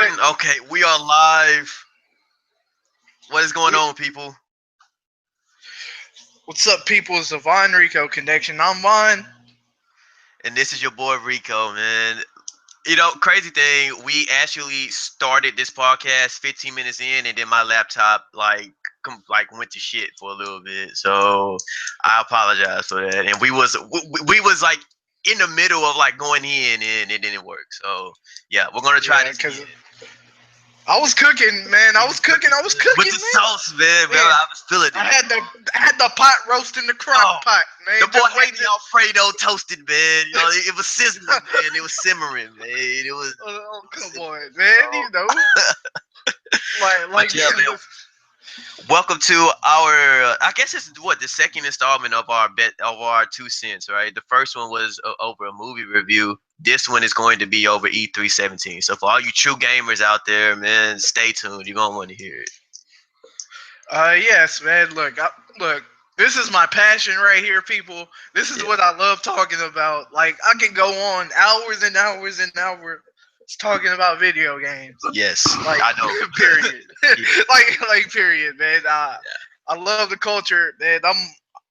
Recording. Okay, we are live. What is going on, people? What's up, people? It's the Von Rico Connection. I'm Von. And this is your boy Rico, man. You know, crazy thing, we actually started this podcast 15 minutes in, and then my laptop went to shit for a little bit. So I apologize for that. And we was like in the middle of like going in, and it didn't work. So yeah, we're gonna try this again. I was cooking, man. I was cooking, with the man. sauce, man. I was feeling it. I had the pot roast in the crock pot, man. The boy had the Alfredo toasted, man. You know, it was sizzling, man. It was simmering, man. It was. Oh, come on, man. You know, yeah, man. Welcome to our. I guess it's the second installment of our 2 cents, right? The first one was over a movie review. This one is going to be over E3 17. So for all you true gamers out there, man, stay tuned. You're gonna want to hear it. Yes, man. Look. This is my passion right here, people. This is what I love talking about. Like, I can go on hours and hours and hours talking about video games. Yes, like, I know. Period. like period, man. I love the culture, man.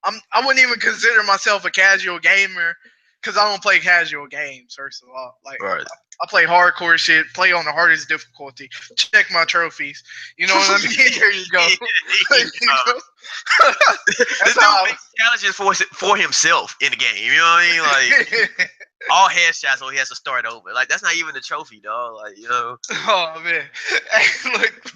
I wouldn't even consider myself a casual gamer because I don't play casual games. First of all, right. I play hardcore shit, play on the hardest difficulty, check my trophies. You know what I mean? There you go. This dude makes challenges for himself in the game. You know what I mean? Like all headshots, so he has to start over. Like that's not even a trophy, dog. Like you know. Oh man. Hey, look.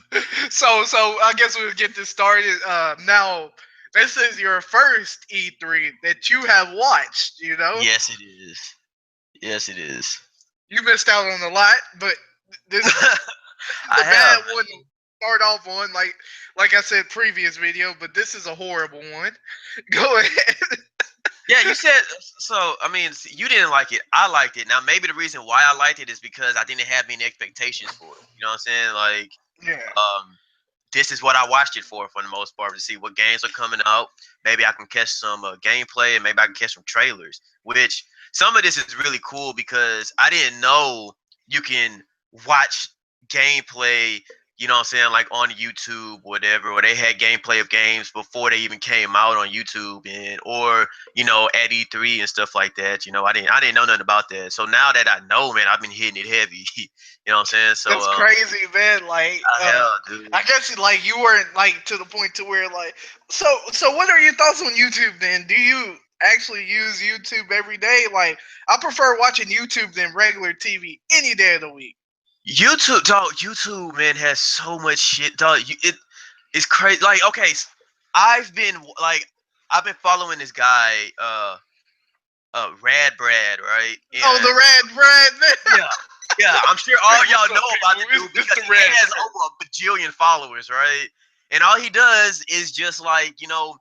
So I guess we'll get this started. Now. This is your first E3 that you have watched, you know? Yes, it is. Yes, it is. You missed out on a lot, but this is a bad one to start off on, like I said previous video, but this is a horrible one. Go ahead. Yeah, you said so. I mean, you didn't like it. I liked it. Now, maybe the reason why I liked it is because I didn't have any expectations for it. You know what I'm saying? Like, yeah. This is what I watched it for the most part, to see what games are coming out. Maybe I can catch some gameplay, and maybe I can catch some trailers. Which some of this is really cool because I didn't know you can watch gameplay. You know what I'm saying, like on YouTube, or whatever, or they had gameplay of games before they even came out on YouTube, or you know at E3 and stuff like that. You know, I didn't know nothing about that. So now that I know, man, I've been hitting it heavy. You know what I'm saying? So that's crazy, man. Like, dude. I guess like you weren't like to the point to where like. So what are your thoughts on YouTube then? Do you actually use YouTube every day? Like, I prefer watching YouTube than regular TV any day of the week. YouTube, dog. YouTube, man, has so much shit, dog. It's crazy. Like, okay, I've been following this guy, Rad Brad, right? And, the Rad Brad, man. Yeah, I'm sure all y'all know about the dude because he has over a bajillion followers, right? And all he does is just like, you know,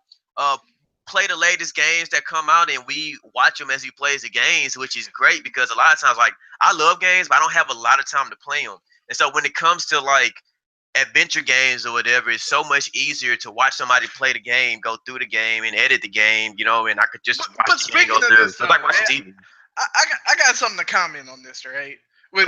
play the latest games that come out, and we watch him as he plays the games, which is great because a lot of times, like, I love games, but I don't have a lot of time to play them. And so when it comes to like adventure games or whatever, it's so much easier to watch somebody play the game, go through the game, and edit the game, you know, and I could just watch the game go through. It's like watching TV. I got something to comment on this, right? With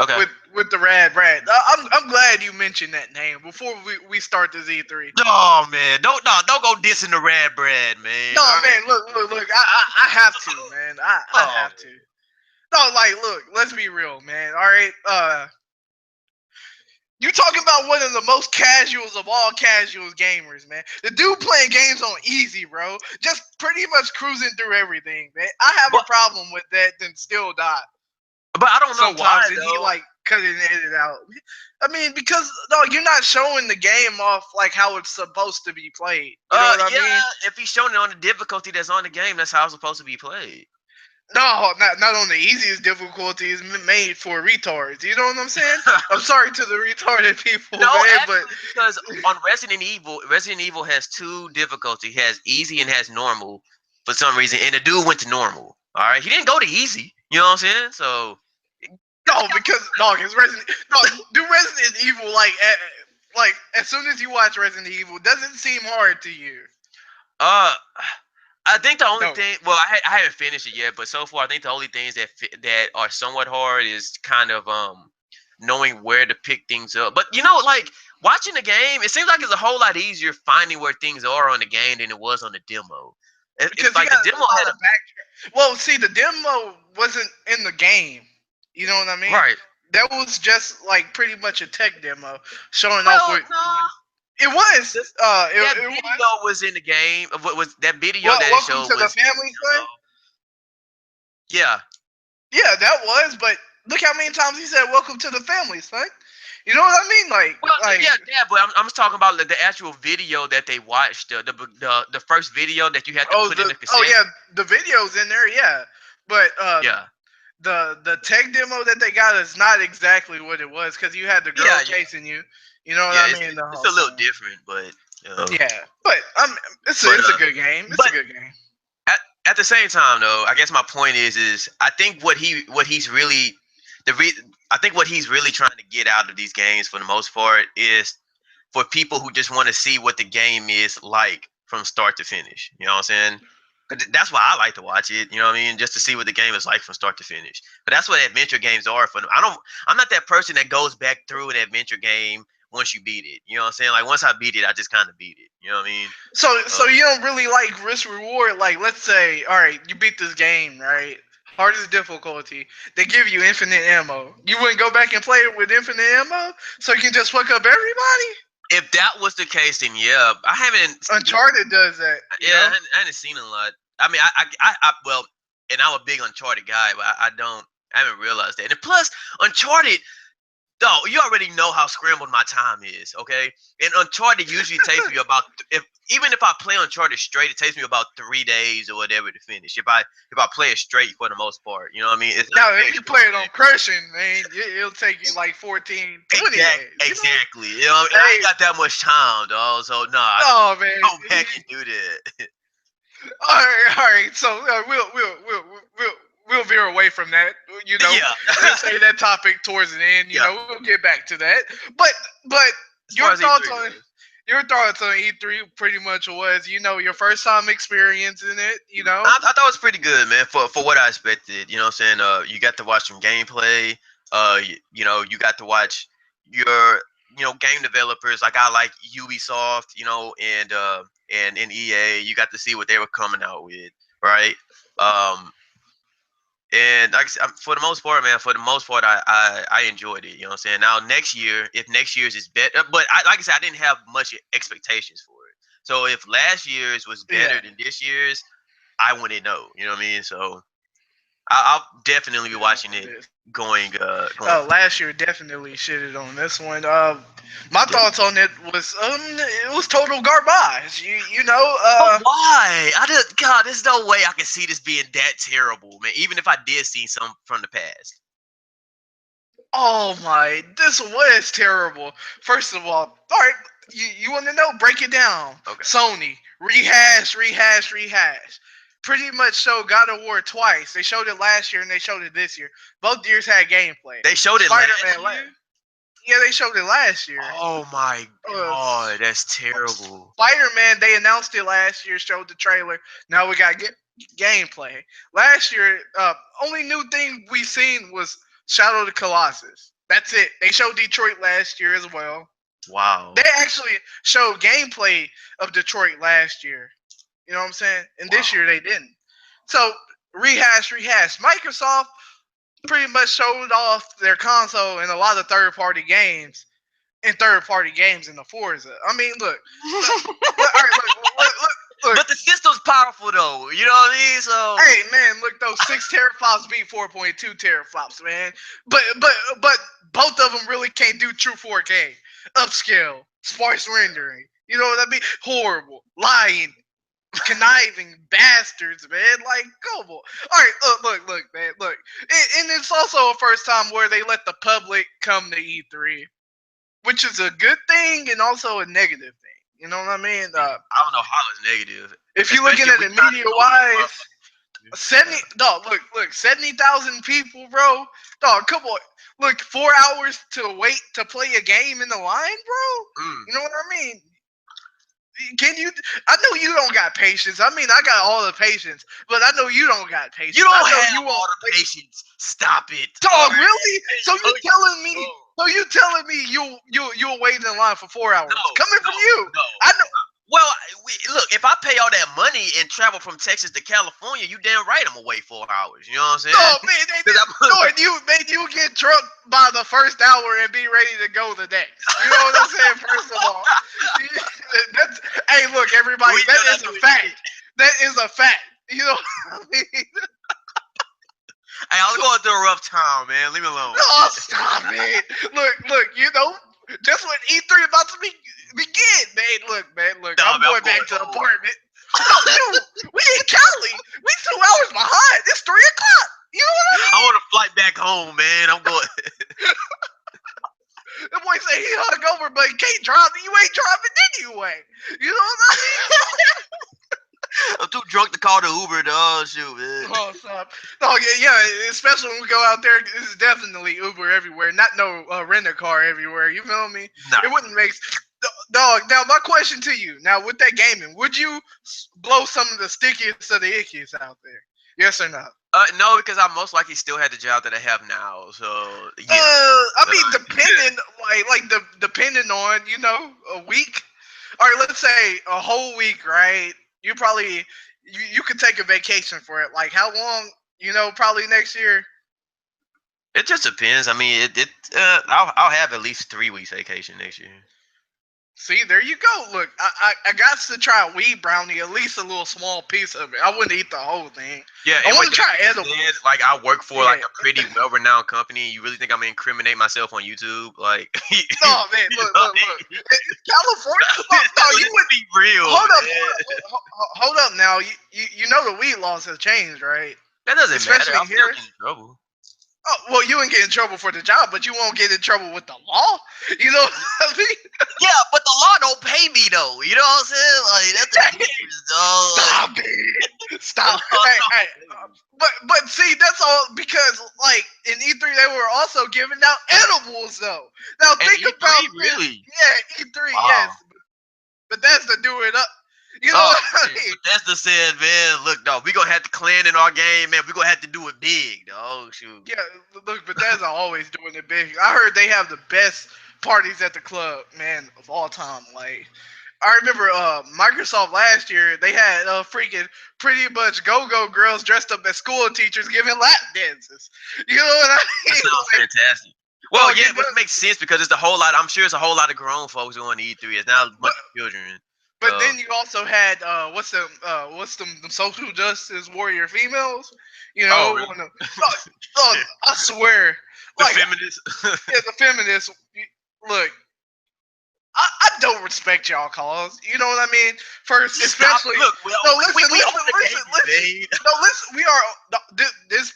the Rad Brad. I'm glad you mentioned that name before we start the Z3. Oh man, don't go dissing the Rad Brad, man. No, man, look. I have to, man. I have to. No, like, look. Let's be real, man. All right. You talking about one of the most casuals of all casuals gamers, man. The dude playing games on easy, bro. Just pretty much cruising through everything, man. I have a problem with that than still die. But I don't know why, and he like cutting it out. I mean, because you're not showing the game off like how it's supposed to be played. You know what I mean? If he's showing it on the difficulty that's on the game, that's how it's supposed to be played. No, not on the easiest difficulty. It's made for retards. You know what I'm saying? I'm sorry to the retarded people, no, man, but because on Resident Evil has 2 difficulty. It has easy and has normal for some reason, and the dude went to normal. All right, he didn't go to easy. You know what I'm saying? So no, because Resident Evil like as soon as you watch Resident Evil, doesn't seem hard to you. I think the only thing, well, I haven't finished it yet, but so far I think the only things that are somewhat hard is kind of knowing where to pick things up. But like watching the game, it seems like it's a whole lot easier finding where things are on the game than it was on the demo. Because It's like the demo had a backtrack. Well, see, the demo wasn't in the game. You know what I mean? right. That was just like pretty much a tech demo showing off Well, what no. it was. That It video was in the game. What was that video Well, that it welcome showed to the was? family thing. Yeah. Yeah, that was. But look how many times he said "welcome to the family thing." You know what I mean? Well, Like yeah, but I'm just talking about the actual video that they watched, the first video that you had to put in the cassette. yeah, the videos in there, yeah. But Yeah. the tech demo that they got is not exactly what it was because you had the girl chasing you. You know what I mean? It's a little different, but yeah. But it's a good game. It's a good game. At the same time, though, I guess my point is I think what he's really I think what he's really trying to get out of these games for the most part is for people who just want to see what the game is like from start to finish. You know what I'm saying? 'Cause that's why I like to watch it. You know what I mean? Just to see what the game is like from start to finish. But that's what adventure games are for them. I'm not that person that goes back through an adventure game once you beat it. You know what I'm saying? Like once I beat it, I just kind of beat it. You know what I mean? So you don't really like risk reward. Like let's say, all right, you beat this game, right? Hardest difficulty. They give you infinite ammo. You wouldn't go back and play it with infinite ammo, so you can just fuck up everybody. If that was the case, then yeah, I haven't. Uncharted does that. Yeah, I haven't seen a lot. I mean, well, and I'm a big Uncharted guy, but I haven't realized that. And plus, Uncharted, no, you already know how scrambled my time is, okay? And Uncharted usually takes me about even if I play Uncharted straight, it takes me about 3 days or whatever to finish. If I play it straight for the most part, you know what I mean? Now, if you play it on crushing, man, it'll take you like 14, 20 days. Exactly. You know, I ain't got that much time, dog. So nah, oh man, go back and do that. all right. So we'll veer away from that. You know, we'll say that topic towards the end. You know, we'll get back to that. But your thoughts on E3 pretty much was, your first time experience in it. You know, I thought it was pretty good, man. For what I expected. You know what I'm saying? You got to watch some gameplay. You got to watch your game developers. Like I like Ubisoft. And EA. You got to see what they were coming out with, right? And like I said, for the most part, I enjoyed it. You know what I'm saying? Now next year, if next year's is better, but like I said, I didn't have much expectations for it. So if last year's was better than this year's, I wouldn't know. You know what I mean? So I'll definitely be watching it going. Last year definitely shitted on this one. My thoughts on it was total garbage. But why? God, there's no way I can see this being that terrible, man. Even if I did see some from the past. Oh my, this was terrible. First of all right, you want to know? Break it down. Okay. Sony rehash. Pretty much showed God of War twice. They showed it last year and they showed it this year. Both years had gameplay. They showed it last year? Yeah, they showed it last year. Oh my god, that's terrible. Spider-Man, they announced it last year, showed the trailer. Now we got gameplay. Last year, only new thing we seen was Shadow of the Colossus. That's it. They showed Detroit last year as well. Wow. They actually showed gameplay of Detroit last year. You know what I'm saying? And this year they didn't. So rehash. Microsoft pretty much showed off their console and a lot of third-party games in the Forza. I mean, look. Look. But the system's powerful though. You know what I mean? So hey man, look, those 6 teraflops beat 4.2 teraflops, man. But both of them really can't do true 4K. Upscale, sparse rendering. You know what I mean? Horrible, lying, conniving bastards, man. Like, come on. All right, look, man, look. And it's also a first time where they let the public come to E3, which is a good thing and also a negative thing. You know what I mean? I don't know how it's negative. If you're looking at it media-wise, 70,000 people, bro. Dog, come on. Look, 4 hours to wait to play a game in the line, bro. You know what I mean? I know you don't got patience. I mean, I got all the patience, but I know you don't got patience. You don't have all the patience. Stop it. Dog, really? So you telling me So you telling me you'll wait in line for 4 hours? Coming from you, no. I know. Well, look, if I pay all that money and travel from Texas to California, you damn right I'm gonna wait 4 hours. You know what I'm saying? No, man, you get drunk by the first hour and be ready to go the next. You know what I'm saying? First of all, hey, look, everybody, that is a fact. That is a fact. You know what I mean? Hey, I was going through a rough time, man. Leave me alone. Oh, stop, man. Look, you know, just when E3 about to begin, man. Look, I'm going back to the apartment. No, dude, we in Cali. We 2 hours behind. It's 3 o'clock. You know what I mean? I want a flight back home, man. I'm going. The boy say he hung over, but he can't drive. You ain't driving anyway. You know what I mean? I'm too drunk to call the Uber. Oh, shoot, man. Oh, stop. Oh, yeah. Especially when we go out there, this is definitely Uber everywhere. Not no rent a car everywhere. You feel me? Nah. It wouldn't make... Dog, now my question to you. Now, with that gaming, would you blow some of the stickiest of the ickiest out there? Yes or no? No, because I most likely still had the job that I have now. So, yeah. I mean, depending on, you know, a week. Or let's say a whole week, right? You probably you could take a vacation for it. Like how long? You know, probably next year. It just depends. I mean, I'll have at least 3 weeks vacation next year. See, there you go. Look, I got to try a weed brownie, at least a little small piece of it. I wouldn't eat the whole thing. Yeah, I want to try edibles. Like I work for like a pretty well-renowned company. You really think I'm gonna incriminate myself on YouTube? Like, no, man. Look. It's California. No, you would be real. Hold up. Now, you know the weed laws have changed, right? That doesn't Especially matter. I'm here. still in trouble. Oh, well, you wouldn't get in trouble for the job, but you won't get in trouble with the law. You know what I mean? Yeah, but the law don't pay me though. You know what I'm saying? Like that's the difference, dog. Stop it. Stop. Hey. But see, that's all because like in E3 they were also giving out edibles though. Now think E3, about really? Yeah, E3, Wow. yes. But that's to do it up. You know what I mean? Bethesda said, man, look, dog, we gonna have to clan in our game, man. We gonna have to do it big, dog. Shoot. Yeah, look, Bethesda always doing it big. I heard they have the best parties at the club, man, of all time. Like, I remember Microsoft last year, they had freaking pretty much go-go girls dressed up as school teachers giving lap dances. You know what I mean? That sounds fantastic. Well, yeah, but it makes sense because it's a whole lot. I'm sure it's a whole lot of grown folks going to E3. It's not a bunch of children. But then you also had what's them social justice warrior females, you know? Oh, really? I swear, the feminists. Yeah, the feminists. Look, I don't respect y'all cause. You know what I mean? First, especially. Look, listen. We are this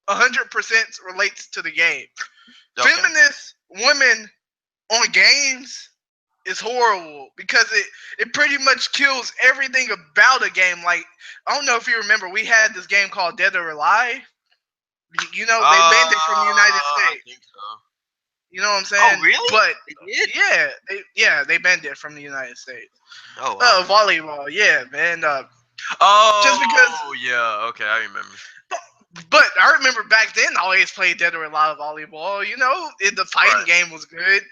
100% relates to the game. Okay. Feminist women on games is horrible because it pretty much kills everything about a game. Like, I don't know if you remember, we had this game called Dead or Alive. You know, they banned it from the United States. I think so. You know what I'm saying? Oh, really? But they did? they banned it from the United States. Oh, wow. Volleyball, yeah, man. Just because. Oh, yeah. Okay, I remember. But I remember back then, I always played Dead or Alive volleyball. You know, the fighting game was good.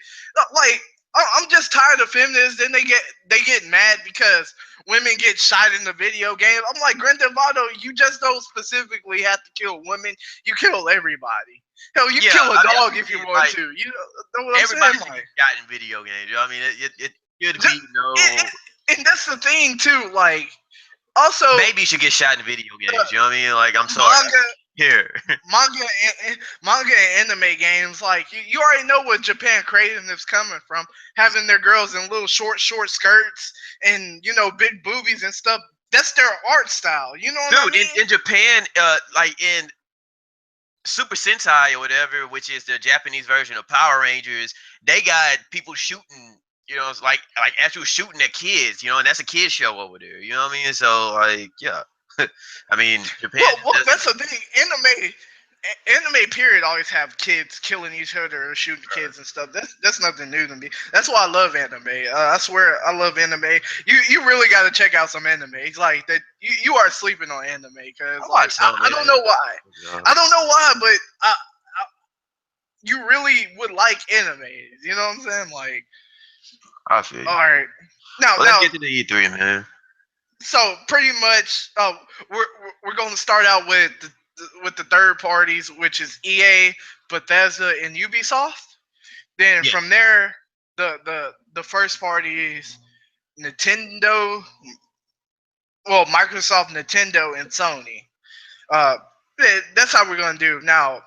Like, I'm just tired of feminists. Then they get mad because women get shot in the video game. I'm like, Grand Theft Auto, you just don't specifically have to kill women. You kill everybody. Hell, you kill a dog if you want to. You know what I'm saying? Everybody should get shot in video games. You know what I mean? It should be no. And that's the thing too. Like, also, babies should get shot in video games. You know what I mean? Like, I'm sorry. Manga and anime games, like you already know what Japan creating is coming from, having their girls in little short skirts and, you know, big boobies and stuff. That's their art style. You know what I mean? In Japan, like in Super Sentai or whatever, which is the Japanese version of Power Rangers, they got people shooting. You know, it's like actual shooting at kids. You know, and that's a kid show over there. You know what I mean? So, like, yeah. I mean, Japan. Well, that's the thing. Anime period always have kids killing each other or shooting kids and stuff. That's nothing new to me. That's why I love anime. I swear I love anime. You really got to check out some anime. It's like that. You are sleeping on anime because I don't know why. I don't know why, but you really would like anime. You know what I'm saying? Like, I feel you. all right. Now, Well, let's get to the E3, man. so pretty much, we're going to start out with the third parties, which is EA, Bethesda, and Ubisoft. Then Yeah. from there, the first parties, Nintendo, well, Microsoft, Nintendo, and Sony. Uh, that's how we're gonna do. Now,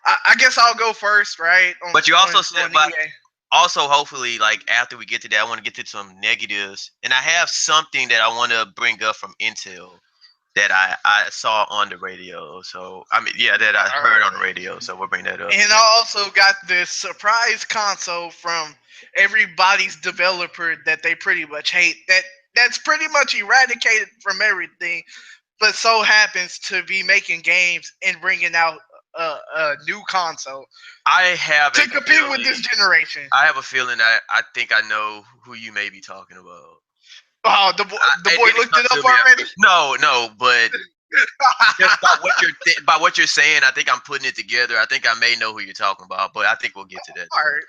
I guess I'll go first, right? But you also said, on but EA. also hopefully, like after we get to that, I want to get to some negatives, and I have something that I want to bring up from Intel that I saw on the radio. So I mean, yeah, that I heard on the radio. So we'll bring that up. And I also got this surprise console from everybody's developer that they pretty much hate. That's pretty much eradicated from everything, but so happens to be making games and bringing out a new console I have to a compete feeling, with this generation. I have a feeling that I think I know who you may be talking about. Oh, the boy It looked come it to up me. already. No, but just by what you're saying, I think I'm putting it together. I think I may know who you're talking about, but I think we'll get to that. All right.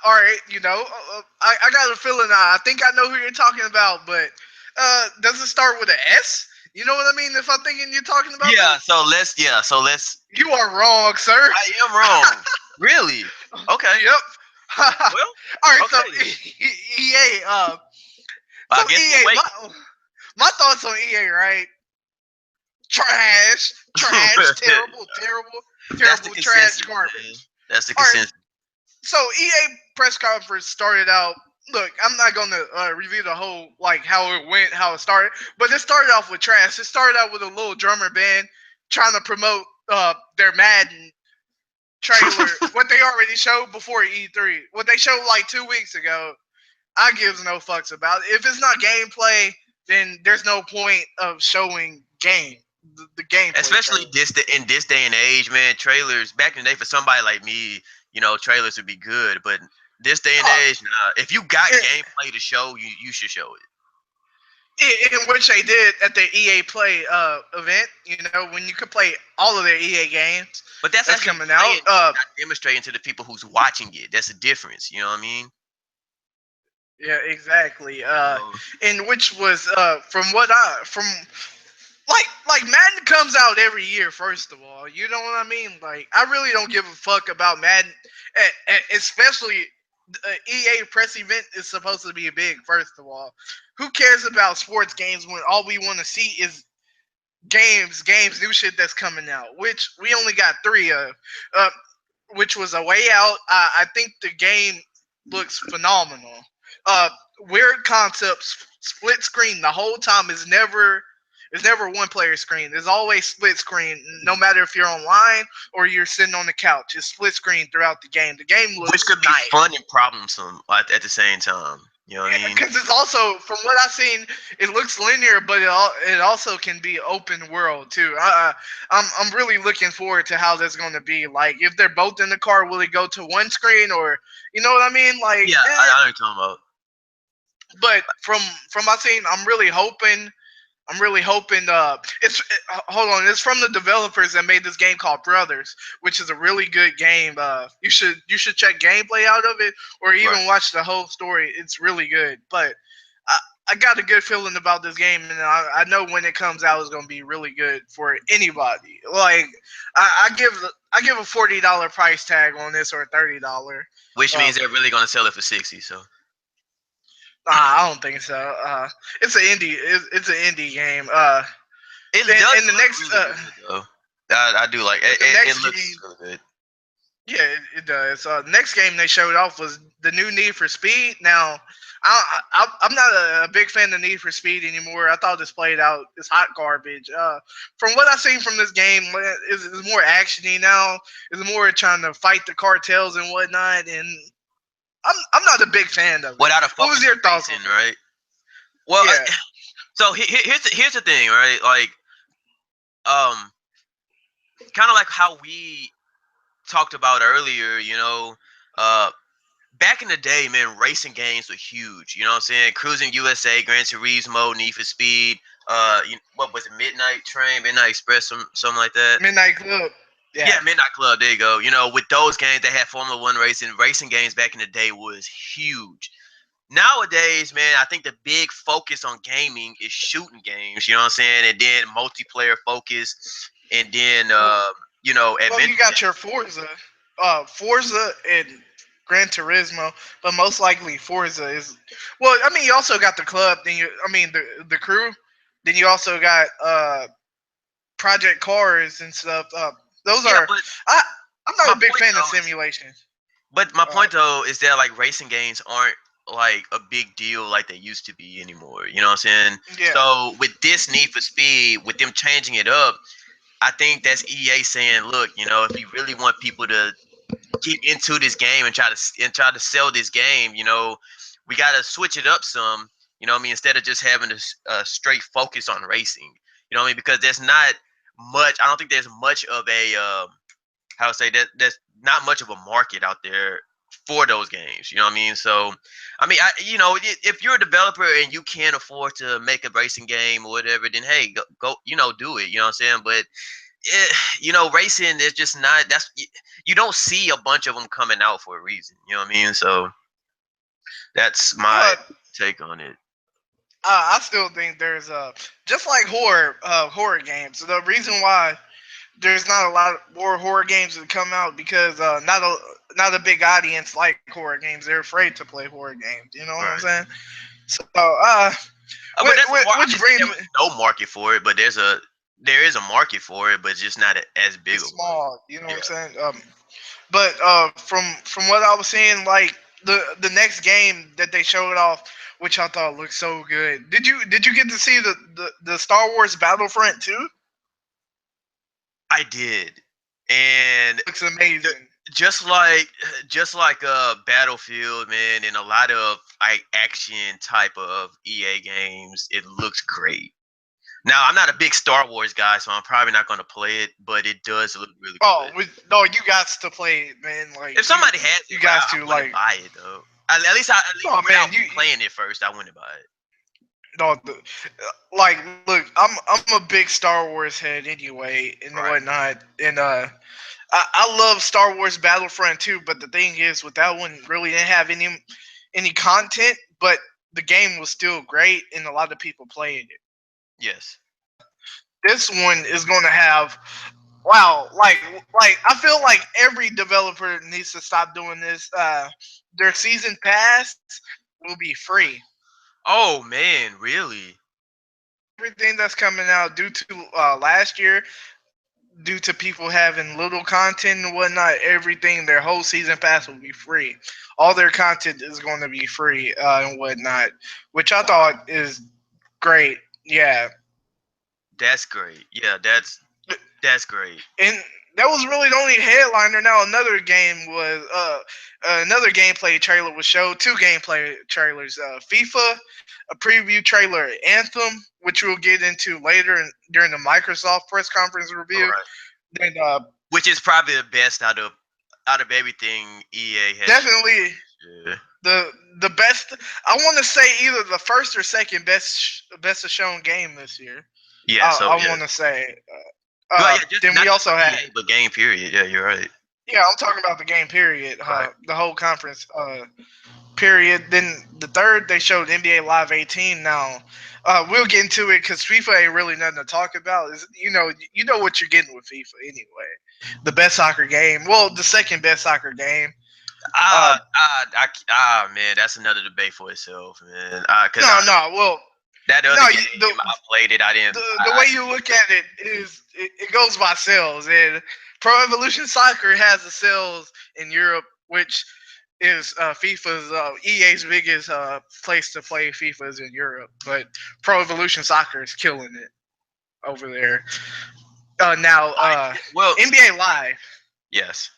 All right, you know, I got a feeling. I think I know who you're talking about, but does it start with an S? You know what I mean? If I'm thinking you're talking about Yeah. this? So let's. You are wrong, sir. I am wrong. Really? Okay. Yep. Well. All right. Okay. So EA. I So guess EA. we'll wait. My thoughts on EA, right? Trash. Terrible. That's the Trash consensus. garbage. Man. That's the All right. consensus. So EA press conference started out. Look, I'm not gonna review the whole like how it went, how it started, but it started off with trash. It started out with a little drummer band trying to promote their Madden trailer, what they already showed before E3, what they showed like 2 weeks ago. I gives no fucks about it. If it's not gameplay, then there's no point of showing the gameplay. Especially trailer. in this day and age, man. Trailers back in the day for somebody like me, you know, trailers would be good. But this day and age, nah, if you got gameplay to show, you should show it. In which they did at the EA Play event, you know, when you could play all of their EA games. But that's coming out. not demonstrating to the people who's watching it. That's the difference. You know what I mean? Yeah, exactly. In which was from like Madden comes out every year. First of all, you know what I mean. Like I really don't give a fuck about Madden, especially EA press event is supposed to be big. First of all, who cares about sports games when all we want to see is games, new shit that's coming out, which we only got 3 of, which was A Way Out. I think the game looks phenomenal. Weird concepts, split screen the whole time is never. It's never one player screen. There's always split screen, no matter if you're online or you're sitting on the couch. It's split screen throughout the game. The game looks which could be nice. fun and problemsome at the same time. You know what I mean? Because it's also, from what I've seen, it looks linear, but it also can be open world too. I'm really looking forward to how that's going to be. Like, if they're both in the car, will it go to one screen, or you know what I mean? Like, yeah, I know what you're talking about. But from my scene, I'm really hoping. Hold on. It's from the developers that made this game called Brothers, which is a really good game. You should check gameplay out of it, or even watch the whole story. It's really good. But I got a good feeling about this game, and I know when it comes out, it's gonna be really good for anybody. Like I give a $40 price tag on this, or a $30. Which means they're really gonna sell it for 60. So. I don't think so. It's an indie. It's an indie game. It does in the next. Really good, I do like it. It looks really good. Yeah, it does. Next game they showed off was the new Need for Speed. Now, I'm not a big fan of Need for Speed anymore. I thought this played out is hot garbage. From what I've seen from this game, it's more actiony now. It's more trying to fight the cartels and whatnot, and I'm not a big fan of it. What was your thoughts on it? Right? Well, yeah. So here's the thing, right? Like, kind of like how we talked about earlier. You know, back in the day, man, racing games were huge. You know what I'm saying? Cruising USA, Gran Turismo, Need for Speed. What was it? Midnight Train, Midnight Express, something like that. Midnight Club. Yeah, Midnight Club. There you go. You know, with those games, they had Formula One racing. Racing games back in the day was huge. Nowadays, man, I think the big focus on gaming is shooting games. You know what I'm saying? And then multiplayer focus, and then you know, Well, adventure. you got your Forza and Gran Turismo, but most likely Forza is. Well, I mean, you also got the club. Then the crew. Then you also got Project Cars and stuff. Those Yeah, are. but I I'm my not a big point fan of though is, simulation. but my Uh, point though is that like racing games aren't like a big deal like they used to be anymore. You know what I'm saying? yeah. So with this Need for Speed, with them changing it up, I think that's EA saying, look, you know, if you really want people to get into this game and try to sell this game, you know, we got to switch it up some. You know what I mean? Instead of just having a straight focus on racing. You know what I mean? Because there's not much. I don't think there's much of a how to say that. There's not much of a market out there for those games. You know what I mean? So, I mean, you know, if you're a developer and you can't afford to make a racing game or whatever, then hey, go you know, do it. You know what I'm saying? But you know, racing is just not. You don't see a bunch of them coming out for a reason. You know what I mean? So that's my But take on it. I still think there's just like horror games. The reason why there's not a lot more horror games that come out because not a big audience like horror games. They're afraid to play horror games. You know what I'm Right. saying? So But that's a I which didn't say brings there me. was no market for it, but there is a market for it, but it's just not as big It's of one. small. You know what I'm Yeah. saying? But from what I was seeing, like the next game that they showed off, which I thought looked so good. Did you get to see the Star Wars Battlefront 2? I did, and Looks the, amazing. just like Battlefield, man, and a lot of like action type of EA games, it looks great. Now, I'm not a big Star Wars guy, so I'm probably not going to play it, but it does look really Oh, good. no, you got to play it, man. Like If somebody has you it, but got I to wouldn't like. buy it though. At least Oh without man, me playing it first, I wouldn't buy it. no, like look, I'm a big Star Wars head anyway and Right. whatnot, and I love Star Wars Battlefront too, but the thing is, with that one, really didn't have any content, but the game was still great, and a lot of people played it. Yes. This one is going to have, wow, like I feel like every developer needs to stop doing this. Their season pass will be free. Oh man, really? Everything that's coming out due to last year, due to people having little content and whatnot, everything, their whole season pass will be free. All their content is going to be free and whatnot, which I Wow. thought is great. Yeah, That's great. Yeah, that's great. and that was really the only headliner. Now another game was another gameplay trailer was showed. Two gameplay trailers: FIFA, a preview trailer, Anthem, which we'll get into later during the Microsoft press conference All review. right. Then Which is probably the best out of everything EA has definitely shown. Yeah. the best. I want to say either the first or second best of shown game this year. Yeah. So I yeah. want to say. Well, yeah, just Then we not just also for had. EA, but game period. Yeah, you're right. Yeah, I'm talking about the game period. Right. The whole conference period. Then the third they showed NBA Live 18. Now we'll get into it because FIFA ain't really nothing to talk about. Is you know what you're getting with FIFA anyway. The best soccer game. Well, the second best soccer game. Uh, Man, that's another debate for itself, man. Cause no, no. Well, that other no. game, I played it. I didn't. The way you look at it is it goes by sales, and Pro Evolution Soccer has the sales in Europe, which is FIFA's EA's biggest place to play FIFA is in Europe. But Pro Evolution Soccer is killing it over there. Now Well, NBA Live. yes.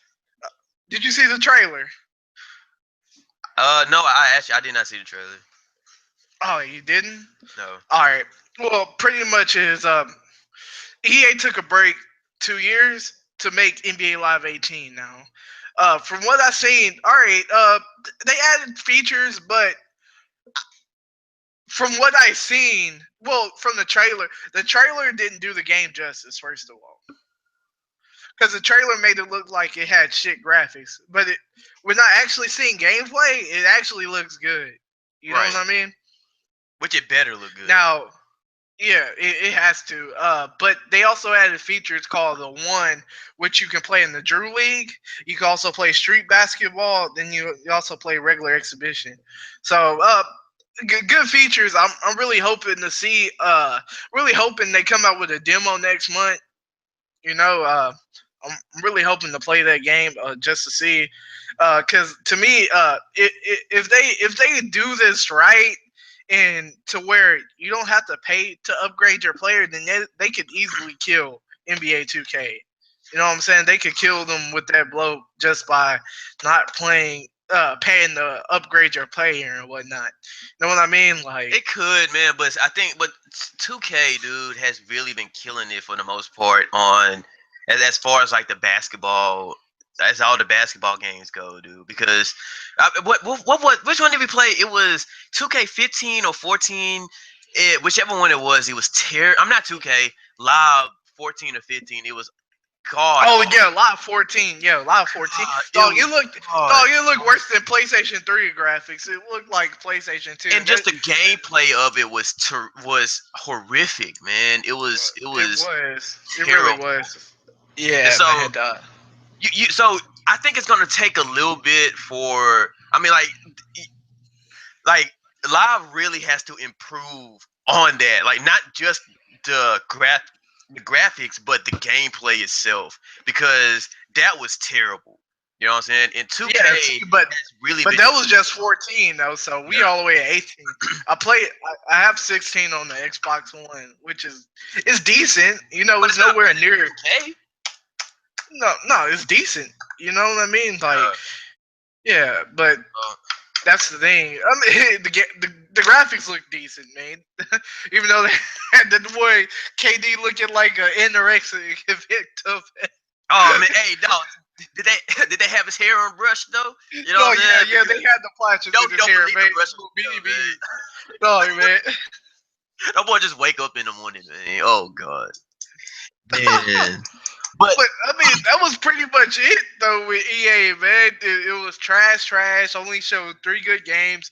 Did you see the trailer? No, I did not see the trailer. Oh, you didn't? No. All right. Well, pretty much is EA took a break 2 years to make NBA Live 18 now. From what I've seen, all right, they added features, but from what I've seen, well, from the trailer didn't do the game justice, first of all. because the trailer made it look like it had shit graphics, but we're not actually seeing gameplay. It actually looks good. You know what I mean? Which it better look good. Now, yeah, it has to. But they also added features called the One, which you can play in the Drew League. You can also play street basketball. Then you also play regular exhibition. So, good features. I'm really hoping to see. Really hoping they come out with a demo next month. You know, I'm really hoping to play that game just to see. Because to me, if they do this right, and to where you don't have to pay to upgrade your player, then they could easily kill NBA 2K. You know what I'm saying? They could kill them with that blow just by not paying to upgrade your player and whatnot. You know what I mean? Like, it could, man, but I think, but 2K, dude, has really been killing it for the most part on as far as like the basketball. That's all the basketball games go, dude. Because which one did we play? It was 2K15 or 14. Whichever one it was terrible. I'm not 2K live 14 or 15. It was God. Oh yeah, Live 14. Yeah, Live 14. Dog, it looked worse than PlayStation 3 graphics. It looked like PlayStation 2. And just the gameplay of it was horrific, man. It really was. Yeah, and so man. So I think it's gonna take a little bit for. I mean, like Live really has to improve on that. Like not just the graphics, but the gameplay itself, because that was terrible. You know what I'm saying? In 2K, but that was just 14 though, so we all the way at 18. I have 16 on the Xbox One, which is decent. You know, it's nowhere near. Okay. No, it's decent. You know what I mean? Like, yeah, but that's the thing. I mean, the graphics look decent, man. Even though they had the boy KD looking like an anorexic victim. Oh man, hey, dog. Did they have his hair on brush though? You know yeah, they had the plastic in his hair, man. No, man. That boy just wake up in the morning, man. Oh god, man. But I mean, that was pretty much it though with EA, man. It was trash. Only showed 3 good games,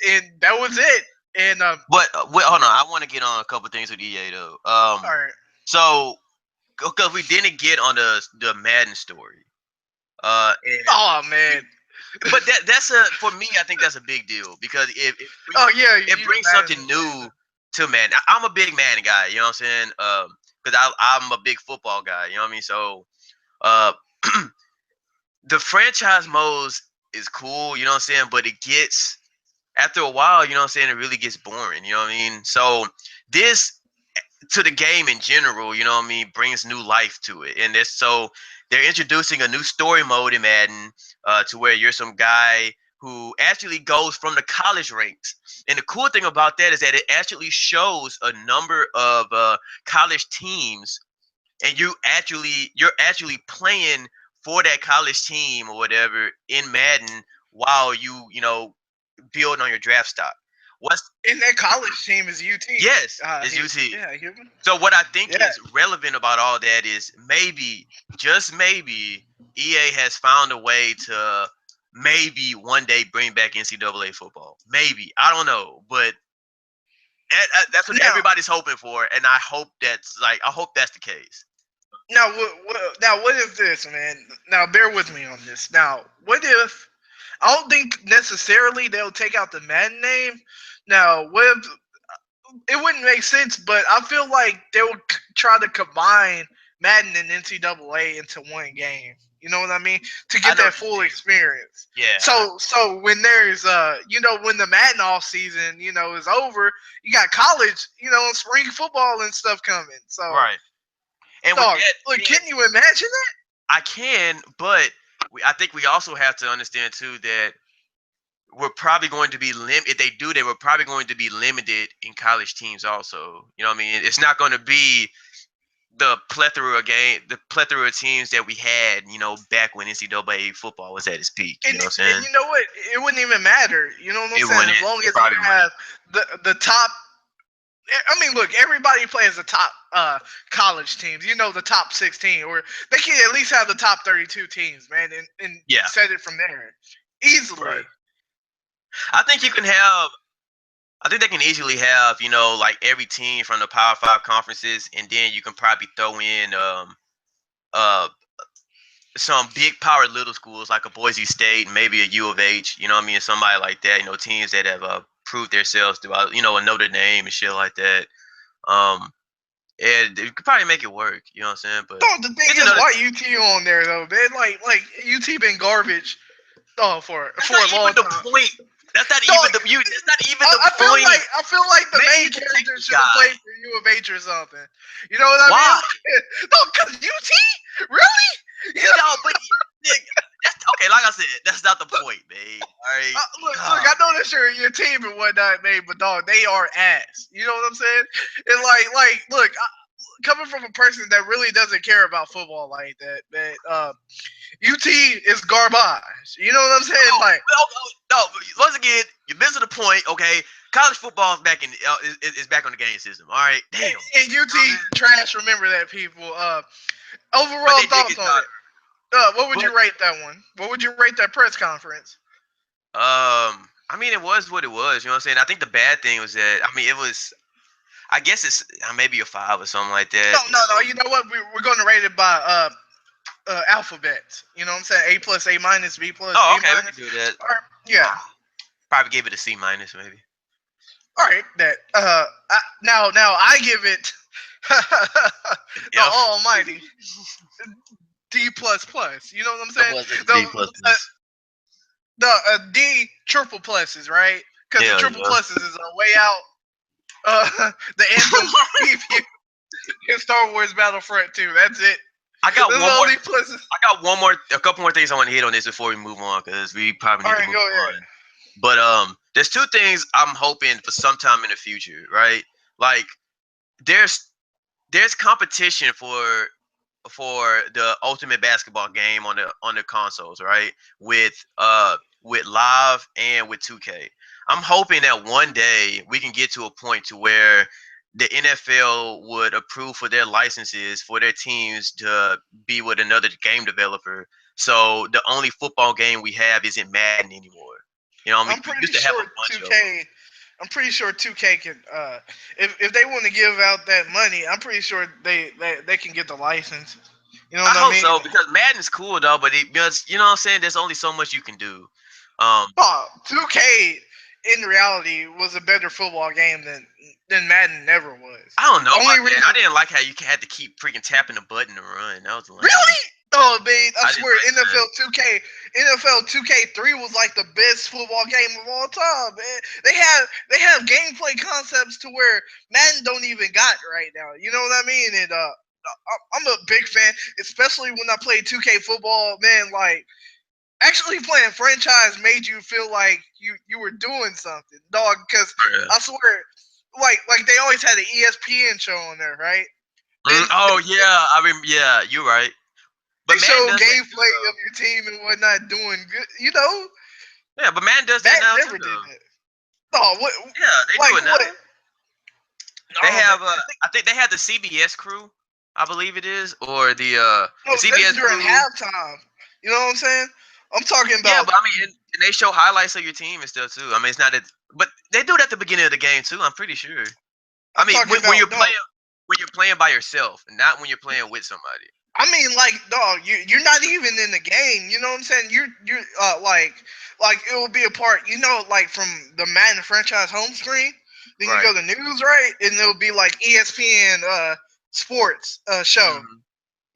and that was it. And but hold on, I want to get on a couple things with EA though. All right. So because we didn't get on the Madden story. Oh man. But that's for me. I think that's a big deal because it brings something new to Madden. I'm a big Madden guy. You know what I'm saying? Because I'm a big football guy. You know what I mean? So, the franchise modes is cool. You know what I'm saying? But it gets after a while. You know what I'm saying? It really gets boring. You know what I mean? So this to the game in general, you know what I mean, brings new life to it. And they're introducing a new story mode in Madden to where you're some guy who actually goes from the college ranks. And the cool thing about that is that it actually shows a number of college teams, and you're actually playing for that college team or whatever in Madden while you build on your draft stock. In that college team is UT. Yes, it's UT. Yeah, so what I think is relevant about all that is maybe, just maybe, EA has found a way to maybe one day bring back NCAA football. Maybe. I don't know. But that's what everybody's hoping for. And I hope that's the case. Now what is this, man? Now, bear with me on this. Now, what if... I don't think necessarily they'll take out the Madden name. Now, what if, it wouldn't make sense, but I feel like they would try to combine Madden and NCAA into one game. You know what I mean? To get that full experience. Yeah. So when there's when the Madden off season, is over, you got college, spring football and stuff coming. So right. And can you imagine that? I can, but I think we also have to understand too that we're probably going to be if they do that, we're probably going to be limited in college teams also. You know what I mean? It's not going to be the plethora of teams that we had, back when NCAA football was at its peak. You know what I'm saying? And you know what? It wouldn't even matter. You know what I'm saying? As long as you have the top I mean, look, everybody plays the top college teams. You know, the top 16, or they can at least have the top 32 teams, man, and Yeah. set it from there easily. Right. I think you can have. I think they can easily have, like every team from the Power Five conferences, and then you can probably throw in uh some big power little schools like a Boise State, maybe a U of H. You know what I mean? Somebody like that. Teams that have proved themselves throughout. A Notre Dame and shit like that. And it could probably make it work. You know what I'm saying? But no, the thing is, why UT on there though, man? Like UT been garbage. For a long time. Point. That's not even the point. I feel like the main character should have played for U of H or something. You know what I mean? No, because UT? Really? But okay, like I said, that's not the point, man. All right. Look, I know that's your team and whatnot, man, but dog, they are ass. You know what I'm saying? And look, coming from a person that really doesn't care about football like that, man, UT is garbage. You know what I'm saying? No. Once again, you're missing the point. Okay, college football is back is back on the game system. All right, damn. And UT trash. Remember that, people. Overall thoughts on it. What would you rate that one? What would you rate that press conference? I mean, it was what it was. You know what I'm saying? I think the bad thing was that it was. I guess it's maybe a 5 or something like that. No. You know what? We're going to rate it by alphabet. You know what I'm saying? A+, A-, B+. Oh, okay, we can do that. Yeah. Probably give it a C- maybe. All right, that. Now I give it the almighty D++. You know what I'm saying? The D triple pluses, right? Because the triple pluses is a way out. The Anthem preview in Star Wars Battlefront 2. That's it. I got a couple more things I want to hit on this before we move on, because we probably need to move on. But there's two things I'm hoping for sometime in the future, right? Like there's competition for the ultimate basketball game on the consoles, right? With Live and with 2K. I'm hoping that one day we can get to a point to where the NFL would approve for their licenses for their teams to be with another game developer. So the only football game we have isn't Madden anymore. You know what I mean? I'm pretty sure 2K can if they want to give out that money, I'm pretty sure they can get the license. You know what I mean? I hope so, because Madden's cool though, but because you know what I'm saying, there's only so much you can do. 2K in reality was a better football game than Madden ever was. I don't know. I didn't like how you had to keep freaking tapping the button to run. That was lame. Really? Oh, man, I swear, NFL 2K3 was like the best football game of all time, man. They have gameplay concepts to where Madden don't even got right now. You know what I mean? And I'm a big fan, especially when I played 2K football, man. Like, actually playing franchise made you feel like you were doing something, dog. Because I swear, like they always had an ESPN show on there, right? Yeah, you're right. But they show gameplay of your team and whatnot doing good, you know. Yeah, but man does that now never too. Did that. Oh, what? Yeah, they do it now. They have I think they have the CBS crew, I believe it is, or the CBS during halftime. You know what I'm saying? I'm talking about. Yeah, but and they show highlights of your team and stuff too. It's not but they do it at the beginning of the game too. I'm pretty sure. When you're playing by yourself, not when you're playing with somebody. I mean, like, dog, you're not even in the game. You know what I'm saying? You're like it will be a part. You know, like from the Madden franchise home screen. Then you go to news, right? And it'll be like ESPN sports show. Mm-hmm.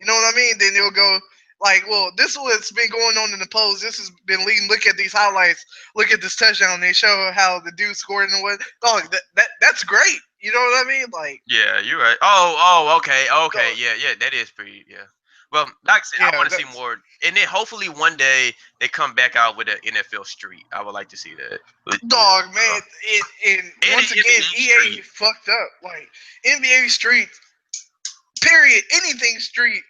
You know what I mean? Then it'll go like, well, this is what's been going on in the polls. This has been leading. Look at these highlights. Look at this touchdown. They show how the dude scored and what. Dog, that's great. You know what I mean? Like, yeah, you're right. Oh, okay, so, yeah, that is pretty, yeah. Well, like I said, I want to see more, and then hopefully one day they come back out with an NFL Street. I would like to see that. Dog, man, and once again, EA fucked up. Like NBA Street, period. Anything Street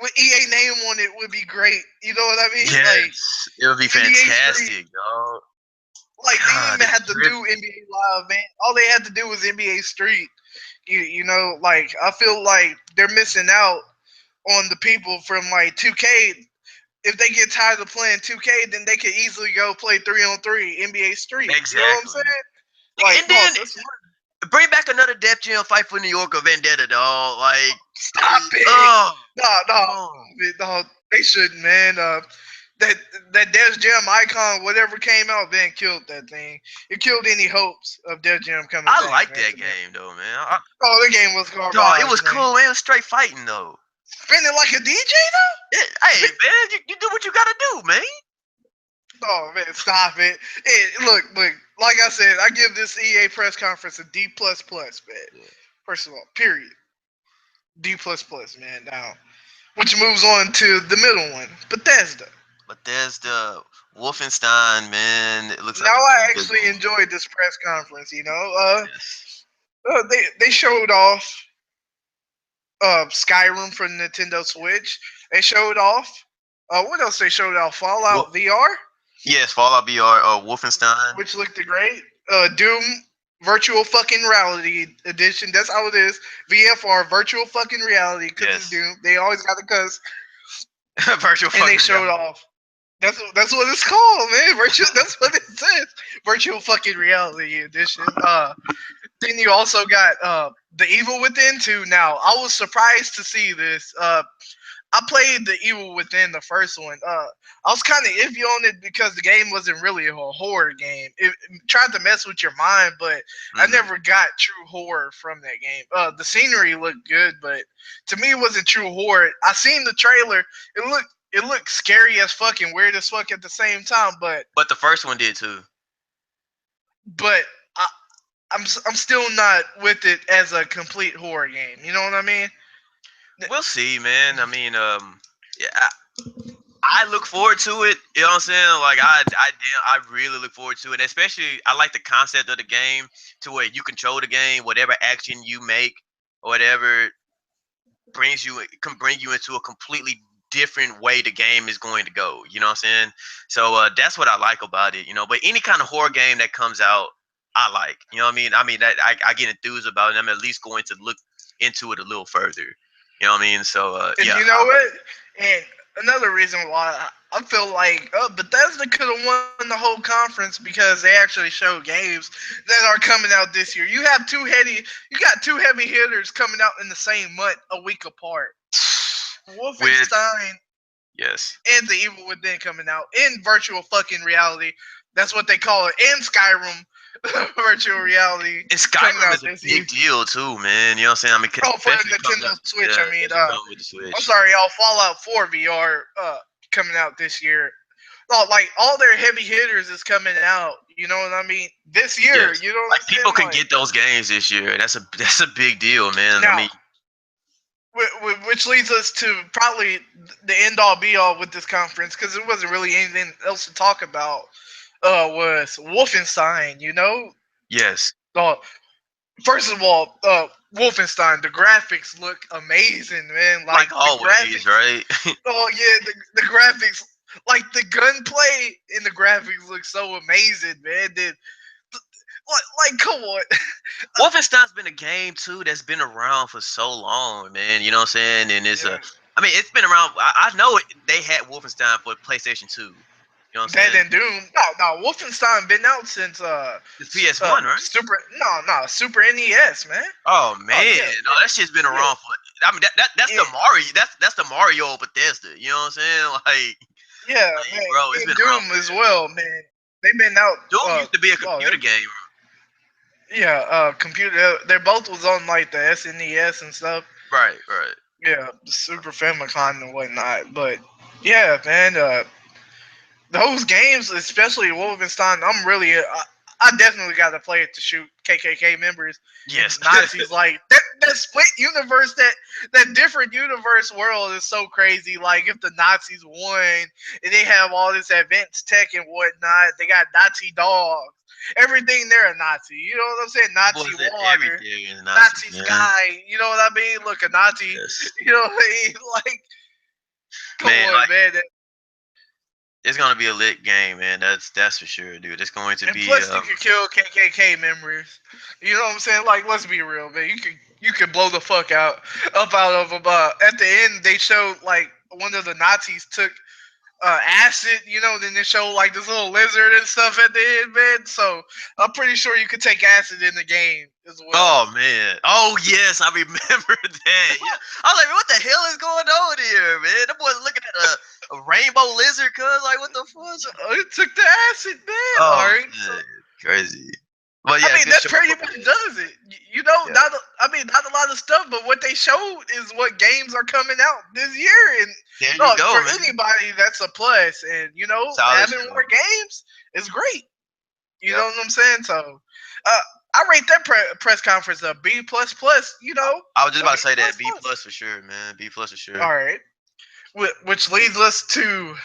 with EA name on it would be great. You know what I mean? Yes, like, it would be fantastic, dog. Like, they didn't even have to do NBA Live, man. All they had to do was NBA Street. You know, like I feel like they're missing out on the people from like 2K. If they get tired of playing 2K, then they could easily go play 3-on-3 NBA Street. Exactly. You know what I'm saying? Like, and then that's bring back another Def Jam fight for New York or Vendetta, dog. Like, stop it. oh, No, they shouldn't, man. That Def Jam icon, whatever came out, then killed that thing. It killed any hopes of Def Jam coming back. I like that game though, man. The game was garbage. Dog, it was cool, man. It was straight fighting though. Spinning like a DJ though? Hey, man, you do what you gotta do, man. Oh man, stop it! Hey, look, like I said, I give this EA press conference a D++, man. Yeah. First of all, period. D++, man. Now, which moves on to the middle one, Bethesda. Wolfenstein, man. It looks now like I actually enjoyed this press conference. You know, they showed off Skyrim for Nintendo Switch. They showed off. What else they showed off? Fallout VR. Yes, Fallout VR, Wolfenstein, which looked great. Doom Virtual Fucking Reality Edition. That's how it is. VFR, Virtual Fucking Reality, because it's Doom. They always got the cuss. Virtual and they showed off. That's what it's called, man. That's what it says. Virtual Fucking Reality Edition. Then you also got The Evil Within 2. Now, I was surprised to see this. I played The Evil Within, the first one. I was kind of iffy on it because the game wasn't really a horror game. It tried to mess with your mind, but I never got true horror from that game. The scenery looked good, but to me, it wasn't true horror. I seen the trailer. It looked scary as fuck and weird as fuck at the same time. But the first one did too. But I'm still not with it as a complete horror game. You know what I mean? We'll see, man. I mean, I look forward to it. You know what I'm saying? Like I really look forward to it. Especially, I like the concept of the game to where you control the game. Whatever action you make, or whatever can bring you into a completely different way the game is going to go. You know what I'm saying? So that's what I like about it. You know, but any kind of horror game that comes out, I like. You know what I mean? I mean that I get enthused about it. I'm at least going to look into it a little further. You know what I mean? So yeah. You know what? And another reason why I feel like Bethesda could have won the whole conference because they actually showed games that are coming out this year. You got two heavy hitters coming out in the same month, a week apart. Wolfenstein, yes, and The Evil Within coming out in virtual fucking reality. That's what they call it. And Skyrim. Virtual reality. And Skyrim is a big deal too, man. You know what I'm saying? I mean, for the Nintendo Switch. I mean, I'm sorry, y'all. Fallout 4 VR coming out this year. Oh, like all their heavy hitters is coming out. You know what I mean? This year, yes. You know what like I'm saying? People can get those games this year. That's a big deal, man. Now, I mean, which leads us to probably the end all be all with this conference because there wasn't really anything else to talk about. Was Wolfenstein, you know? Yes. First of all, Wolfenstein, the graphics look amazing, man. Like always, graphics, right? Oh yeah, the graphics, like the gunplay in the graphics look so amazing, man. Like, come on. Wolfenstein's been a game too that's been around for so long, man. You know what I'm saying? And it's I mean, it's been around. I know they had Wolfenstein for PlayStation 2. You know what I'm saying? That Doom. No, Wolfenstein been out since it's PS1, right? Super NES, man. Oh man, no, that shit's been around for. I mean, that's the Mario. That's the Mario Bethesda. You know what I'm saying? Like, man, bro, it's been Doom as well, man. They've been out. Doom used to be a computer game. Yeah, computer. They both was on like the SNES and stuff. Right. Yeah, Super Famicom and whatnot. But yeah, man. Those games, especially Wolfenstein, I definitely got to play it to shoot KKK members. Yes, Nazis. Like that split universe, that different universe world is so crazy. Like if the Nazis won and they have all this advanced tech and whatnot, they got Nazi dogs. Everything they're a Nazi. You know what I'm saying? Nazi water, Nazi sky. You know what I mean? Look, a Nazi. Yes. You know what I mean? Like, come on, man. It's gonna be a lit game, man. That's for sure, dude. It's going to And be. plus, you can kill KKK members. You know what I'm saying? Like, let's be real, man. You could blow the fuck out of them. At the end, they showed like one of the Nazis took acid, then they show like this little lizard and stuff at the end, man. So I'm pretty sure you could take acid in the game as well. Oh man. Oh yes, I remember that. Yeah. I was like, what the hell is going on here, man? That boy's looking at a rainbow lizard, cuz like what the fuck? So, it took the acid, man. All Oh right. So, man. Crazy. But I yeah, mean, good that's show. pretty much does it. Yeah. Not a lot of stuff, but what they showed is what games are coming out this year, and There you no, go, for man. anybody, that's a plus. And Solid having show. more games is great. You Yep. know what I'm saying? So, I rate that press conference a B plus plus. I was just A about B to say that B plus. plus for sure, man. B plus for sure. All right, which leads us to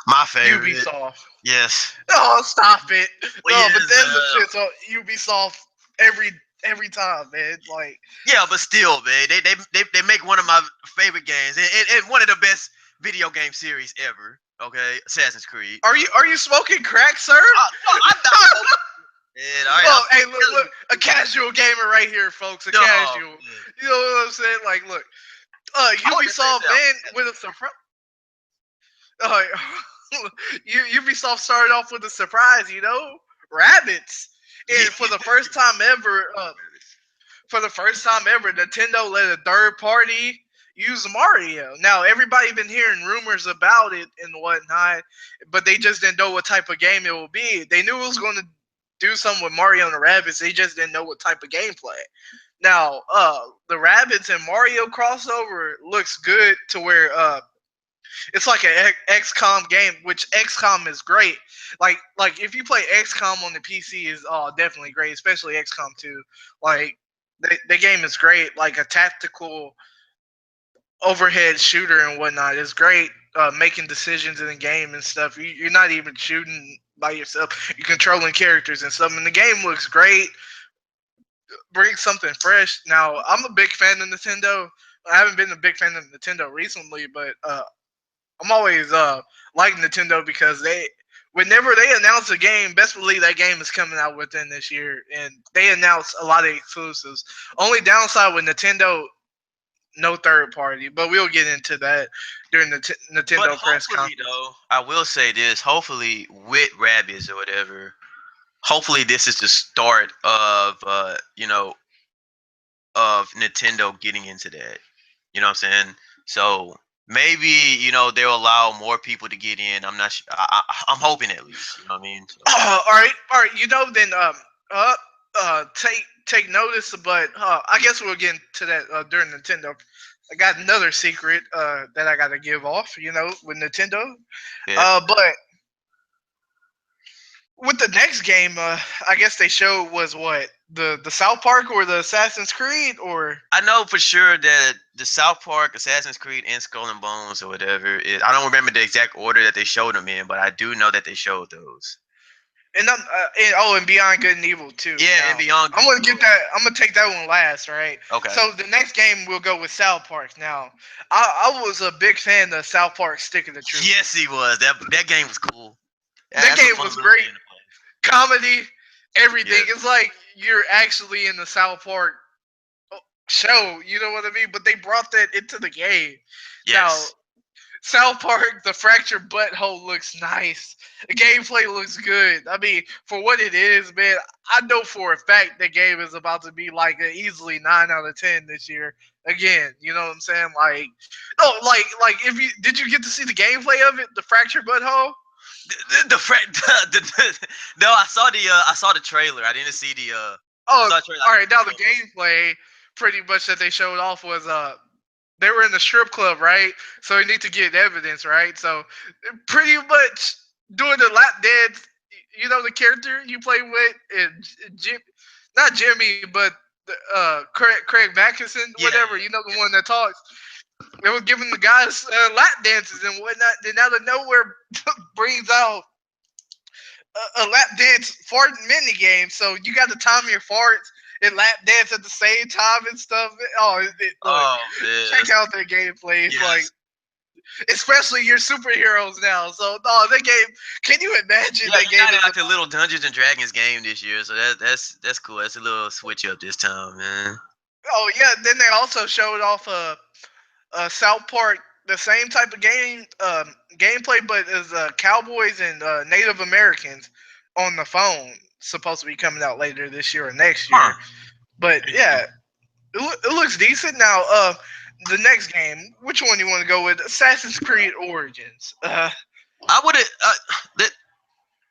My favorite. Ubisoft. Yes. Oh, stop it! Well, No, yes, Bethesda shit's on Ubisoft every time, man. Like, yeah, but still, man, they make one of my favorite games and one of the best video game series ever. Okay, Assassin's Creed. are you smoking crack, sir? No, I'm not. Man, all right, Well, I'm hey, look, a casual gamer right here, folks. A no, casual. man. You know what I'm saying? Like, look, I want to say Ubisoft, that. man, with a surprise. Uh, Ubisoft started off with a surprise, rabbits. And for the first time ever, Nintendo let a third party use Mario. Now everybody been hearing rumors about it and whatnot, but they just didn't know what type of game it will be. They knew it was going to do something with Mario and the rabbits. They just didn't know what type of gameplay. Now, the rabbits and Mario crossover looks good to where it's like an XCOM game, which XCOM is great. Like if you play XCOM on the PC is definitely great, especially XCOM 2. Like the game is great, like a tactical overhead shooter and whatnot. It's great making decisions in the game and stuff. You're not even shooting by yourself. You're controlling characters and stuff. And the game looks great. Brings something fresh. Now, I'm a big fan of Nintendo. I haven't been a big fan of Nintendo recently, but I'm always like Nintendo because whenever they announce a game, best believe that game is coming out within this year, and they announce a lot of exclusives. Only downside with Nintendo, no third party, but we'll get into that during the Nintendo But press hopefully, conference. though, I will say this. Hopefully, with Rabbids or whatever, hopefully this is the start of of Nintendo getting into that. You know what I'm saying? So maybe they'll allow more people to get in. I'm not. I'm hoping at least. You know what I mean? So. All right. Then take notice, but I guess we'll get into that during Nintendo. I got another secret that I got to give off. With Nintendo. Yeah. But with the next game, I guess they showed was what the South Park or the Assassin's Creed or I know for sure that the South Park, Assassin's Creed, and Skull and Bones or whatever. I don't remember the exact order that they showed them in, but I do know that they showed those. and Beyond Good and Evil too. Yeah, Now, and Beyond. I'm gonna get that. I'm gonna take that one last, right? Okay. So the next game we'll go with South Park. Now, I was a big fan of South Park Stick of the Truth. Yes, he was. That game was cool. That That's a game fun was little great. game to play. Comedy, everything. Yes. It's like you're actually in the South Park show. You know what I mean? But they brought that into the game. Now, Yes. South Park, the fractured butthole looks nice. The gameplay looks good. I mean, for what it is, man, I know for a fact the game is about to be like an easily 9 out of 10 this year. Again, you know what I'm saying? Like, no, like if you did you get to see the gameplay of it, the fractured butthole? No, I saw the trailer. I didn't see the Oh, I saw the trailer. all right. Now the gameplay, pretty much that they showed off was they were in the strip club, right? So you need to get evidence, right? So pretty much doing the lap dance. You know the character you play with, and Jim, not Jimmy, but Craig Mackison, whatever. Yeah. You know the one that talks. They were giving the guys lap dances and whatnot. Then out of nowhere brings out a lap dance fart mini game. So you got to time your farts and lap dance at the same time and stuff. Look, Oh man. check out their gameplay. It's like Yes. especially your superheroes now. So no, they gave. Can you imagine they gave it us like the little Dungeons and Dragons game this year, so that's cool. That's a little switch up this time, man. Oh yeah, then they also showed off South Park, the same type of gameplay, but as cowboys and Native Americans on the phone. Supposed to be coming out later this year or next year. Huh. But yeah, it looks decent. Now, the next game, which one do you want to go with? Assassin's Creed Origins. I would have.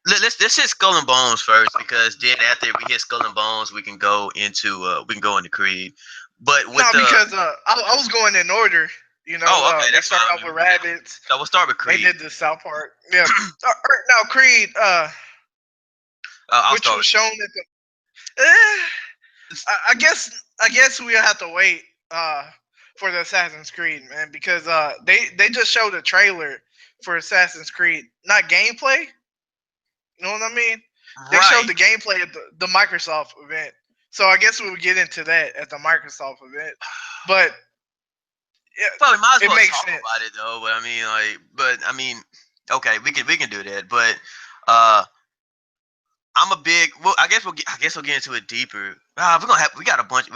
Let's hit Skull and Bones first, because then after we hit Skull and Bones, we can go into Creed. But with no, because I was going in order. You know, okay, they that's started fine. off with Rabbits. So we'll start with They Creed. did the South Park. Yeah. Now Creed, I'll which start was shown at the. I guess we'll have to wait for the Assassin's Creed, man, because they just showed a trailer for Assassin's Creed, not gameplay. You know what I mean? They showed the gameplay at the Microsoft event, so I guess we would get into that at the Microsoft event. But yeah, Probably might as it well makes talk sense. about it though. But I mean, okay, we can do that. But I'm a big. Well, I guess we'll get into it deeper. We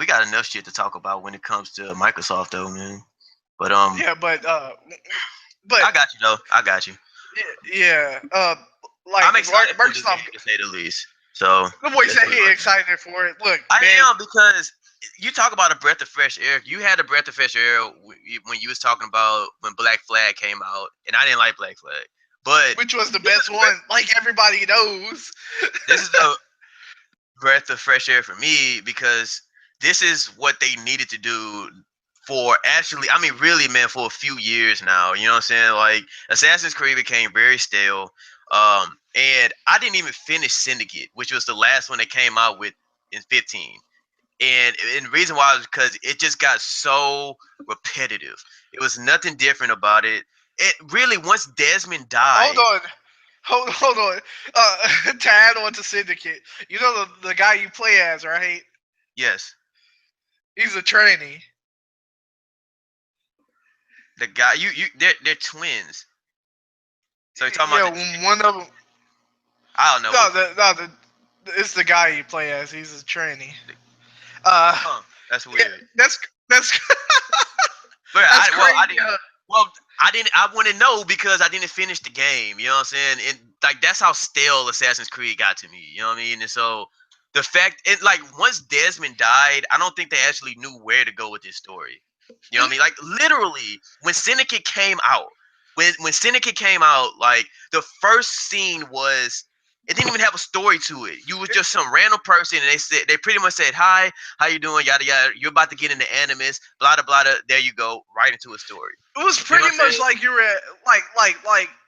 got enough shit to talk about when it comes to Microsoft though, man. But Yeah, but I got you though. I got you. yeah, like I'm excited for this Microsoft. game, to say the least. So The boy let's said put it he like that. excited for it. Look, I man, am, because you talk about a breath of fresh air. You had a breath of fresh air when you was talking about when Black Flag came out, and I didn't like Black Flag, but which was the best one, like everybody knows. this is the breath of fresh air for me, because this is what they needed to do for, actually, I mean, really, man, for a few years now. You know what I'm saying? Like, Assassin's Creed became very stale. And I didn't even finish Syndicate, which was the last one that came out with in 15. And the reason why was because it just got so repetitive. It was nothing different about it. It really, once Desmond died. Hold on. Hold on. To add on to Syndicate, you know the guy you play as, right? Yes, He's a tranny. the guy they're twins. So you're talking about Yeah, one of them. I don't know. It's the guy you play as. He's a tranny. That's Yeah, weird. that's But that's I crazy. didn't. Well, I didn't. I want to know because I didn't finish the game. You know what I'm saying? And like, that's how stale Assassin's Creed got to me. You know what I mean? And so the fact, like, once Desmond died, I don't think they actually knew where to go with this story. You know what I mean? Like, literally, when Syndicate came out, when Syndicate came out, like, the first scene was, it didn't even have a story to it. You was just some random person, and they pretty much said, "Hi, how you doing? Yada yada. You're about to get into Animus. Blah blah blah." There you go, right into a story. It was You know pretty what I'm much saying? like you were at,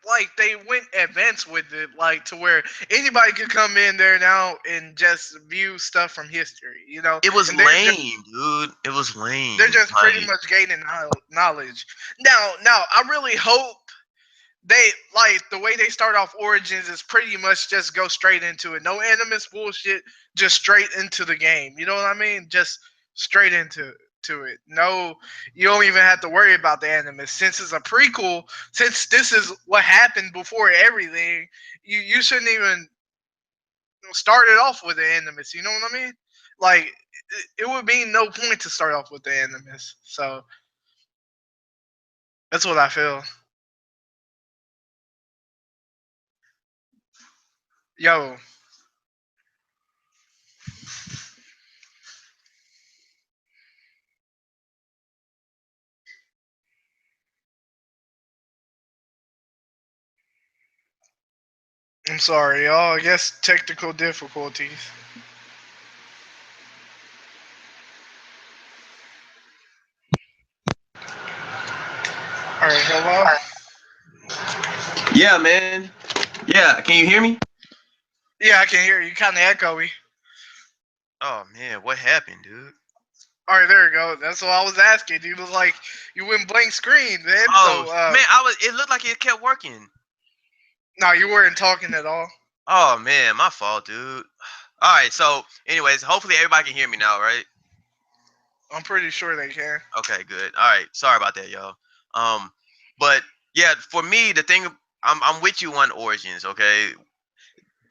like they went advanced with it, like to where anybody could come in there now and just view stuff from history, you know. It was And they're just, lame, dude. It was lame. they're just pretty Like, much gaining knowledge. Now, I really hope they like the way they start off Origins is pretty much just go straight into it. No Animus bullshit, just straight into the game. You know what I mean? Just straight into it. No, you don't even have to worry about the Animus since it's a prequel. Since this is what happened before everything, you shouldn't even start it off with the Animus. You know what I mean? Like it would be no point to start off with the Animus. So that's what I feel. Yo, I'm sorry, y'all. I guess technical difficulties. All right, hello. yeah, man. Yeah, can you hear me? Yeah, I can hear you. Kind of echoey. Oh man, what happened, dude? All right, there you go. That's what I was asking. You was like, you went blank screen, man. Oh So, man, It looked like it kept working. no, you weren't talking at all. Oh man, my fault, dude. All right, so anyways, hopefully everybody can hear me now, right? I'm pretty sure they can. Okay, good. All right, sorry about that, y'all. Um, but Yeah, for me, the thing I'm with you on Origins. Okay,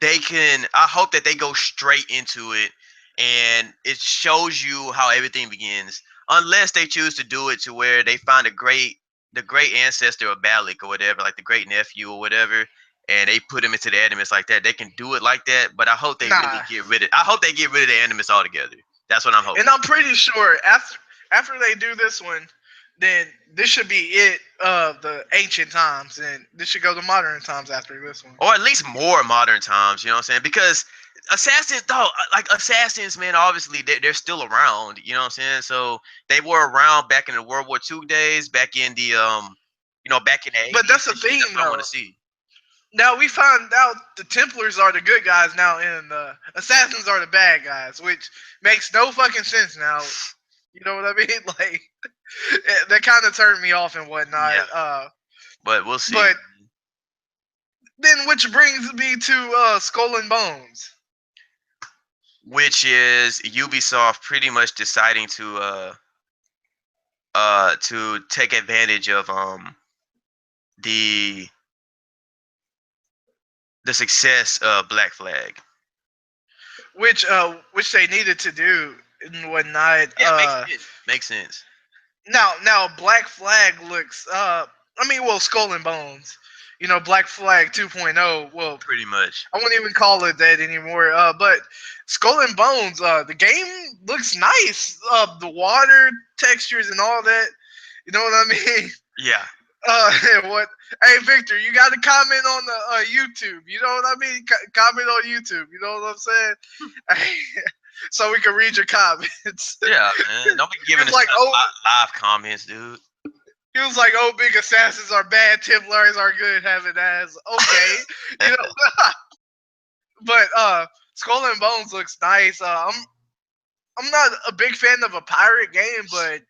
they can. I hope that they go straight into it, and it shows you how everything begins. Unless they choose to do it to where they find the great ancestor of Balik or whatever, like the great nephew or whatever, and they put him into the Animus like that. They can do it like that, but I hope they really Nah, get rid of. I hope they get rid of the Animus altogether. That's what I'm hoping. and I'm pretty sure after they do this one, then this should be it of the ancient times, and this should go to modern times after this one. Or at least more modern times. You know what I'm saying? Because assassins, though, like assassins, man, obviously they're still around. You know what I'm saying? So they were around back in the World War II days, back in the back in the But 80s that's the and shit. thing, That's what I want though. to see. Now we found out the Templars are the good guys now, and the Assassins are the bad guys, which makes no fucking sense now. You know what I mean? Like that kind of turned me off and whatnot. Yeah, but we'll see. But then, which brings me to Skull and Bones. Which is Ubisoft pretty much deciding to take advantage of the the success of Black Flag. Which they needed to do and whatnot. Yeah, makes sense. Makes sense. Now Black Flag looks I mean, well, Skull and Bones. You know, Black Flag 2.0. Well, Pretty much. I won't even call it that anymore. But Skull and Bones, the game looks nice. The water textures and all that. You know what I mean? Yeah. What? Hey, Victor, you got to comment on the YouTube. You know what I mean? Comment on YouTube. You know what I'm saying? So we can read your comments. Yeah, man. Don't be giving us like, live comments, dude. He was like, "Oh, big assassins are bad. Templars are good. Having ass." Okay, you know. But Skull and Bones looks nice. I'm not a big fan of a pirate game, but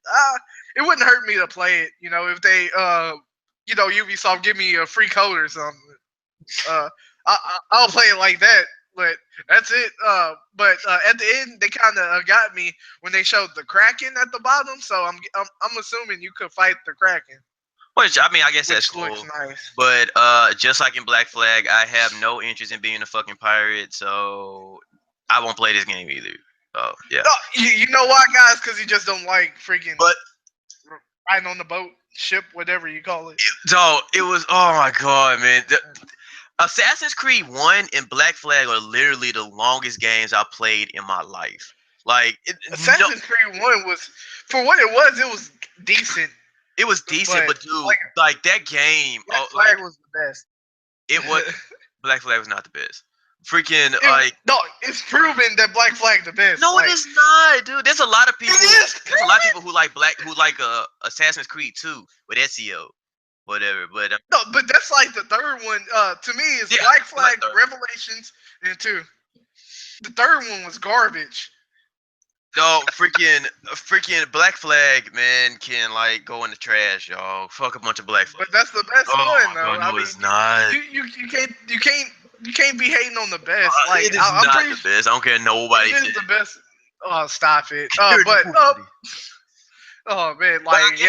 it wouldn't hurt me to play it. You know, if they Ubisoft give me a free code or something, I'll play it like that. But that's it. But at the end, they kind of got me when they showed the Kraken at the bottom. So I'm assuming you could fight the Kraken. Which I mean, I guess that's Which cool. looks nice. But just like in Black Flag, I have no interest in being a fucking pirate, so I won't play this game either. Oh yeah. No, you know why, guys? Because you just don't like freaking But riding on the boat, ship, whatever you call it. so it was. Oh my god, man. Assassin's Creed 1 and Black Flag are literally the longest games I played in my life. Like Assassin's Creed 1 was, for what it was decent. It was decent, but dude, like that game, Black Flag was the best. It was Black Flag was not the best. Freaking no, it's proven that Black Flag the best. No, it is not, dude. There's a lot of people. There's a lot of people who like Assassin's Creed 2 with SEO, whatever. But no, but that's like the third one. To me, it's Black Flag, Revelations, and 2. The third one was garbage. No, freaking Black Flag, man, can like go in the trash, y'all. Fuck a bunch of Black Flag. But that's the best one, though. No, it's not. You can't be hating on the best. Like it is not the best. I don't care nobody. It is the best. Oh, stop it. Oh man, like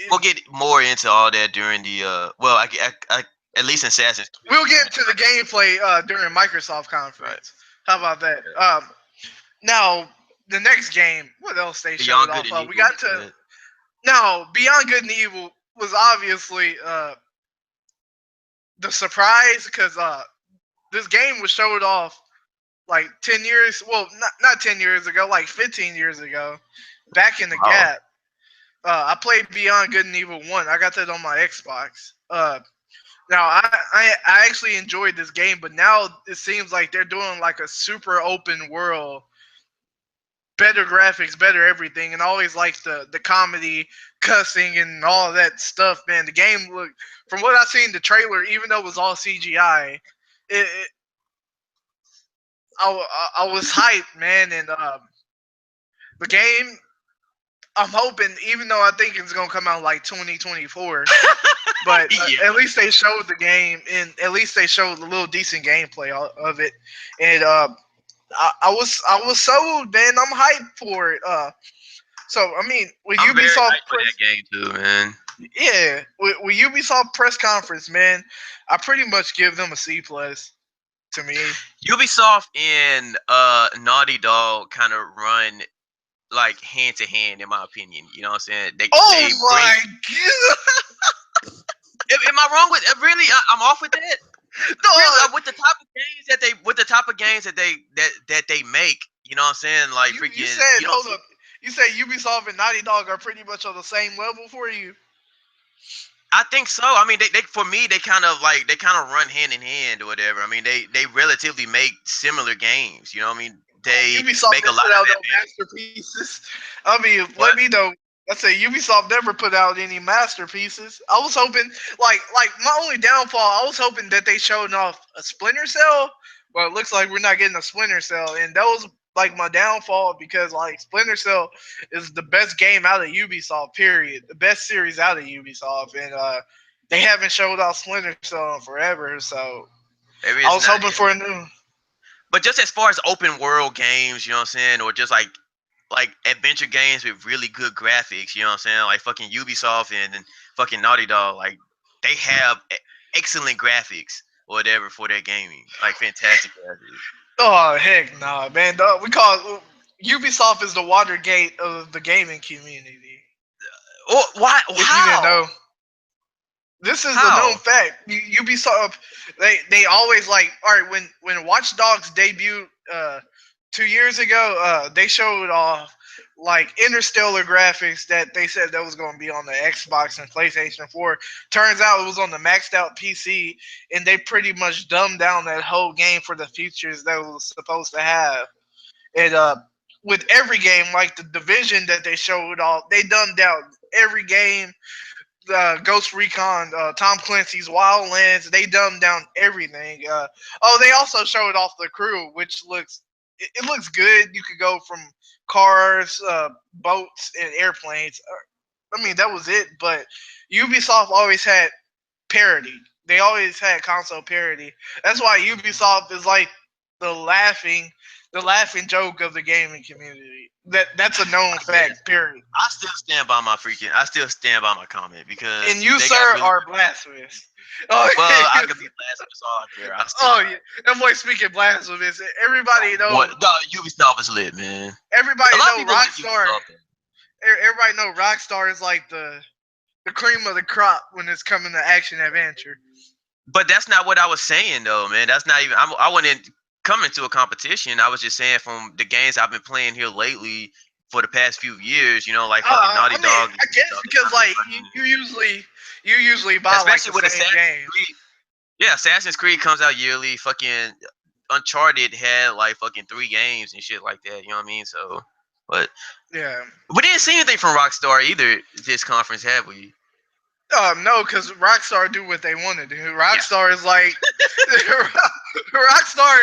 we'll get more into all that during the well, I at least in Assassin's Creed. We'll get into the gameplay during Microsoft conference. Right. How about that? Now the next game, what else they showed off of? We got to now Beyond Good and Evil was obviously the surprise because this game was showed off like 10 years, well, not 10 years ago, like 15 years ago, back in the gap. I played Beyond Good and Evil 1. I got that on my Xbox. Now, I actually enjoyed this game, but now it seems like they're doing like a super open world, better graphics, better everything, and always like the comedy, cussing, and all that stuff, man. The game looked, from what I seen the trailer, even though it was all CGI, I was hyped, man, and the game, I'm hoping, even though I think it's gonna come out like 2024, but at least they showed the game, and at least they showed a little decent gameplay of it, and I was sold, man. I'm hyped for it. So I mean, when I'm Ubisoft for that game too, man. Yeah, with Ubisoft press conference, man, I pretty much give them a C plus to me. Ubisoft and Naughty Dog kind of run like hand to hand, in my opinion. You know what I'm saying? Oh They bring. my god! Am I wrong with really? I'm off with that. No, Really, with the type of games that they make. You know what I'm saying? Like you freaking. said You don't hold see. up. You said Ubisoft and Naughty Dog are pretty much on the same level for you. I think so. I mean, they for me they kind of run hand in hand or whatever. I mean, they relatively make similar games. You know what I mean? They Ubisoft make a never lot put of out no advanced. masterpieces. I mean, let What? me know. I say Ubisoft never put out any masterpieces. I was hoping, like my only downfall, I was hoping that they showed off a Splinter Cell, but it looks like we're not getting a Splinter Cell, and that was like my downfall because like Splinter Cell is the best game out of Ubisoft. Period. The best series out of Ubisoft, and they haven't showed off Splinter Cell in forever. So Maybe I it's was not. hoping for a new. But just as far as open world games, you know what I'm saying, or just like adventure games with really good graphics, you know what I'm saying, like fucking Ubisoft and fucking Naughty Dog, like they have excellent graphics or whatever for their gaming, like fantastic graphics. Oh heck nah, man. Dog, we call Ubisoft is the Watergate of the gaming community. Oh, why? If you didn't How? know, this is a known How? fact. Ubisoft they always like all right when Watch Dogs debuted 2 years ago. They showed off like interstellar graphics that they said that was going to be on the Xbox and PlayStation 4. Turns out it was on the maxed out PC, and they pretty much dumbed down that whole game for the features that it was supposed to have. And with every game, like the Division that they showed off, they dumbed down every game. Ghost Recon, Tom Clancy's Wildlands, they dumbed down everything. They also showed off the crew, which it looks good. You could go from cars, boats, and airplanes. I mean, that was it. But Ubisoft always had parity. They always had console parity. That's why Ubisoft is like the laughing, the laughing joke of the gaming community. That's a known Yeah, fact. Period. I still stand by my comment And because you, they got sir, really are good graphics. blasphemous. Oh, Well, I could be blasphemous all I care. I stick oh by yeah, it. that boy speaking blasphemous. What? No, Ubisoft is lit, man. A Everybody lot of know people like Rockstar. Ubisoft. Everybody know Rockstar is like the cream of the crop when it's coming to action adventure. But that's not what I was saying, though, man. That's not even. I wasn't coming to a competition. I was just saying from the games I've been playing here lately for the past few years. You know, like fucking Naughty I mean, Dog and I guess stuff. They because kind of like running, you usually buy like especially the with same Assassin's game. Creed. Yeah, Assassin's Creed comes out yearly. Fucking Uncharted had like fucking 3 games and shit like that. You know what I mean? So, but Yeah. we didn't see anything from Rockstar either this conference, have we? No, because Rockstar do what they want to do. Yeah. Rockstar is like Rockstar.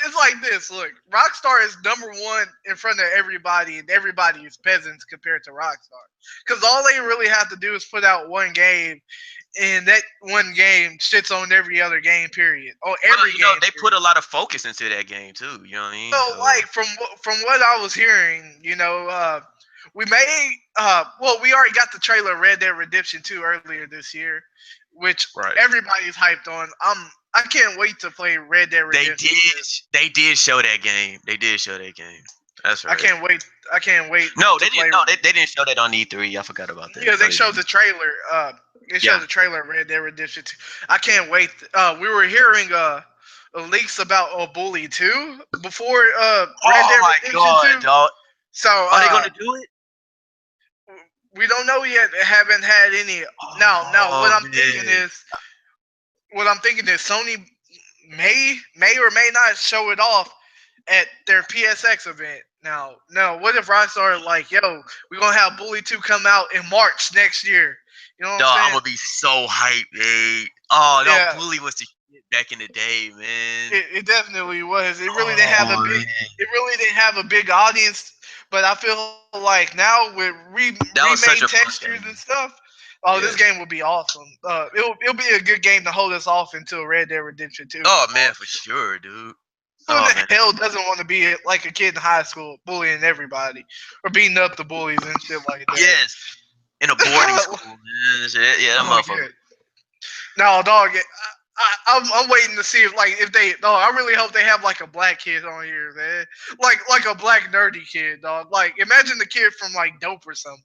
It's like this. Look, Rockstar is number one in front of everybody, and everybody is peasants compared to Rockstar. Because all they really have to do is put out one game, and that one game shits on every other game. Period. On Well, every game. they put Period. a lot of focus into that game too. You know what I mean? So, So like from what I was hearing, we may we already got the trailer Red Dead Redemption 2 earlier this year, which right. everybody's hyped on. I can't wait to play Red Dead They Redemption 2. did. They did show that game. They did show that game. That's I right. can't wait. I can't wait No, to they play. didn't. No, they didn't show that on E3. I forgot about that. Yeah, No, they they showed didn't. the trailer. They showed Yeah. the trailer Red Dead Redemption 2. I can't wait. We were hearing leaks about Bully 2 before Red Oh Dead my Redemption god, 2. dog. So Are they gonna do it? we don't know yet. They haven't had any. Now, Oh man. what I'm thinking is Sony may or may not show it off at their PSX event. Now, what if Rockstar like, yo, we're gonna have Bully 2 come out in March next year? You know what Dog, I'm I'm saying? gonna be so hyped, man. Oh no, Yeah, Bully was the shit back in the day, man. it definitely was. Oh man. It really didn't have a big audience, but I feel like now with That was remade such a fun textures and game. stuff, oh, this Yeah. game will be awesome. It'll be a good game to hold us off until Red Dead Redemption 2 Oh come man, on. for sure, dude. Who in Oh the man. hell doesn't want to be like a kid in high school bullying everybody or beating up the bullies and shit like that? Yes. in a boarding school. Yeah, that Oh motherfucker. yeah. No, dog. I'm waiting to see if they. No, I really hope they have like a black kid on here, man. Like a black nerdy kid, dog. Like imagine the kid from like Dope or something.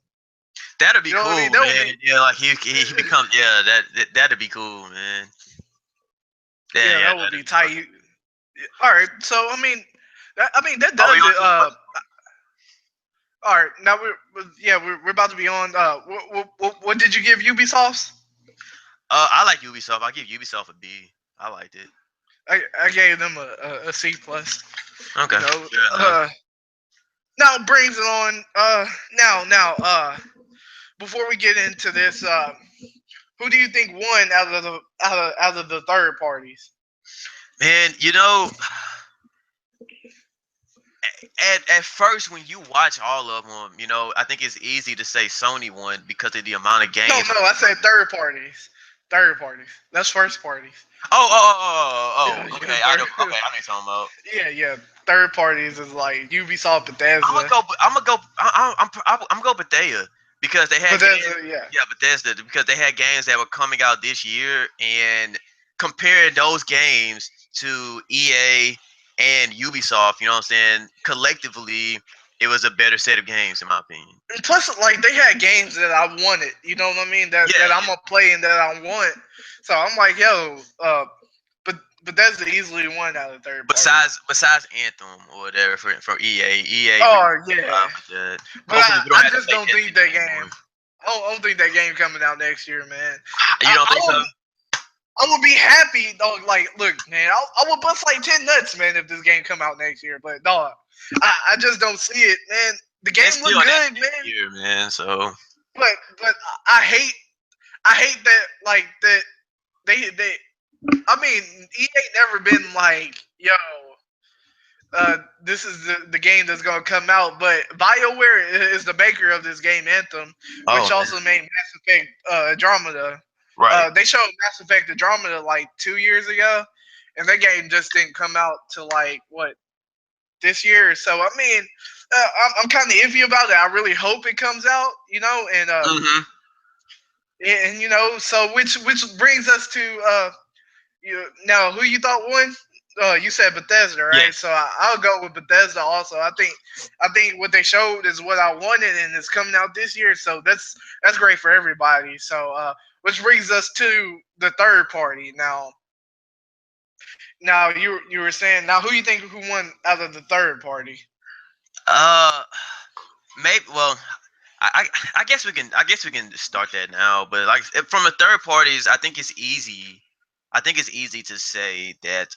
That'd be You know what I cool, mean? That would man. be. Yeah, like he become that'd be cool, man. Yeah, Yeah, that would that'd be be tight. fucking good. All right, so that Are we does on it. to the first? All right, now we're about to be on. What did you give Ubisoft? I like Ubisoft. I give Ubisoft a B. I liked it. I gave them a C plus. Okay, You know, fair enough. now brings it on. Before we get into this, who do you think won out of the third parties? Man, at first when you watch all of them, I think it's easy to say Sony won because of the amount of No, games. I said third parties. Third parties. That's first parties. Okay. Third. Okay, I know what you're talking about. Yeah. Third parties is like Ubisoft, I'm gonna Bethesda. go. I'm gonna go. I'm gonna go Bethesda because they had games. Bethesda, yeah. Yeah, Bethesda because they had games that were coming out this year, and comparing those games to EA and Ubisoft, you know what I'm saying? Collectively, it was a better set of games in my opinion. And plus, like they had games that I wanted. You know what I mean? That I'm Yeah. gonna play and that I want. So I'm like, yo, but Bethesda easily won out of third parties. Besides Anthem or whatever for EA, really Oh yeah, with that. but Hopefully, we don't I have to just play don't think Destiny that anymore. game. I don't think that game coming out next year, man. You don't think so? I would be happy, dog. Like, look, man, I would bust like 10 nuts, man, if this game come out next year. But dog, I just don't see it, man. The game It's look still good, that man. year, man. So But I hate that like that they. I mean, EA ain't never been like, yo, this is the game that's gonna come out. But BioWare is the maker of this game, Anthem, oh which also made Mass Effect Andromeda. right. They showed Mass Effect Andromeda like 2 years ago, and that game just didn't come out till like what this year. So I mean, I'm kind of iffy about it. I really hope it comes out, Mm-hmm. and so which brings us to now who you thought won? You said Bethesda, right? Yes. So I'll go with Bethesda also. I think what they showed is what I wanted, and it's coming out this year. So that's great for everybody. So which brings us to the third party. Now you were saying now who you think who won out of the third party? Uh, maybe. Well, I guess we can start that now. But like from the third parties, I think it's easy. I think it's easy to say that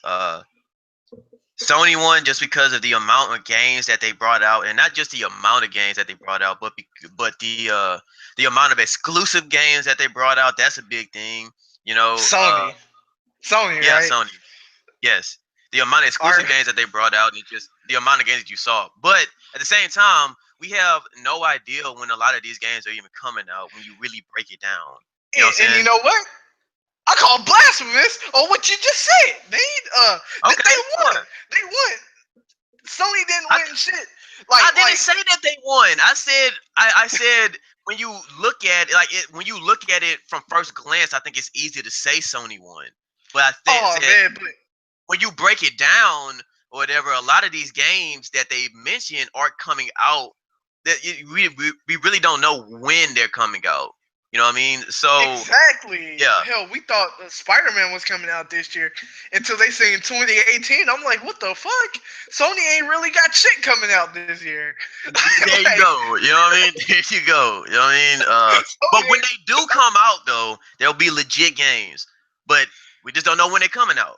Sony won just because of the amount of games that they brought out, and not just the amount of games that they brought out, but the amount of exclusive games that they brought out. That's a big thing, you know. Sony, Yeah, right? Sony. Yes, the amount of Are exclusive games that they brought out, and just the amount of games that you saw. But at the same time, we have no idea when a lot of these games are even coming out when you really break it down. You know what I'm and you saying? know what? I call blasphemous on what you just said. Okay, They won. what? They won. Sony didn't I, win shit. I didn't say that they won. I said when you look at it, when you look at it from first glance, I think it's easy to say Sony won. But I think Oh said man, but when you break it down or whatever, a lot of these games that they mentioned aren't coming out. We really don't know when they're coming out. You know what I mean? So exactly. yeah, Hell, we thought Spider-Man was coming out this year until they say in 2018. I'm like, what the fuck? Sony ain't really got shit coming out this year. there you Like, go. You know what I mean? There you go. You know what I mean? But when Sony, they do come out, though, there'll be legit games. But we just don't know when they're coming out.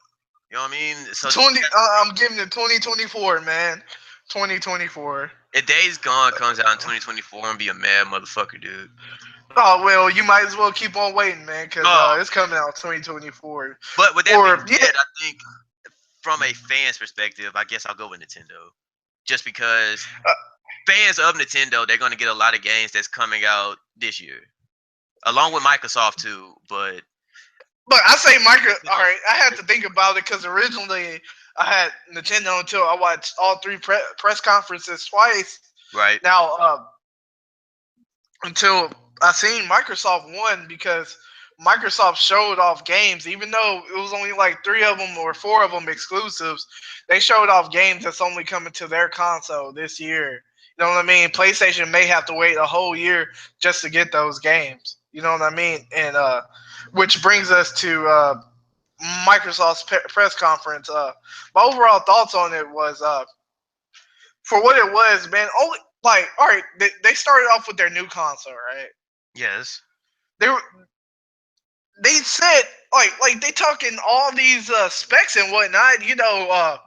You know what I mean? So 20. I'm giving it 2024, man. 2024. if Days Gone comes out in 2024, I'm be a mad motherfucker, dude. Oh well, you might as well keep on waiting, man, because Oh, it's coming out 2024. but with that being Or yeah, said, I think from a fan's perspective, I guess I'll go with Nintendo. Just because uh, fans of Nintendo, they're going to get a lot of games that's coming out this year, along with Microsoft too. But but I say Micro. All right, I had to think about it because originally I had Nintendo until I watched all three press conferences twice. right, Now until I seen Microsoft won because Microsoft showed off games, even though it was only like 3 of them or 4 of them exclusives. They showed off games that's only coming to their console this year. You know what I mean? PlayStation may have to wait a whole year just to get those games. You know what I mean? And which brings us to Microsoft's press conference. My overall thoughts on it was for what it was, man. Only like, all right, they started off with their new console, right? Yes. They said like they talking all these specs and whatnot. You know,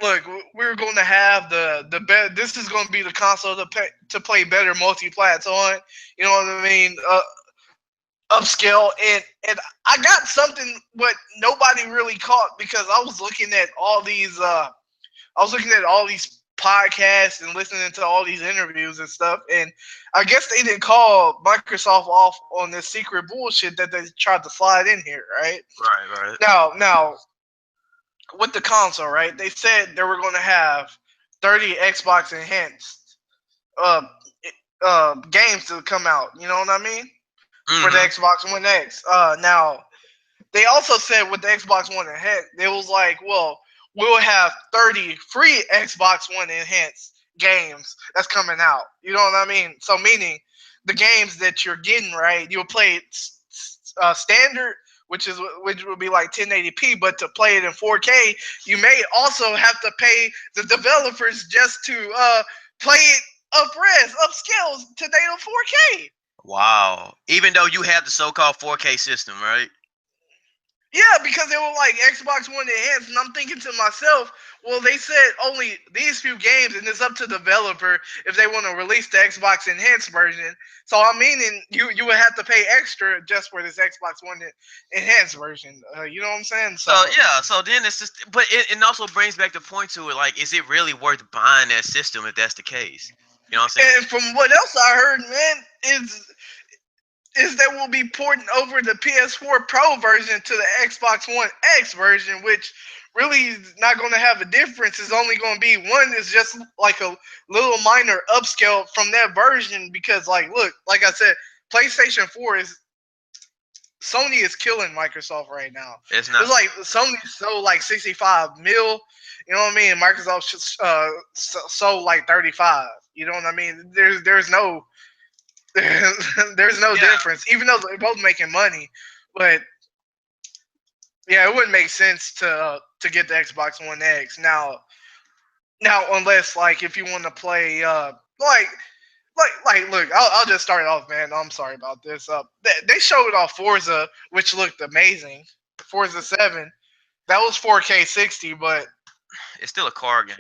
look, we're going to have the this is going to be the console to play better multi-plats on. You know what I mean? Upscale and I got something what nobody really caught because I was looking at all these podcasts and listening to all these interviews and stuff, and I guess they didn't call Microsoft off on this secret bullshit that they tried to slide in here, right? Right. Now, with the console, right? They said they were going to have 30 Xbox enhanced uh, games to come out. You know what I mean? For the Xbox One X. Now, they also said with the Xbox One Enhanced, it was like, well, we'll have 30 free Xbox One Enhanced games that's coming out. You know what I mean? So meaning the games that you're getting, right, you'll play standard, which would be like 1080p, but to play it in 4K, you may also have to pay the developers just to play it upscales to native 4K. Wow. Even though you have the so-called 4K system, right? Yeah, because they were like Xbox One Enhanced, and I'm thinking to myself, well, they said only these few games, and it's up to the developer if they want to release the Xbox Enhanced version. So I'm meaning you would have to pay extra just for this Xbox One Enhanced version. You know what I'm saying? So yeah, so then it's just, but it also brings back the point to it, like, is it really worth buying that system if that's the case? You know what I'm saying? And from what else I heard, man, is that we'll be porting over the PS4 Pro version to the Xbox One X version, which really is not going to have a difference. It's only going to be one is just like a little minor upscale from that version because, like, look, like I said, PlayStation 4 is Sony is killing Microsoft right now. It's not. It's like Sony sold like 65 mil. You know what I mean? Microsoft sold like 35. You know what I mean? There's no difference, even though they're both making money. But yeah, it wouldn't make sense to get the Xbox One X now, unless like if you want to play look, I'll just start off, man. I'm sorry about this. They showed off Forza, which looked amazing. Forza 7, that was 4K 60, but it's still a car game.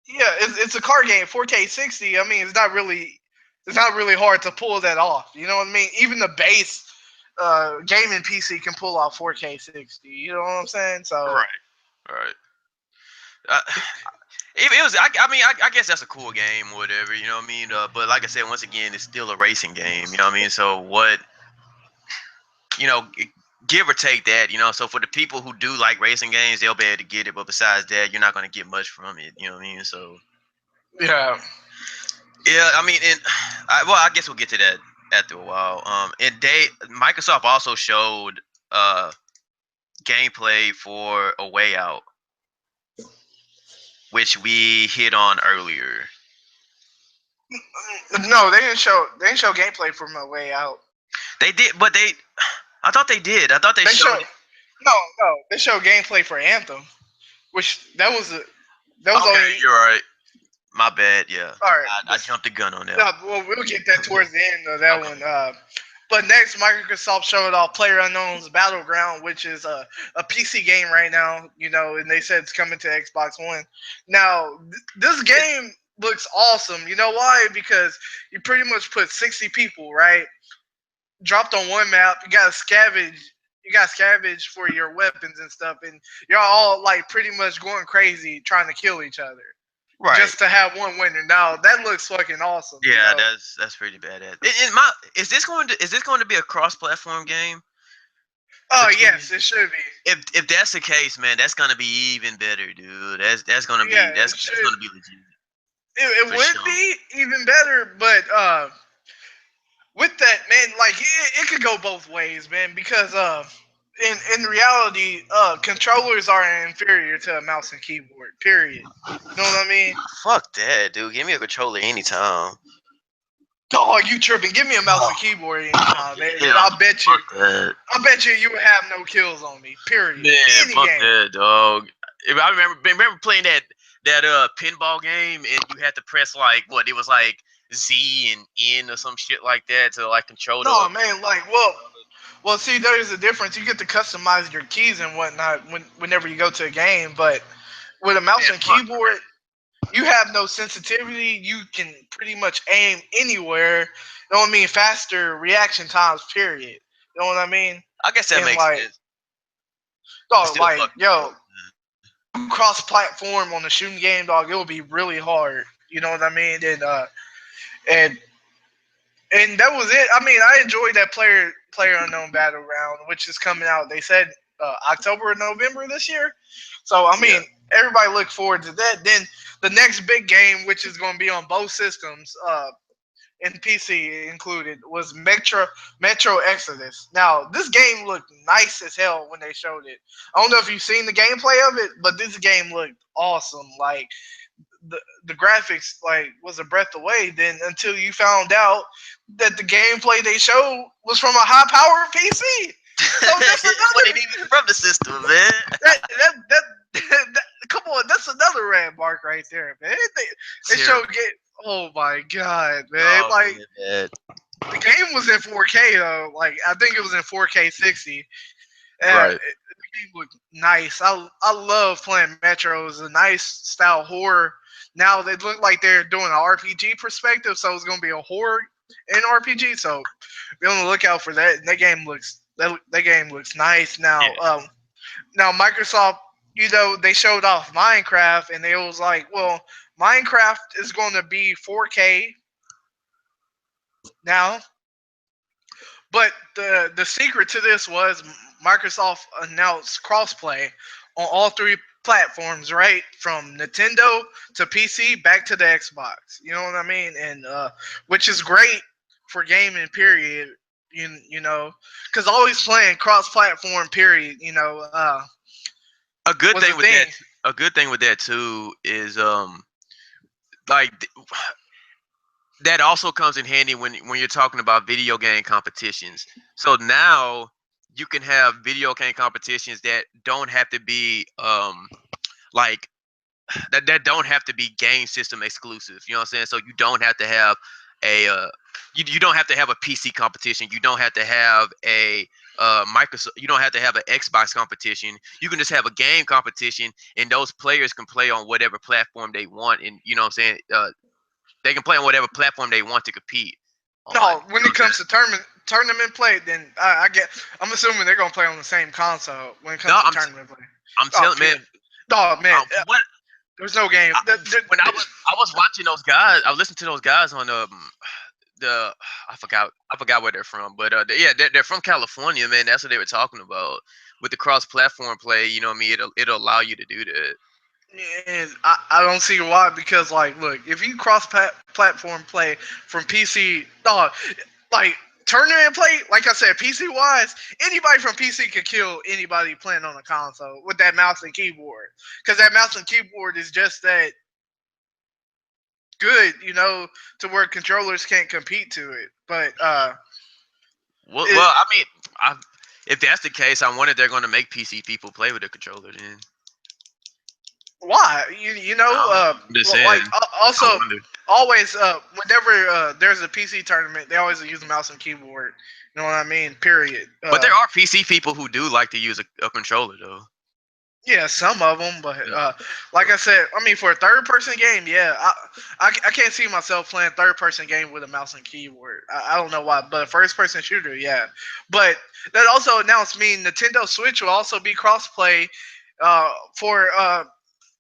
Yeah, it's a car game. 4K 60. I mean, it's not really hard to pull that off. You know what I mean? Even the base gaming PC can pull off 4K 60. You know what I'm saying? So right. It was. I mean, I guess that's a cool game, or whatever. You know what I mean? But like I said, once again, it's still a racing game. You know what I mean? So what? You know, give or take that. You know, so for the people who do like racing games, they'll be able to get it. But besides that, you're not going to get much from it. You know what I mean? So yeah. Yeah, I mean, I guess we'll get to that after a while. And Microsoft also showed gameplay for A Way Out, which we hit on earlier. No, they didn't show gameplay from A Way Out. They did, but I thought they did. I thought they showed. No, they showed gameplay for Anthem, which that was okay, only. You're right. My bad. Yeah. All right. I jumped the gun on that. Yeah, well, we'll get that towards the end of that one. But next, Microsoft showed off PlayerUnknown's Battleground, which is a PC game right now. You know, and they said it's coming to Xbox One. Now, this game looks awesome. You know why? Because you pretty much put 60 people, right, dropped on one map. You got to scavenge. You got to scavenge for your weapons and stuff, and you're all like pretty much going crazy trying to kill each other. Right. Just to have one winner. Now that looks fucking awesome. Yeah, you know? that's pretty badass. Is this going to be a cross-platform game? Oh yes, it should be. If that's the case, man, that's gonna be even better, dude. That's gonna be that's gonna be legit. It would be even better, but with that, man, like it could go both ways, man, because in reality, controllers are inferior to a mouse and keyboard. Period. You know what I mean? Fuck that, dude. Give me a controller anytime. Dog, you tripping? Give me a mouse and keyboard anytime, man. And I bet you would have no kills on me. Period. Man, Any fuck game. that, dog. If I remember playing that pinball game, and you had to press like what it was like Z and N or some shit like that to like control the. No, man. Like, well. See, there's a difference. You get to customize your keys and whatnot whenever you go to a game, but with a mouse and keyboard, you have no sensitivity. You can pretty much aim anywhere. You know what I mean? Faster reaction times. Period. You know what I mean? I guess that makes sense. Dog, like, yo, cross-platform on the shooting game, dog, it will be really hard. You know what I mean? And that was it. I mean, I enjoyed that PlayerUnknown Battleground, which is coming out. They said October or November this year. So I mean, everybody look forward to that. Then the next big game, which is going to be on both systems, and PC included, was Metro Exodus. Now, this game looked nice as hell when they showed it. I don't know if you've seen the gameplay of it, but this game looked awesome. Like the graphics like was a breath away. Then until you found out that the gameplay they showed was from a high-powered PC. So that's another even from the system, man. Come on, that's another red mark right there, man. They showed oh my god, man! Like man. The game was in 4K though. Like I think it was in 4K 60. Right. The game looked nice. I love playing Metro. It's a nice style horror. Now they look like they're doing an RPG perspective, so it's gonna be a horror and RPG. So be on the lookout for that. And that game looks nice. Now, now Microsoft, you know, they showed off Minecraft, and they was like, well, Minecraft is going to be 4K now. But the secret to this was Microsoft announced crossplay on all three platforms, right? From Nintendo to PC back to the Xbox. You know what I mean? And which is great for gaming, period. You know, because always playing cross-platform, period. You know, a good thing with that. A good thing with that too is like that also comes in handy when you're talking about video game competitions. So now you can have video game competitions that don't have to be like that don't have to be game system exclusive. You know what I'm saying? So you don't have to have a you don't have to have a PC competition. You don't have to have a Microsoft. You don't have to have an Xbox competition. You can just have a game competition, and those players can play on whatever platform they want. And you know what I'm saying? They can play on whatever platform they want to compete. No, when it comes to tournament play, then I'm assuming they're gonna play on the same console when it comes to tournament play. I'm telling man. Dog, man. What? There's no game. When I was watching those guys, I listened to those guys on the I forgot where they're from, but they're from California, man. That's what they were talking about with the cross-platform play. You know what I mean? It'll allow you to do that. And I don't see why, because like, look, if you cross-platform play from PC, dog, like tournament play, like I said, PC wise, anybody from PC could kill anybody playing on a console with that mouse and keyboard, because that mouse and keyboard is just that good, you know, to where controllers can't compete to it. But well, I mean, if that's the case, I wonder if they're going to make PC people play with a controller then. Why? You know, like also always whenever there's a PC tournament, they always use a mouse and keyboard. You know what I mean? Period. But there are PC people who do like to use a controller though. Yeah, some of them, but like I said, I mean, for a third-person game, yeah, I can't see myself playing third-person game with a mouse and keyboard. I don't know why, but a first-person shooter, yeah. But that also announced Nintendo Switch will also be cross-play for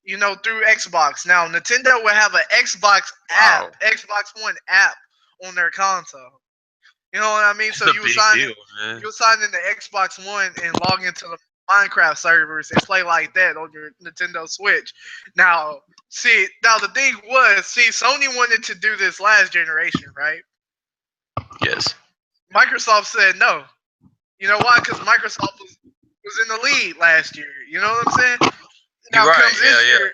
you know, through Xbox. Now, Nintendo will have an Xbox app, Xbox One app on their console. You know what I mean? So you'll sign in the Xbox One and log into the Minecraft servers and play like that on your Nintendo Switch. Now the thing was, Sony wanted to do this last generation, right? Yes. Microsoft said no. You know why? Because Microsoft was in the lead last year. You know what I'm saying? You're Now right. comes Yeah, this yeah. year,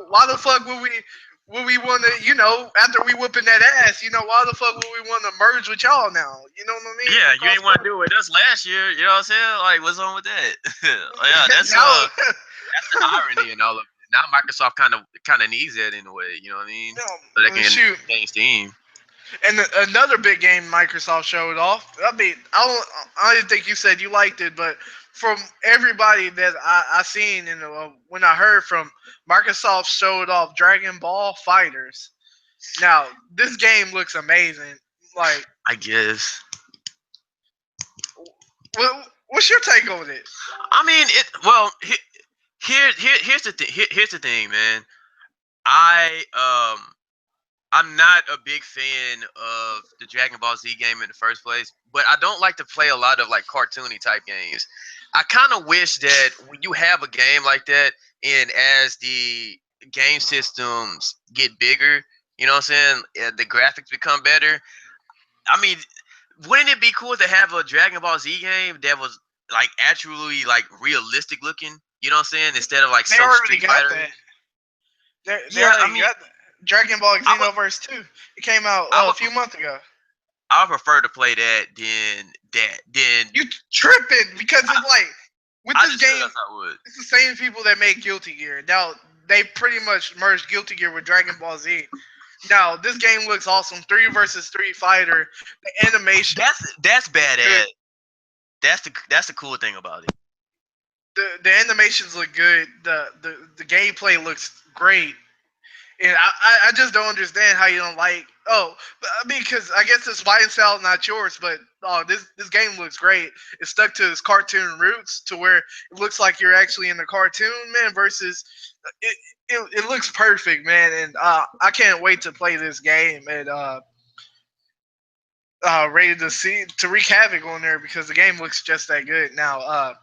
why the fuck would we want to, after we whooping that ass, why the fuck would we want to merge with y'all now? You know what I mean? Yeah, you Across ain't want to do it with us last year. You know what I'm saying? Like, what's wrong with that? Yeah, now, that's the irony in all of it. Now Microsoft kind of needs that in a way. You know what I mean? So they can shoot. change Steam. And another big game Microsoft showed off. I mean, I didn't think you said you liked it, but from everybody that I seen and when I heard from Microsoft showed off Dragon Ball Fighters. Now this game looks amazing. Like, I guess. what's your take on it? I mean, it. Well, here's the thing. Here's the thing, man. I I'm not a big fan of the Dragon Ball Z game in the first place, but I don't like to play a lot of like cartoony type games. I kind of wish that when you have a game like that, and as the game systems get bigger, you know what I'm saying, the graphics become better. I mean, wouldn't it be cool to have a Dragon Ball Z game that was like actually like realistic looking? You know what I'm saying, instead of like They some already Street got Fighter. that. They Yeah, I already mean, got that. Dragon Ball I would, Xenoverse 2. It came out I a would few months ago. I would prefer to play that than that. Then You tripping because it's like with I this just feel game, that's how I would. it's the same people that make Guilty Gear. Now they pretty much merged Guilty Gear with Dragon Ball Z. Now this game looks awesome. 3 versus 3 fighter. The animation That's is good. badass. That's the cool thing about it. The animations look good. The gameplay looks great. And I just don't understand how you don't like. Oh, I mean, because I guess it's my style, not yours. But this game looks great. It's stuck to its cartoon roots to where it looks like you're actually in the cartoon, man. Versus, it looks perfect, man. And I can't wait to play this game and ready to wreak havoc on there because the game looks just that good. Now,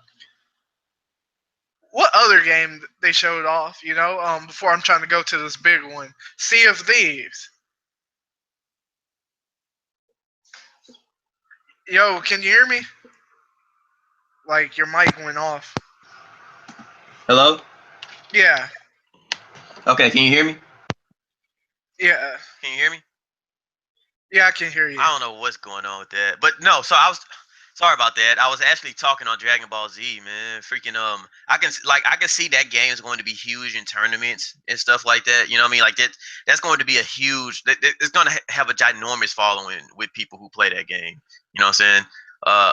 what other game they showed off? Before I'm trying to go to this big one, Sea of Thieves. Yo, can you hear me? Like your mic went off. Hello? Yeah, Okay, can you hear me? yeah, Can you hear me? yeah. I can hear you. I don't know what's going on with that. But no, so I was sorry about that. I was actually talking on Dragon Ball Z, man. Freaking I can see that game is going to be huge in tournaments and stuff like that. You know what I mean? Like that's going to be a huge it's going to have a ginormous following with people who play that game. You know what I'm saying? Uh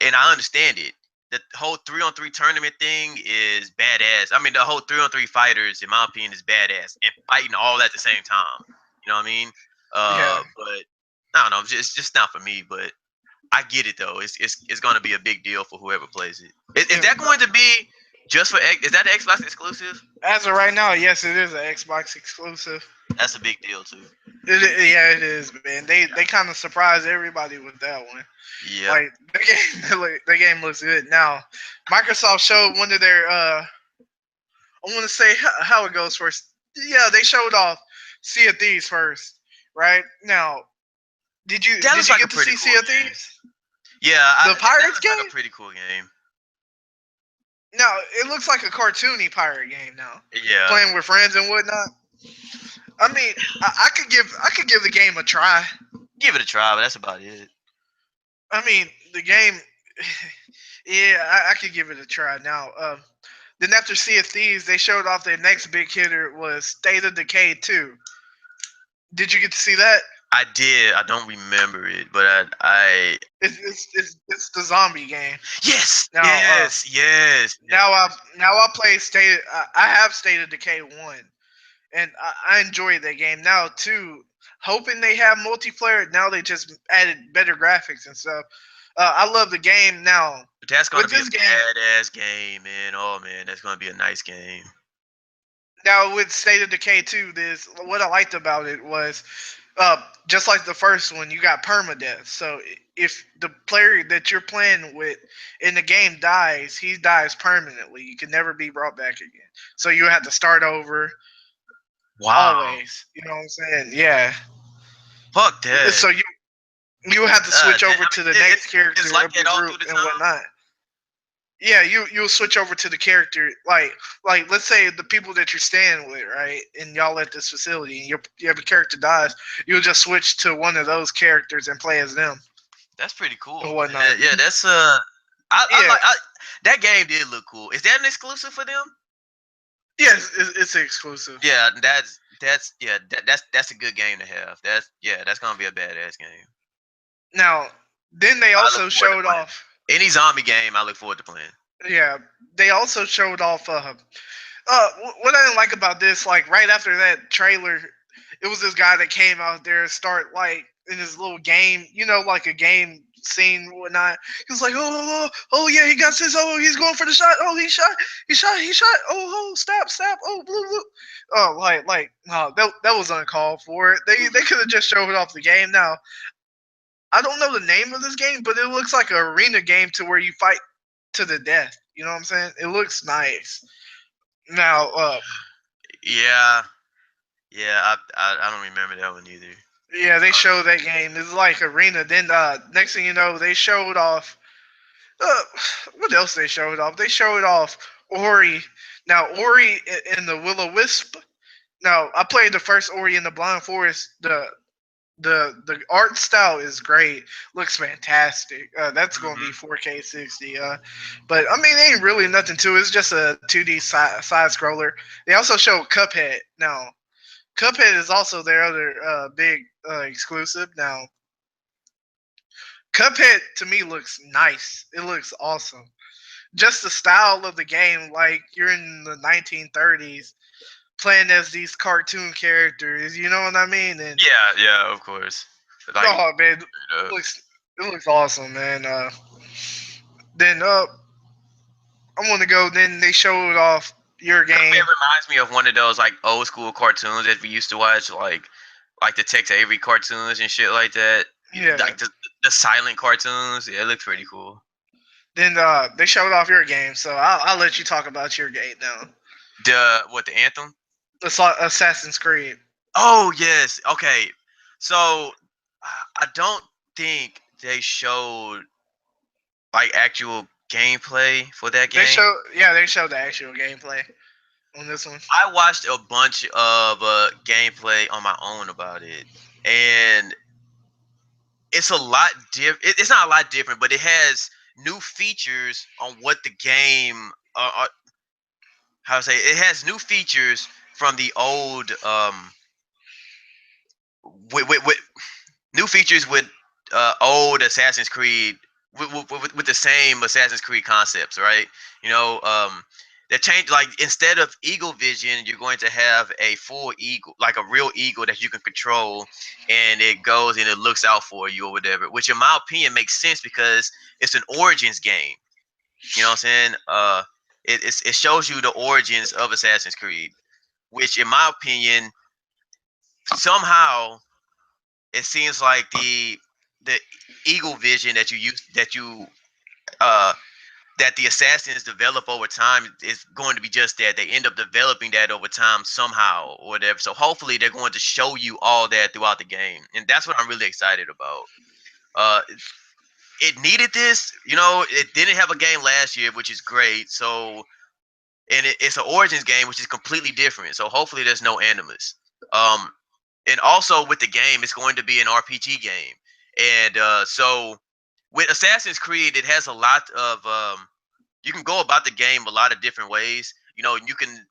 and I understand it. The whole 3-on-3 tournament thing is badass. I mean, the whole 3-on-3 fighters, in my opinion, is badass and fighting all at the same time. You know what I mean? Yeah, But I don't know. It's just not for me. But I get it though. It's going to be a big deal for whoever plays it. Is yeah. that going to be just for X? Is that an Xbox exclusive? As of right now, yes, it is an Xbox exclusive. That's a big deal too. Yeah, it is, man. They kind of surprised everybody with that one. Yep. Like the game looks good. Now, Microsoft showed one of their I want to say how it goes first. Yeah, they showed off Sea of Thieves first, right? Now, That did looks you like a get to pretty see cool Sea of game. Thieves? Yeah, The that Pirates looks like game? a pretty cool game. No, it looks like a cartoony pirate game now. Yeah, Playing with friends and whatnot. I mean, I could give the game a try. give it a try, but that's about it. I mean, the game. Yeah, I could give it a try now. Then after Sea of Thieves, they showed off their next big hitter was State of Decay 2. Did you get to see that? I did. I don't remember it, but I It's the zombie game. yes, Now, yes. now I play State. I have State of Decay 1, and I enjoy that game. Now 2, hoping they have multiplayer. Now they just added better graphics and stuff. I love the game now. But that's gonna With be a this game, badass game, man. Oh man, that's gonna be a nice game. now with State of Decay 2, this what I liked about it was just like the first one, you got permadeath. So if the player that you're playing with in the game dies, he dies permanently. You can never be brought back again. So you have to start over Wow. always. You know what I'm saying? Yeah. Fuck that. So you You have to switch over to the next character it's like of your that all group through the and time. whatnot. Yeah, you'll switch over to the character, like let's say the people that you're staying with, right? And y'all at this facility, and you have a character dies, you'll just switch to one of those characters and play as them That's pretty cool. and whatnot. Yeah, that's I Yeah, like that game did look cool. Is that an exclusive for them? yes, it's exclusive. Yeah, that's a good game to have. That's gonna be a badass game. Now, then they I look also forward to showed playing. off. Any zombie game, I look forward to playing. Yeah, they also showed off. What I didn't like about this, like right after that trailer, it was this guy that came out there and start like in his little game, like a game scene and whatnot. He was like, oh yeah, he got this. Oh, he's going for the shot. Oh, he shot. Oh, stop. Oh, blue, blue. Oh, no, that was uncalled for. They could have just showed off the game. Now, I don't know the name of this game, but it looks like an arena game to where you fight to the death. You know what I'm saying? It looks nice. Now, Yeah, yeah. I don't remember that one either. yeah, they showed that game. It's like arena. Then next thing you know, they showed off. Uh, what else they showed off? They showed off Ori. Now Ori in the Will o Wisp. Now I played the first Ori in the Blind Forest. The art style is great. Looks fantastic. That's going to be 4K 60. But I mean, ain't really nothing to it. It's just a 2D side scroller. They also showed Cuphead. Now, Cuphead is also their other big exclusive. Now, Cuphead to me looks nice. It looks awesome. Just the style of the game, like you're in the 1930s playing as these cartoon characters. You know what I mean? And Yeah, of course. Like, oh man, it looks awesome, man. Then I want to go. Then they showed off your Cuphead game. reminds me of one of those like old school cartoons that we used to watch, like the Tex Avery cartoons and shit like that. Yeah. Like the silent cartoons. Yeah, it looks pretty cool. Then they showed off your game, so I'll let you talk about your game now. The Anthem? Assassin's Creed. Oh yes. Okay. So I don't think they showed like actual gameplay for that game. They showed the actual gameplay on this one. I watched a bunch of gameplay on my own about it, and it's a lot different. It's not a lot different, but it has new features on what the game. How to say it has new features from the old. With new features with old Assassin's Creed with the same Assassin's Creed concepts, right? You know, they changed like instead of eagle vision, you're going to have a full eagle, like a real eagle that you can control, and it goes and it looks out for you or whatever. Which, in my opinion, makes sense because it's an Origins game. You know what I'm saying? It shows you the origins of Assassin's Creed, which, in my opinion, somehow it seems like the eagle vision that you use uh that the assassins develop over time is going to be just that. They end up developing that over time somehow or whatever. So hopefully they're going to show you all that throughout the game, and that's what I'm really excited about. uh it needed this, it didn't have a game last year, which is great. So, and it's an origins game, which is completely different, so hopefully there's no animus. And also with the game, it's going to be an RPG game, and so with Assassin's Creed, it has a lot of you can go about the game a lot of different ways. You can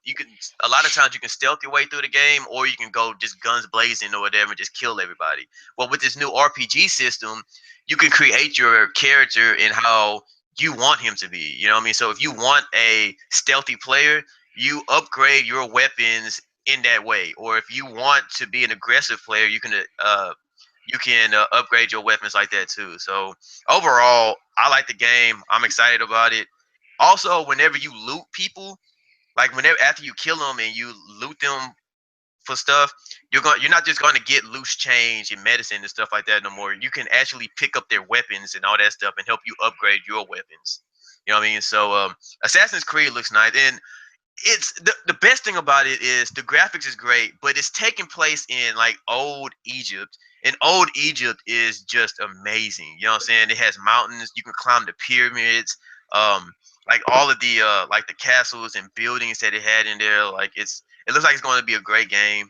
a lot of times you can stealth your way through the game, or you can go just guns blazing or whatever and just kill everybody. Well, with this new RPG system, you can create your character in how you want him to be. You know what I mean? So if you want a stealthy player, you upgrade your weapons in that way. Or if you want to be an aggressive player, you can upgrade your weapons like that too. So overall, I like the game. I'm excited about it. Also, whenever you loot people, like whenever after you kill them and you loot them for stuff, you're not just going to get loose change and medicine and stuff like that no more. You can actually pick up their weapons and all that stuff and help you upgrade your weapons. You know what I mean? So Assassin's Creed looks nice, and it's the best thing about it is the graphics is great, but it's taking place in like old Egypt. And old Egypt is just amazing. You know what I'm saying? It has mountains. You can climb the pyramids. Um, like all of the like the castles and buildings that it had in there. Like it looks like it's going to be a great game.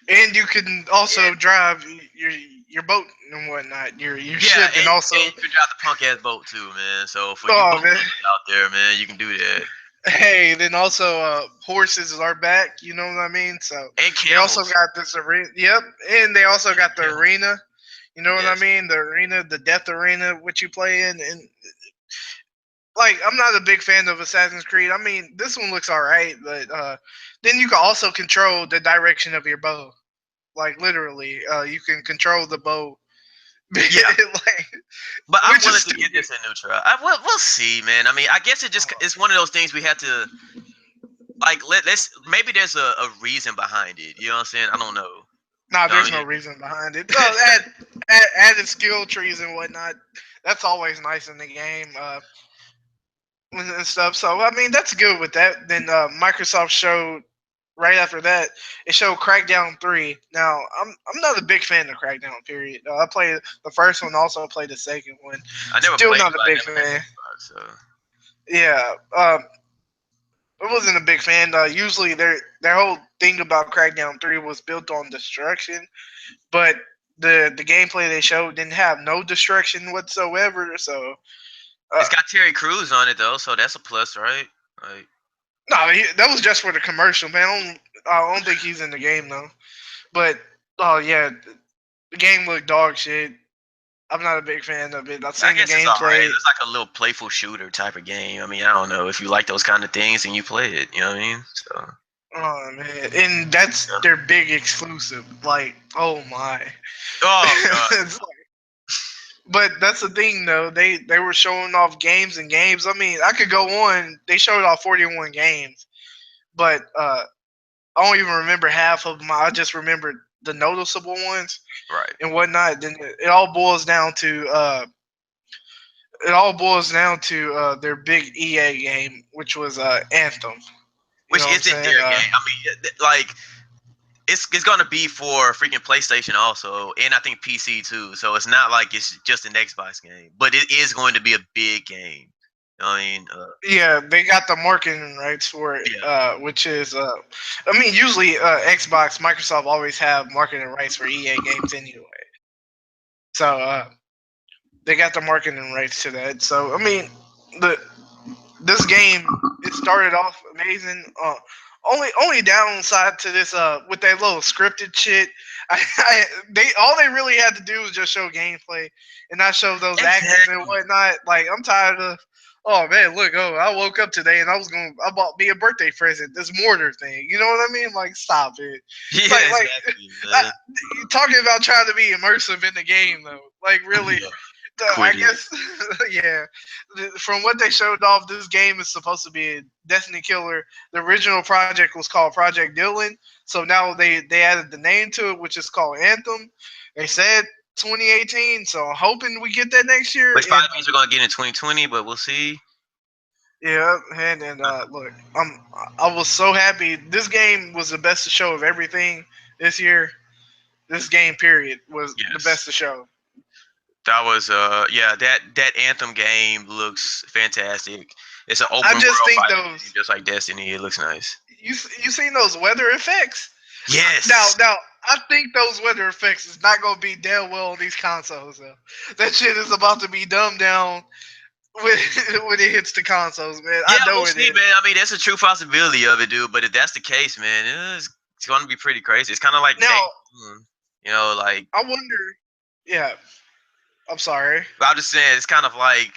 And you can also And, drive your boat and whatnot, your yeah, ship, and also. and you can drive the punk ass boat too, man. So for you Oh boat man, lovers out there, man, you can do that. hey, then also horses are back. You know what I mean? So And they also camels. got this arena. Yep, and they also got the Camels. arena. You know what I Yes. mean? The arena, the death arena, which you play in, and like I'm not a big fan of Assassin's Creed. I mean, this one looks alright, but then you can also control the direction of your bow. Like literally, you can control the bow. Yeah. like, But I which is wanted to get stupid. this a new try. We'll see, man. I mean, I guess it's one of those things we have to like. Let's maybe there's a reason behind it. You know what I'm saying? I don't know. Nah, You know what there's I no mean? reason behind it. Added skill trees and whatnot. That's always nice in the game and stuff. So I mean, that's good with that. Then Microsoft showed right after that. It showed Crackdown 3. Now I'm not a big fan of Crackdown. Period. I played the first one. Also played the second one. I never Still played it, not a but I big never had an fan. Xbox. So Yeah. I wasn't a big fan. Usually their whole thing about Crackdown 3 was built on destruction, but the gameplay they showed didn't have no destruction whatsoever. So uh, it's got Terry Crews on it though, so that's a plus, right? Like, no, that was just for the commercial, man. I don't think he's in the game though. But oh yeah, the game looked dog shit. I'm not a big fan of it. I've I seen the guess it's alright. It gameplay. looks like a little playful shooter type of game. I mean, I don't know if you like those kind of things and you play it. You know what I mean? So Oh man, and that's yeah. their big exclusive. Like, oh my. Oh god. It's But that's the thing, though. They were showing off games and games. I mean, I could go on. They showed off 41 games, but I don't even remember half of them. I just remember the noticeable ones Right. and whatnot. Then it all boils down to their big EA game, which was Anthem. You know Which what I'm isn't saying? their game. I mean, like it's gonna be for freaking PlayStation also, and I think PC too. So it's not like it's just an Xbox game, but it is going to be a big game. You know what I mean? Yeah, they got the marketing rights for it, Yeah. which is, I mean, usually Xbox, Microsoft always have marketing rights for EA games anyway. So they got the marketing rights to that. So I mean, the this game it started off amazing. Only downside to this with that little scripted shit, they really had to do was just show gameplay and not show those actors and Exactly. whatnot. Like I'm tired of. Oh man, look! Oh, I woke up today and I bought me a birthday present. This mortar thing, you know what I mean? Like, stop it. Yeah, Like, exactly, I, man. you talking about trying to be immersive in the game though. Like, really, Yeah. I Quit it. guess, yeah. From what they showed off, this game is supposed to be a Destiny killer. The original project was called Project Dylan, so now they added the name to it, which is called Anthem. They said 2018, so I'm hoping we get that next year. Which And probably means we're gonna get in 2020, but we'll see. yeah, and look, I was so happy. This game was the best show of everything this year. This game period was the best Yes. to show. That was yeah, that Anthem game looks fantastic. It's an I open just world think fighting game, those just like Destiny. It looks nice. you seen those weather effects? Now, Yes. now, I think those weather effects is not gonna be dead well on these consoles. Though. That shit is about to be dumbed down when when it hits the consoles, man. Yeah, I know we'll it see, is. man. I mean, that's a true possibility of it, dude. But if that's the case, man, it's going to be pretty crazy. It's kind of like Now, day, you know, like I wonder. Yeah, I'm sorry. I'm just saying, it's kind of like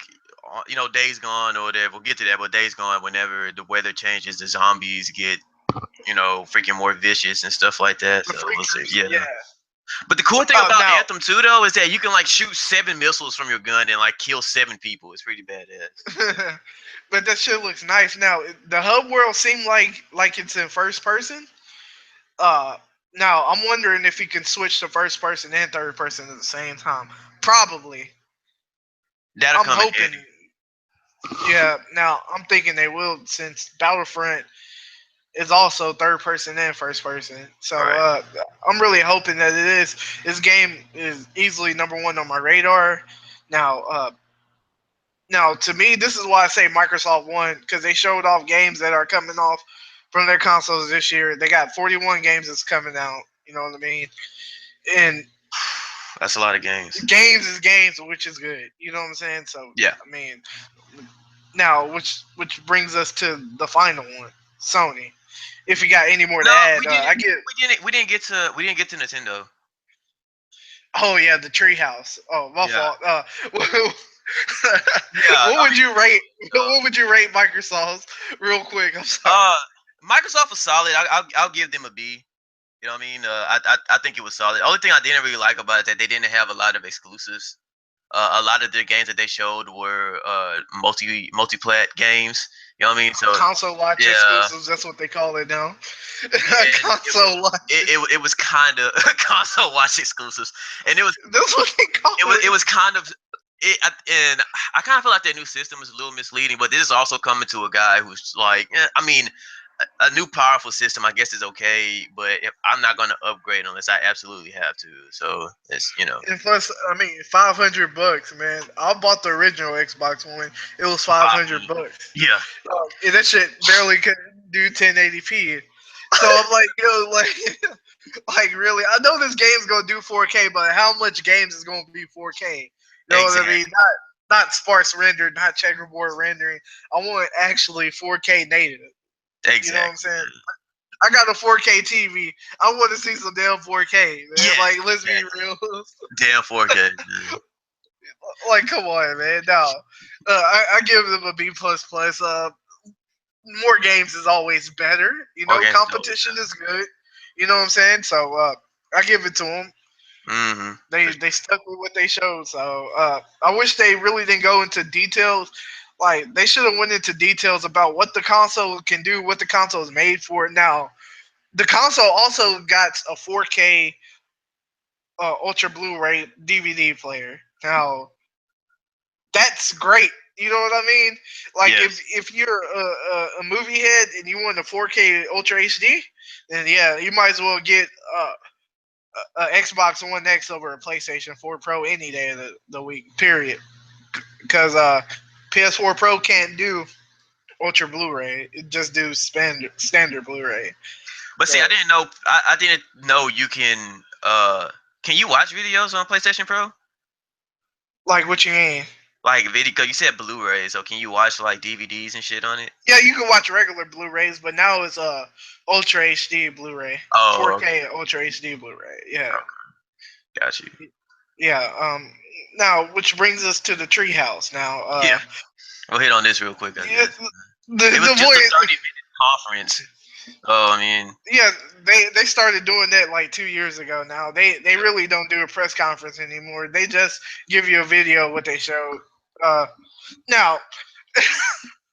Days Gone or whatever. We'll get to that, but Days Gone, whenever the weather changes, the zombies get freaking more vicious and stuff like that. The So we'll see. freakers. Yeah. Yeah. But the cool thing about Now, Anthem too, though, is that you can like shoot 7 missiles from your gun and like kill 7 people. It's pretty badass. but that shit looks nice. Now, the hub world seemed like it's in first person. Uh, Now I'm wondering if you can switch to first person and third person at the same time. Probably. That'll I'm come in hoping. handy. Yeah. Now I'm thinking they will since Battlefront. is also third person and first person. So Right. I'm really hoping that it is. This game is easily number one on my radar. Now, now to me, this is why I say Microsoft won because they showed off games that are coming off from their consoles this year. They got 41 games that's coming out. You know what I mean? And That's a lot of games. games is games, which is good. You know what I'm saying? So Yeah. I mean, now which brings us to the final one, Sony. If you got any more to No, add, we didn't. I get. We didn't get to Nintendo. Oh yeah, the Treehouse. Oh, my Yeah. fault. Yeah. What would you rate? Uh, What would you rate Microsoft's? Real quick, I'm sorry. uh, Microsoft was solid. I'll give them a B. You know what I mean? I think it was solid. The only thing I didn't really like about it is that they didn't have a lot of exclusives. A lot of their games that they showed were multi-plat games. You know what I mean? So Console launch yeah, exclusives. That's what they call it now. and Console launch. it was kind of console watch exclusives, and That's what they call it was kind of and I kind of feel like their new system is a little misleading. But this is also coming to a guy who's like, I mean, a new powerful system, I guess, is okay, but if I'm not going to upgrade unless I absolutely have to. So it's And plus, I mean, $500, man. I bought the original Xbox One. It was $500. yeah, And that shit barely could do 1080p. So I'm like, like, like really, I know this game's gonna do 4K, but how much games is gonna be 4K? You know what I exactly, mean? Not sparse rendered, not checkerboard rendering. I want actually 4K native. You know what I'm exactly. saying? I got a 4K TV. I want to see some damn 4K, man. Yes, Like, let's be exactly. real. Damn 4K. Like, come on, man. No, I give them a B plus plus. More games is always better. You More know, games is always competition is good. You know what I'm saying? So I give it to them. better. Mm-hmm. They stuck with what they showed. So I wish they really didn't go into details. Like they should have went into details about what the console can do, what the console is made for. Now the console also got a 4K Ultra Blu-ray DVD player. Now that's great. You know what I mean? Like Yes. if you're a movie head and you want a 4K Ultra HD, then yeah, you might as well get a Xbox One X over a PlayStation 4 Pro any day of the week. Period. Because PS4 Pro can't do Ultra Blu-ray. It just do standard Blu-ray. But see, So, I didn't know you can you watch videos on PlayStation Pro? like what you mean? Like video, 'cause you said Blu-ray, so can you watch like DVDs and shit on it? Yeah, you can watch regular Blu-rays, but now it's Ultra HD Blu-ray, Oh, okay. 4K Ultra HD Blu-ray. Yeah, Got you. yeah. Now which brings us to the Treehouse. Now, Yeah, we'll hit on this real quick, I yeah, guess. It was the just a voice. 30-minute conference. Oh, I mean, Yeah, they started doing that like 2 years ago. Now they really don't do a press conference anymore. They just give you a video of what they showed. Now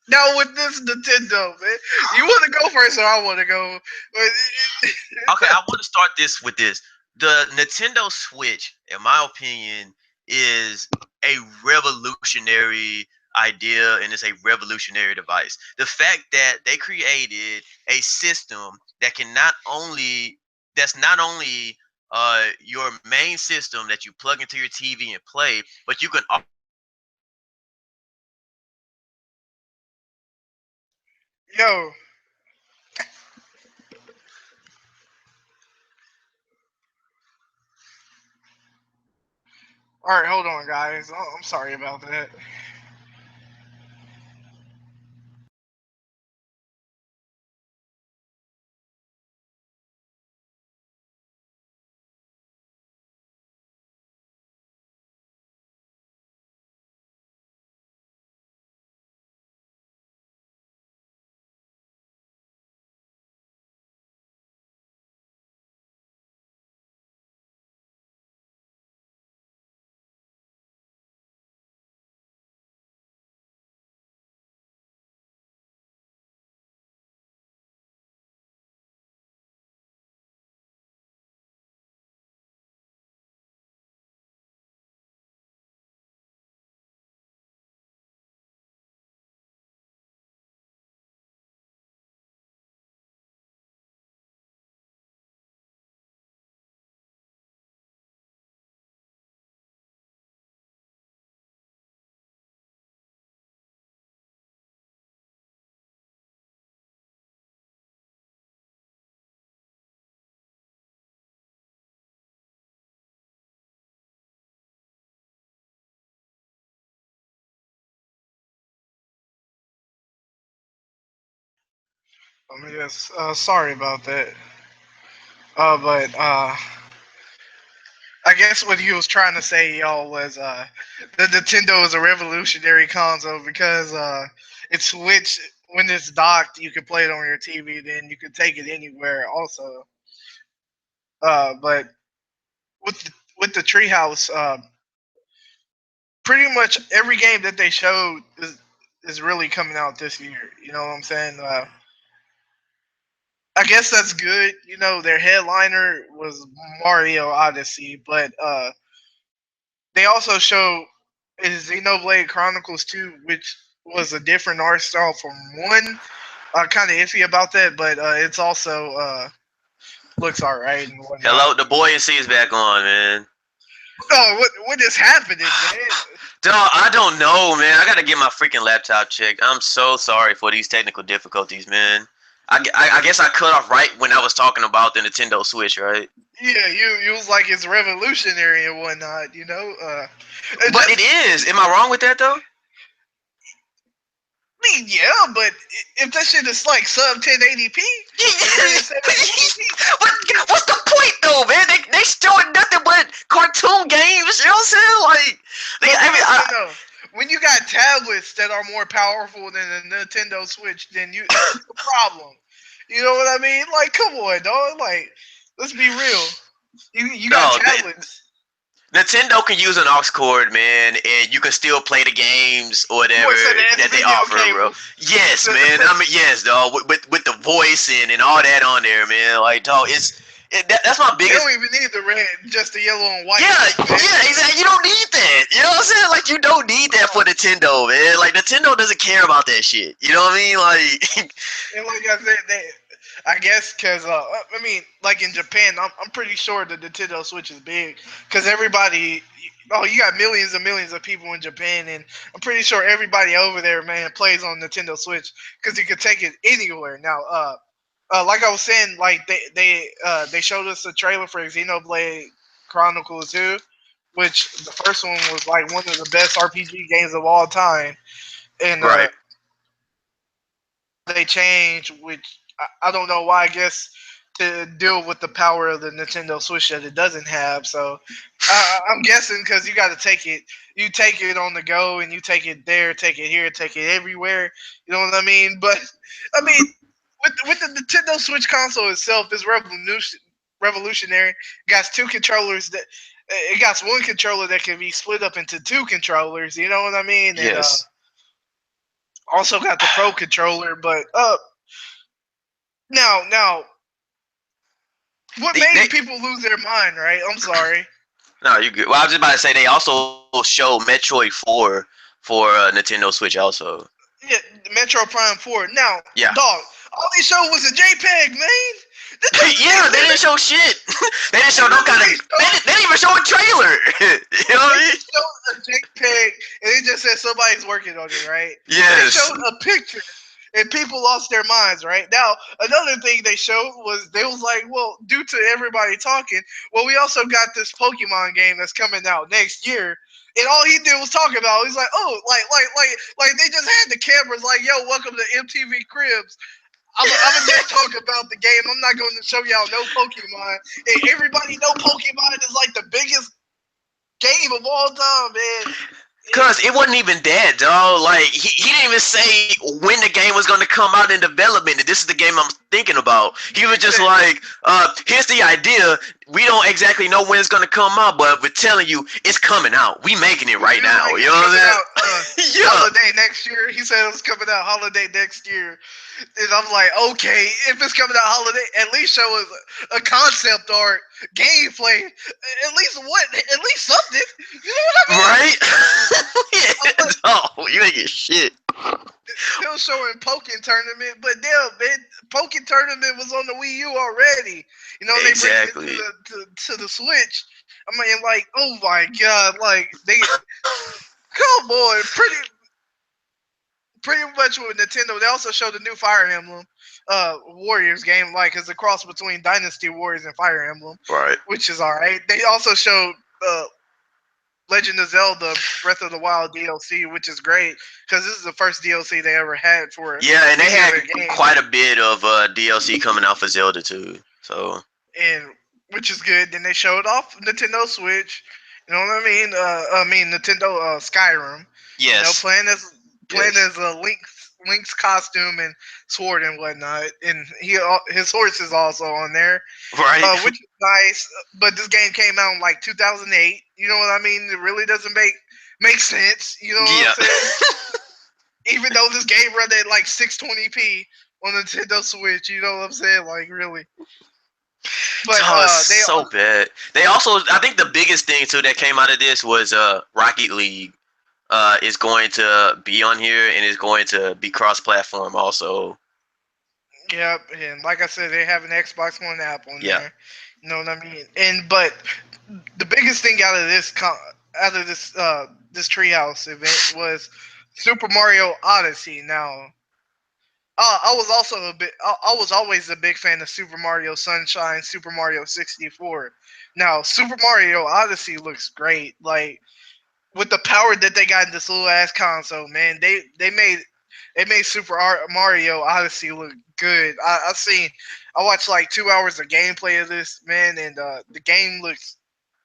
now with this Nintendo, man, you want to go first or I want to go? okay, I want to start this with this. The Nintendo Switch, in my opinion, is a revolutionary idea and it's a revolutionary device. The fact that they created a system that can not only that's not only your main system that you plug into your TV and play, but you can Yo, all right, hold on, guys. I'm sorry about that. Yes. Sorry about that. But I guess what he was trying to say, y'all, was the Nintendo is a revolutionary console because it switched when it's docked. You can play it on your TV, then you can take it anywhere. Also, but with the Treehouse, pretty much every game that they showed is really coming out this year. You know what I'm saying? I guess that's good. You know, their headliner was Mario Odyssey, but they also show is Xenoblade Chronicles 2, which was a different art style from one. Kind of iffy about that, but it's also looks alright and whatnot. Hello, the buoyancy is back on, man. Oh, what is happening, man? Dog, I don't know, man. I gotta get my freaking laptop checked. I'm so sorry for these technical difficulties, man. I guess I cut off right when I was talking about the Nintendo Switch, right? Yeah, you was like it's revolutionary and whatnot, you know. But it is. Am I wrong with that though? I mean, yeah, but if that shit is like sub 1080p, What's the point though, man? They showing nothing but cartoon games. You know what I'm saying? Like, when you got tablets that are more powerful than the Nintendo Switch, then it's a problem. You know what I mean? Like, come on, dog. Like, let's be real. You got tablets. Nintendo can use an aux cord, man, and you can still play the games or whatever that they offer, bro. Yes, man. I mean, yes, dog. With the voice and all that on there, man. Like, dog, that's my biggest. They don't even need the red, just the yellow and white. Yeah, exactly. You don't need that. You know what I'm saying? Like, you don't need that for Nintendo, man. Like, Nintendo doesn't care about that shit. You know what I mean? Like, and like I said, I guess because I mean, like in Japan, I'm pretty sure the Nintendo Switch is big because everybody. Oh, you got millions and millions of people in Japan, and I'm pretty sure everybody over there, man, plays on Nintendo Switch because you can take it anywhere. Now, like I was saying, like they showed us a trailer for Xenoblade Chronicles 2, which the first one was like one of the best RPG games of all time, and right. They changed, which I don't know why. I guess to deal with the power of the Nintendo Switch that it doesn't have. So I'm guessing because you got to take it. You take it on the go, and you take it there, take it here, take it everywhere. You know what I mean? But I mean, with the Nintendo Switch console itself, is revolutionary. It got two controllers that. It got one controller that can be split up into two controllers. You know what I mean? Yes. And, also got the Pro controller, but now, what made people lose their mind? Right? I'm sorry. No, you good. Well, I was just about to say they also show Metroid 4 for Nintendo Switch also. Yeah, Metro Prime 4. Now, yeah, dog, all they showed was a JPEG, man. Yeah, they didn't show shit. They didn't show no kind of. They didn't even show a trailer. You know what I mean? They showed a JPEG, and it just said somebody's working on it, right? Yes. They showed a picture, and people lost their minds, right? Now, another thing they showed was they was like, well, due to everybody talking, well, we also got this Pokemon game that's coming out next year. And all he did was talk about it. He's like, oh, like they just had the cameras like, yo, welcome to MTV Cribs. I'm gonna just talk about the game. I'm not going to show y'all no Pokemon. And everybody know Pokemon is like the biggest game of all time, man. Cause it wasn't even that, dog. Like he didn't even say when the game was gonna come out in development. And this is the game I'm thinking about. He was just like, here's the idea. We don't exactly know when it's gonna come out, but we're telling you it's coming out. We making it right now. Like, you know what I'm saying? Yeah. Holiday next year. He said it was coming out holiday next year. And I'm like, okay, if it's coming out holiday, at least show us a concept art, gameplay, at least something. You know what I mean? Right? Yeah, no, you ain't get shit. Still showing Pokken Tournament, but damn, man, Pokken Tournament was on the Wii U already. You know, exactly. they bring it to the Switch. I mean, like, oh my god, like they come on, pretty much with Nintendo. They also showed the new Fire Emblem Warriors game, like it's a cross between Dynasty Warriors and Fire Emblem, right? Which is all right. They also showed Legend of Zelda Breath of the Wild DLC, which is great because this is the first DLC they ever had for. Yeah, and they had quite a bit of DLC coming out for Zelda too. So. And which is good. Then they showed off Nintendo Switch. You know what I mean? Nintendo Skyrim. Yes. You know, playing as a Link's costume and sword and whatnot, and his horse is also on there, right? Which is nice. But this game came out in like 2008. You know what I mean? It really doesn't make sense. You know what I'm saying? Even though this game run at like 620p on Nintendo Switch, you know what I'm saying? Like really. But so bad. They also, I think the biggest thing too that came out of this was Rocket League is going to be on here and is going to be cross-platform also. Yep, and like I said, they have an Xbox One app on there. You know what I mean? But the biggest thing out of this this Treehouse event was Super Mario Odyssey. Now, I was always a big fan of Super Mario Sunshine, Super Mario 64. Now, Super Mario Odyssey looks great. Like with the power that they got in this little ass console, man, they made Super Mario Odyssey look good. I watched like 2 hours of gameplay of this, man, and the game looks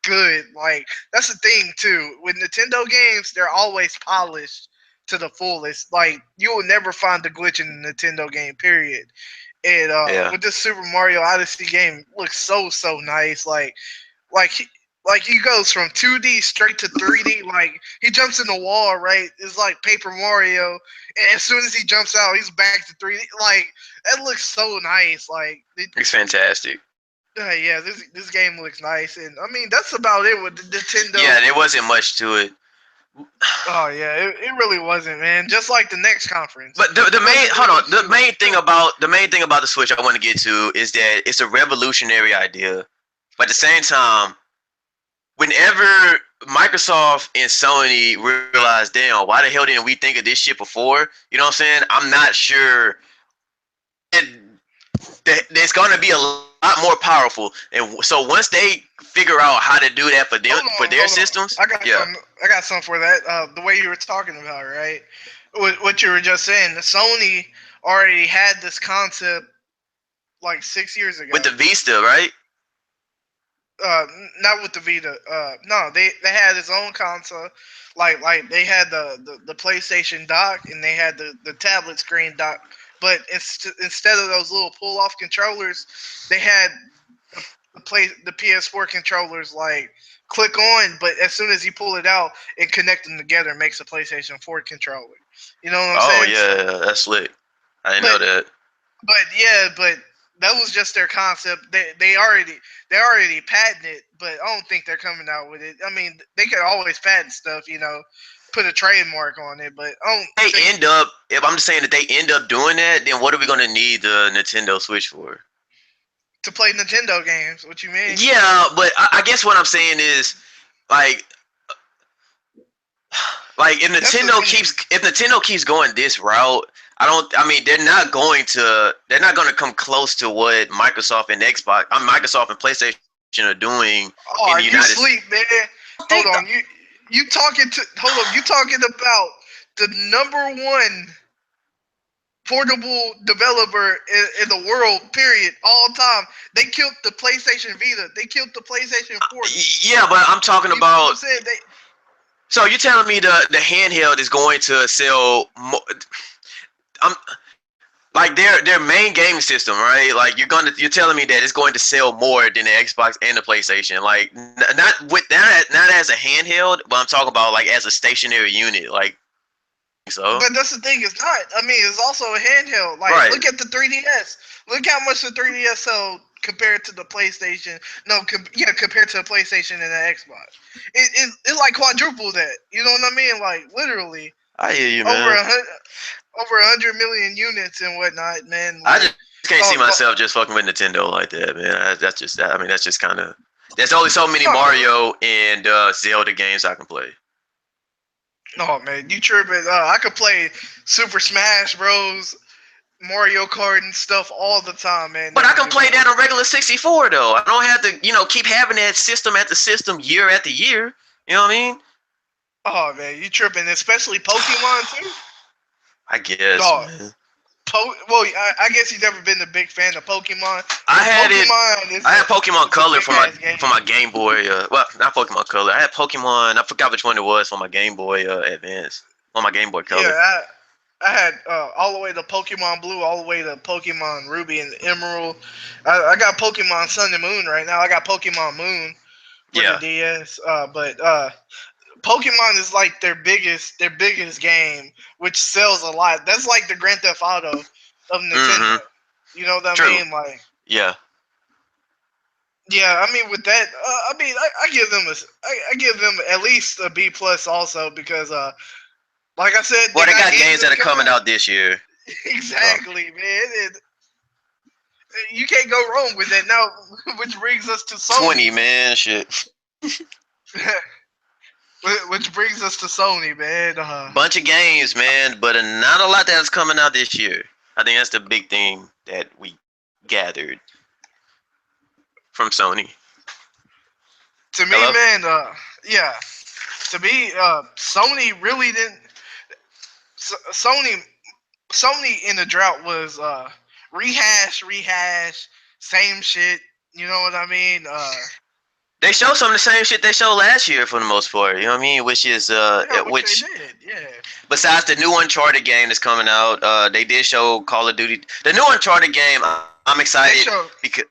good. Like that's the thing too. With Nintendo games, they're always polished to the fullest. Like you will never find a glitch in a Nintendo game, period. And with this Super Mario Odyssey game, looks so nice. Like he goes from 2D straight to 3D. Like he jumps in the wall, right? It's like Paper Mario, and as soon as he jumps out, he's back to 3D. Like that looks so nice. Like it's fantastic. Yeah, this game looks nice, and I mean that's about it with the Nintendo. Yeah, there wasn't much to it. Oh yeah, it really wasn't, man. Just like the next conference. But the main thing about the Switch I want to get to is that it's a revolutionary idea, but at the same time, whenever Microsoft and Sony realized, damn, why the hell didn't we think of this shit before? You know what I'm saying? I'm not sure. It's going to be a lot more powerful, and so once they figure out how to do that for their systems, I got something for that. The way you were talking about, right? What you were just saying, Sony already had this concept like 6 years ago with the Vista, right? Not with the Vita. No, they had its own console. Like they had the PlayStation dock and they had the tablet screen dock. But instead of those little pull-off controllers, they had the PS4 controllers like click on, but as soon as you pull it out, it connects them together and makes a PlayStation 4 controller. You know what I'm saying? Oh yeah, that's slick. I didn't know that. But that was just their concept. They already patented it, but I don't think they're coming out with it. I mean, they could always patent stuff, you know, put a trademark on it, but if I'm just saying that they end up doing that, then what are we gonna need the Nintendo Switch for? To play Nintendo games. What you mean? Yeah, but I guess what I'm saying is like if Nintendo keeps going this route, they're not going to come close to what Microsoft and Microsoft and PlayStation are doing in the United States. Sleep, man. Hold on. You talking about the number one portable developer in the world, period, all time. They killed the PlayStation Vita. They killed the PlayStation 4. Yeah, but I'm talking about. So you're telling me the handheld is going to sell more? Like their main gaming system, right? Like you're telling me that it's going to sell more than the Xbox and the PlayStation. Like not as a handheld, but I'm talking about like as a stationary unit, like. So. But that's the thing. It's not. I mean, it's also a handheld. Like, Look at the 3DS. Look how much the 3DS sold compared to the PlayStation. Compared to the PlayStation and the Xbox. It like quadrupled that. You know what I mean? Like literally. I hear you, man. Over 100 million units and whatnot, man. Like, I just can't see myself just fucking with Nintendo like that, man. That's just kind of. There's only so many Mario and Zelda games I can play. Oh man, you tripping? I could play Super Smash Bros, Mario Kart and stuff all the time, man. But I can play that on regular 64 though. I don't have to, keep having that system after system, year after year. You know what I mean? Oh man, you tripping? Especially Pokemon too. I guess, Dog. man. Well, I guess you've never been a big fan of Pokemon. I had Pokemon I had Pokemon Color for my game. Game Boy. Well, not Pokemon Color. I had Pokemon. I forgot which one it was for my Game Boy Advance. On my Game Boy Color. Yeah, I had all the way to Pokemon Blue, all the way to Pokemon Ruby and Emerald. I got Pokemon Sun and Moon right now. I got Pokemon Moon for the DS. But Pokemon is like their biggest game, which sells a lot. That's like the Grand Theft Auto of Nintendo. You know what I mean? Like, yeah. Yeah, I mean with that, I give them I give them at least a B plus also because like I said, well, they got games that are coming out this year. Exactly, man. You can't go wrong with that. Now, which brings us to Sony. 20, man, shit. Which brings us to Sony, man. Bunch of games, man, but not a lot that's coming out this year. I think that's the big thing that we gathered from Sony. To me, man, yeah. To me, Sony really didn't. Sony in the drought was rehash, same shit. You know what I mean? They showed some of the same shit they showed last year for the most part. You know what I mean? Which is which they did, yeah. Besides the new Uncharted game that's coming out, they did show Call of Duty. The new Uncharted game, I'm excited because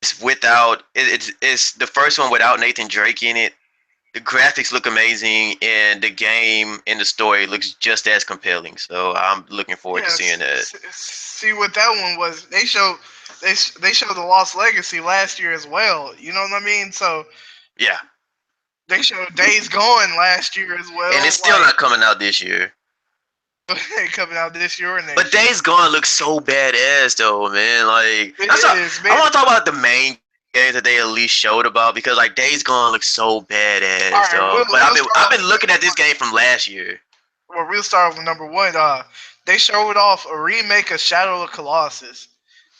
it's it's the first one without Nathan Drake in it. The graphics look amazing, and the game and the story looks just as compelling. So I'm looking forward to seeing that. See what that one was? They showed the Lost Legacy last year as well. You know what I mean? So yeah, they showed Days Gone last year as well, and it's still not coming out this year. Coming out this year and but Days Gone looks so badass though, man. Like man. I want to talk about the main games that they at least showed about because like Days Gone looks so badass, right, but I've been looking at this game from last year. Well, we'll start with number one. They showed off a remake of Shadow of Colossus.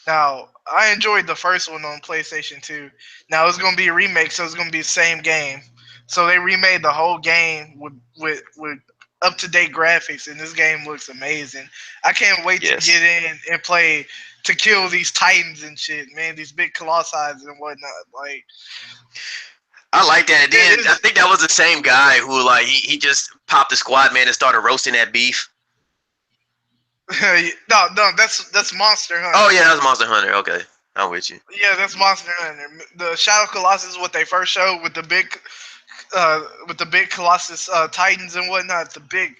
Now, I enjoyed the first one on PlayStation 2. Now it's gonna be a remake, so it's gonna be the same game. So they remade the whole game with up to date graphics, and this game looks amazing. I can't wait to get in and play to kill these titans and shit, man. These big colossi and whatnot. Like, I like that. And then I think that was the same guy who like he just popped the squad man and started roasting that beef. no, that's Monster Hunter. Oh yeah, that's Monster Hunter. Okay, I'm with you. Yeah, that's Monster Hunter. The Shadow Colossus is what they first showed with the big Colossus titans and whatnot. The big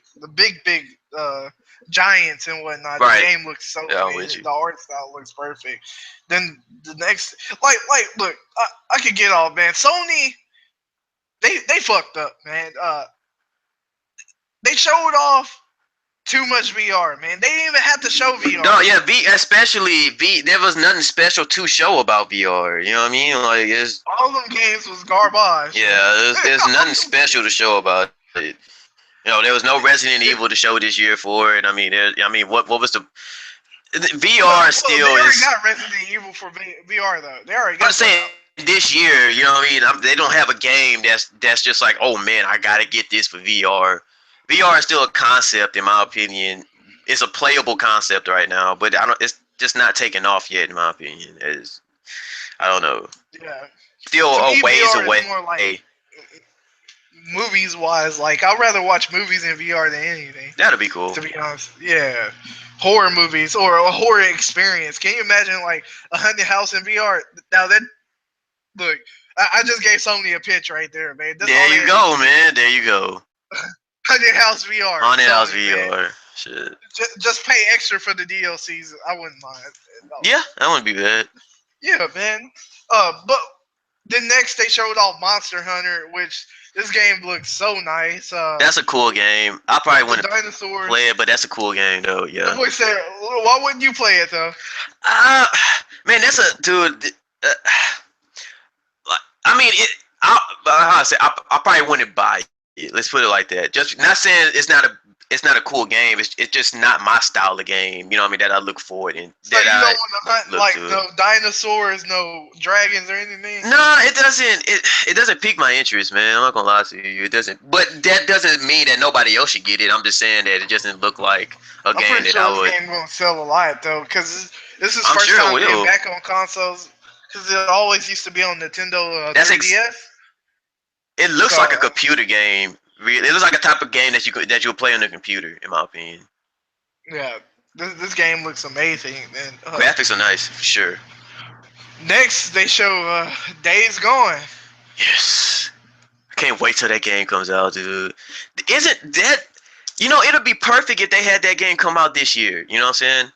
giants and whatnot. Right. The game looks so amazing. The art style looks perfect. Then the next, like, look, I could get off, man. Sony, they fucked up, man. They showed off too much VR, man. They didn't even have to show VR. No, yeah, especially there was nothing special to show about VR. You know what I mean? Like all them games was garbage. Yeah, there's nothing special to show about it. You know, there was no Resident Evil to show this year for it. I mean, what was the VR still they already is? Got Resident Evil for VR though. They already got. I'm saying this year, you know what I mean? They don't have a game that's just like, oh man, I gotta get this for VR. VR is still a concept, in my opinion. It's a playable concept right now, but it's just not taking off yet, in my opinion. I don't know. Yeah. Still a ways VR away. Is more like, movies wise, like I'd rather watch movies in VR than anything. That'd be cool. To be honest, yeah. Horror movies or a horror experience. Can you imagine like a haunted house in VR? Now that look, I just gave Sony a pitch right there, man. There you go, man. There you go. Haunted House VR. Haunted House VR. Man. Shit. Just pay extra for the DLCs. I wouldn't mind. No. Yeah, that wouldn't be bad. Yeah, man. But then next they showed off Monster Hunter, which this game looks so nice. That's a cool game. I probably wouldn't dinosaurs. Play it, but that's a cool game though. Yeah. The boy said, why wouldn't you play it though? Man, that's a dude. I mean, I probably wouldn't buy it. Let's put it like that. Just not saying it's not it's not a cool game. It's just not my style of game. You know what I mean? That I look forward and So that you I don't want to hunt look like to. no dinosaurs, no dragons or anything? No, it doesn't. It doesn't pique my interest, man. I'm not gonna lie to you. It doesn't. But that doesn't mean that nobody else should get it. I'm just saying that it doesn't look like a I'm game pretty that sure I this would. game won't sell a lot though, because this is I'm first sure it time getting will. back on consoles. Because it always used to be on Nintendo That's 3DS. It looks So like a computer game. It looks like a type of game that you'll play on the computer, in my opinion. yeah, this game looks amazing. And Graphics are nice for sure. next they show Days Gone. Yes. I can't wait till that game comes out, dude. Isn't that, it'll be perfect if they had that game come out this year. You know what I'm saying?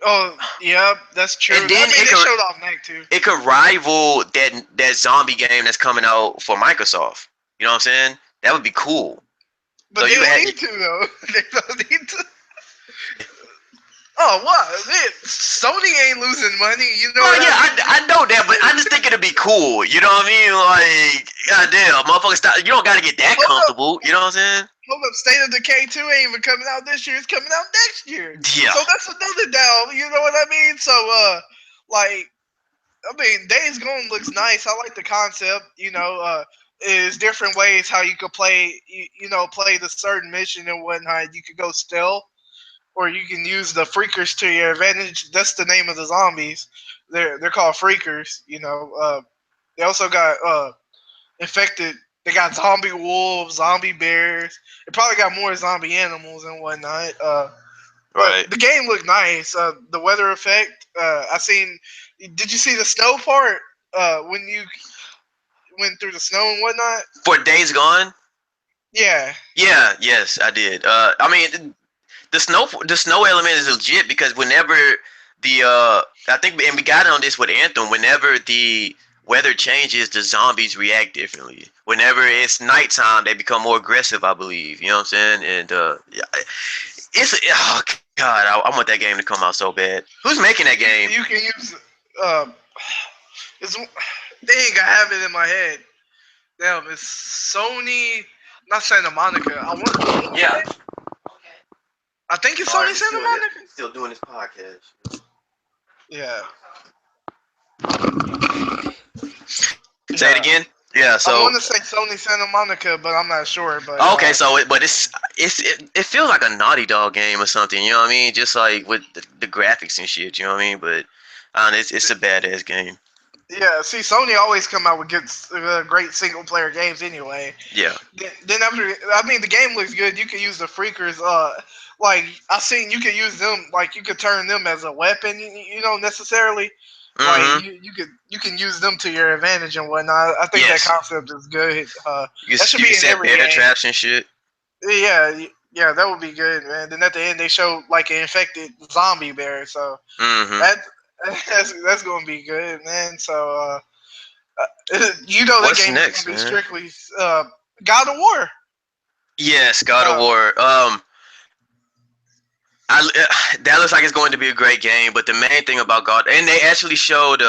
Oh yeah, that's true. And then they showed off Knack too. It could rival that zombie game that's coming out for Microsoft. You know what I'm saying? That would be cool. But they don't need to though. They don't need to. Oh, what? Sony ain't losing money, you know. Oh yeah, I know that, but I just think it'd be cool. You know what I mean? Like, goddamn, motherfucker, stop. You don't gotta get that comfortable. You know what I'm saying? Hold up, State of Decay 2 ain't even coming out this year. It's coming out next year. Yeah. So that's another down. You know what I mean? So, Days Gone looks nice. I like the concept. Is different ways how you could play. Play the certain mission and whatnot. You could go stealth, or you can use the freakers to your advantage. That's the name of the zombies. They're called freakers. They also got infected. They got zombie wolves, zombie bears. They probably got more zombie animals and whatnot. Right. The game looked nice. The weather effect. I seen. Did you see the snow part? When you went through the snow and whatnot. For Days Gone. Yeah. Yeah. Yes, I did. I mean, the snow element is legit because whenever I think, and we got on this with Anthem. Whenever the weather changes, the zombies react differently. Whenever it's nighttime, they become more aggressive, I believe. You know what I'm saying? And oh god, I want that game to come out so bad. Who's making that game? You can use dang, I have it in my head. Damn, it's Sony, not Santa Monica. Yeah. I think it's Sony Santa Monica. Still doing this podcast. Yeah. Say it again. Yeah, so I want to say Sony Santa Monica, but I'm not sure. But okay, so it feels like a Naughty Dog game or something. You know what I mean? Just like with the graphics and shit. You know what I mean? But it's a badass game. Yeah, see, Sony always come out with great single player games anyway. Yeah. Then after, the game looks good. You can use the freakers. Like I seen, you can use them. Like you could turn them as a weapon. You don't necessarily. Mm-hmm. Like you can use them to your advantage and whatnot. I think that concept is good. That should be in every bear game. traps and shit. Yeah, that would be good, man. Then at the end they show like an infected zombie bear, so that's gonna be good, man. So What's the game's next, gonna be man? strictly God of War. Yes, God of War. That looks like it's going to be a great game, but the main thing about and they actually showed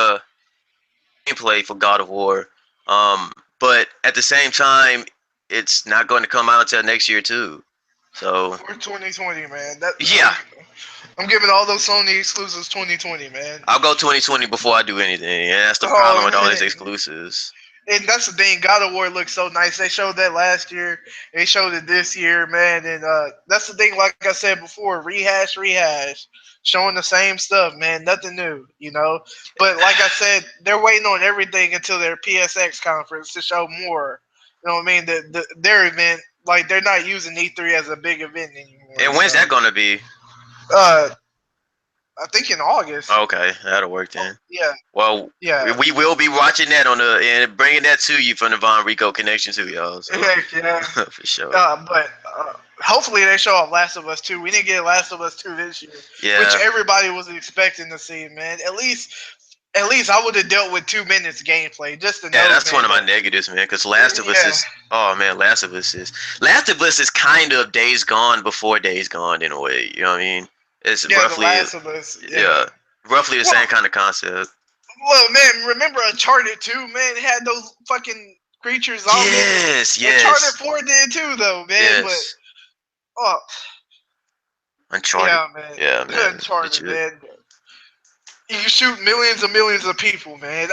gameplay for God of War. But at the same time, it's not going to come out until next year too. So for 2020, man. Yeah. I'm giving all those Sony exclusives 2020, man. I'll go 2020 before I do anything. Yeah, that's the problem with all these exclusives. And that's the thing. God of War looks so nice. They showed that last year. They showed it this year, man. And that's the thing. Like I said before, rehash, showing the same stuff, man. Nothing new, But like I said, they're waiting on everything until their PSX conference to show more. You know what I mean? Their event, like they're not using E3 as a big event anymore. And when's that gonna be? I think in August. Okay, that'll work then. Yeah. Well, yeah, we will be watching that and bringing that to you from the Von Rico connection too, y'all. So. Yeah. For sure. But hopefully they show off Last of Us 2. We didn't get Last of Us 2 this year, which everybody was expecting to see, man. At least I would have dealt with 2 minutes gameplay just to know. Yeah, that's one of my negatives, man. Because Last of Us is Last of Us is kind of Days Gone before Days Gone in a way. You know what I mean? It's roughly The Last of Us. Roughly the same kind of concept. Well, man, remember Uncharted 2, man? It had those fucking creatures, zombies. Yes. Uncharted 4 did too, though, man. Yes. Oh, Uncharted. yeah, man. Yeah, man. Uncharted, Legit. man. You shoot millions and millions of people, man.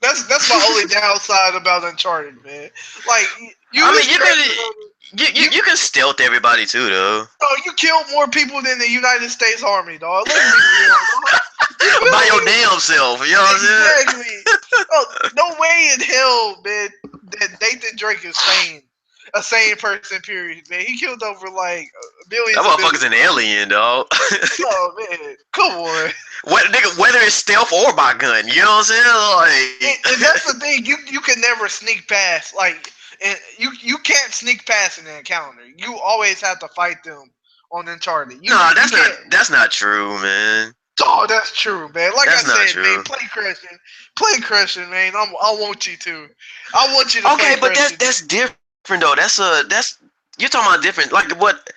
That's my only downside about Uncharted, man. Like you I was mean, you you can stealth everybody too, though. oh, you killed more people than the United States Army, dog. Let's be real, dog. You feel By your me? damn self, you know what I'm saying? Exactly. Oh, no way in hell, man, that Nathan Drake is sane. A sane person, period, man. He killed over like That billions and motherfucker's billions. an alien, dog. Oh man, come on. Nigga, whether it's stealth or by gun, you know what I'm saying? And that's the thing. You can never sneak past. Like, and you can't sneak past an encounter. You always have to fight them on Uncharted. No, You can't. that's not true, man. Oh, that's true, man. Like That's not I said, true. man, play Christian, man. I want you to. I want you to play Okay, but Christian. that's different though. That's you're talking about different. Like what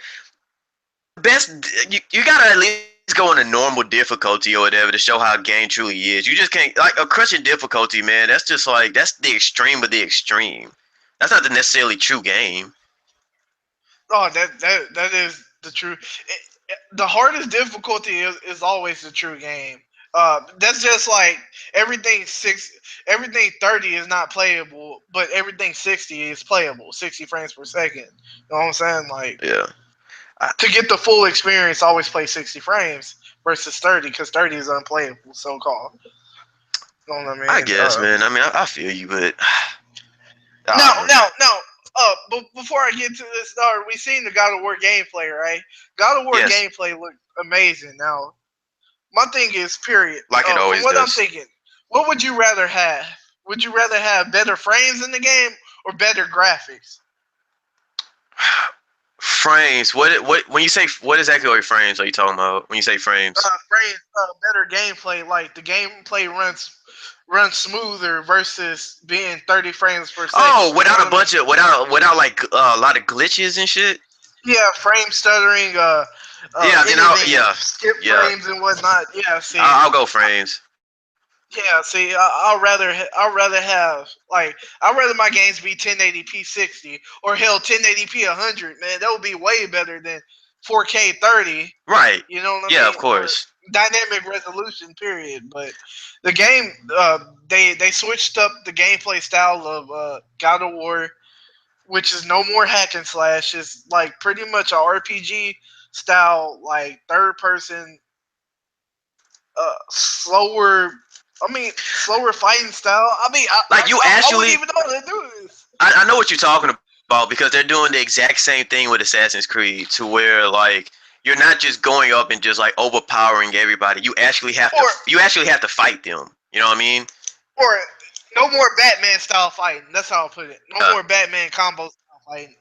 best you gotta at least go on a normal difficulty or whatever to show how a game truly is. You just can't like a crushing difficulty, man. That's just like that's the extreme of the extreme. That's not the necessarily true game. Oh, that is the truth. The hardest difficulty is always the true game. That's just like everything 30 is not playable, but everything 60 is playable. 60 frames per second. You know what I'm saying? Like Yeah. to get the full experience, always play 60 frames versus 30 because 30 is unplayable, so called. You know what I mean? I guess, man. I mean, I feel you, but Now. But before I get to this, we seen the God of War gameplay, right? God of War Yes. gameplay looked amazing. Now, my thing is, period. Like it always from what I'm does. thinking, what would you rather have? Would you rather have better frames in the game or better graphics? Frames. What when you say what exactly are frames are you talking about when you say frames? Better gameplay. Like the gameplay runs smoother versus being 30 frames per second. Oh, without a bunch of without like a lot of glitches and shit. Yeah, frame stuttering. Yeah, then skip yeah. frames and whatnot. Yeah, see. I'll go frames. Yeah, see, I'd rather have I'd rather my games be 1080p 60 or hell 1080p 100. Man, that would be way better than 4K 30. Right. You know what I mean? Yeah, of course. Or dynamic resolution, period. But the game, they switched up the gameplay style of God of War, which is no more hack and slash. It's like pretty much a RPG style, like third person, slower fighting style. I mean, I wouldn't even know how to do this. I know what you're talking about because they're doing the exact same thing with Assassin's Creed, to where like you're not just going up and just like overpowering everybody. You actually have to fight them. You know what I mean? Or no more Batman style fighting. That's how I put it. No more Batman combo style fighting.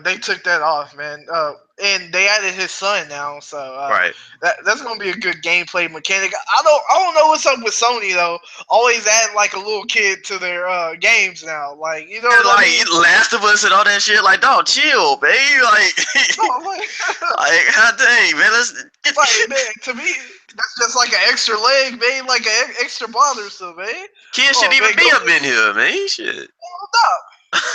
They took that off, man. And they added his son now, so right. That's gonna be a good gameplay mechanic. I don't know what's up with Sony though. Always add like a little kid to their games now, like you know, what like I mean? Last of Us and all that shit. Like, dog, chill, babe. Like, like, god dang, man. Let's get man. To me, that's just like an extra leg, man. Like an extra bothersome, man. Kids shouldn't even be up in here, man. Shit. Stop.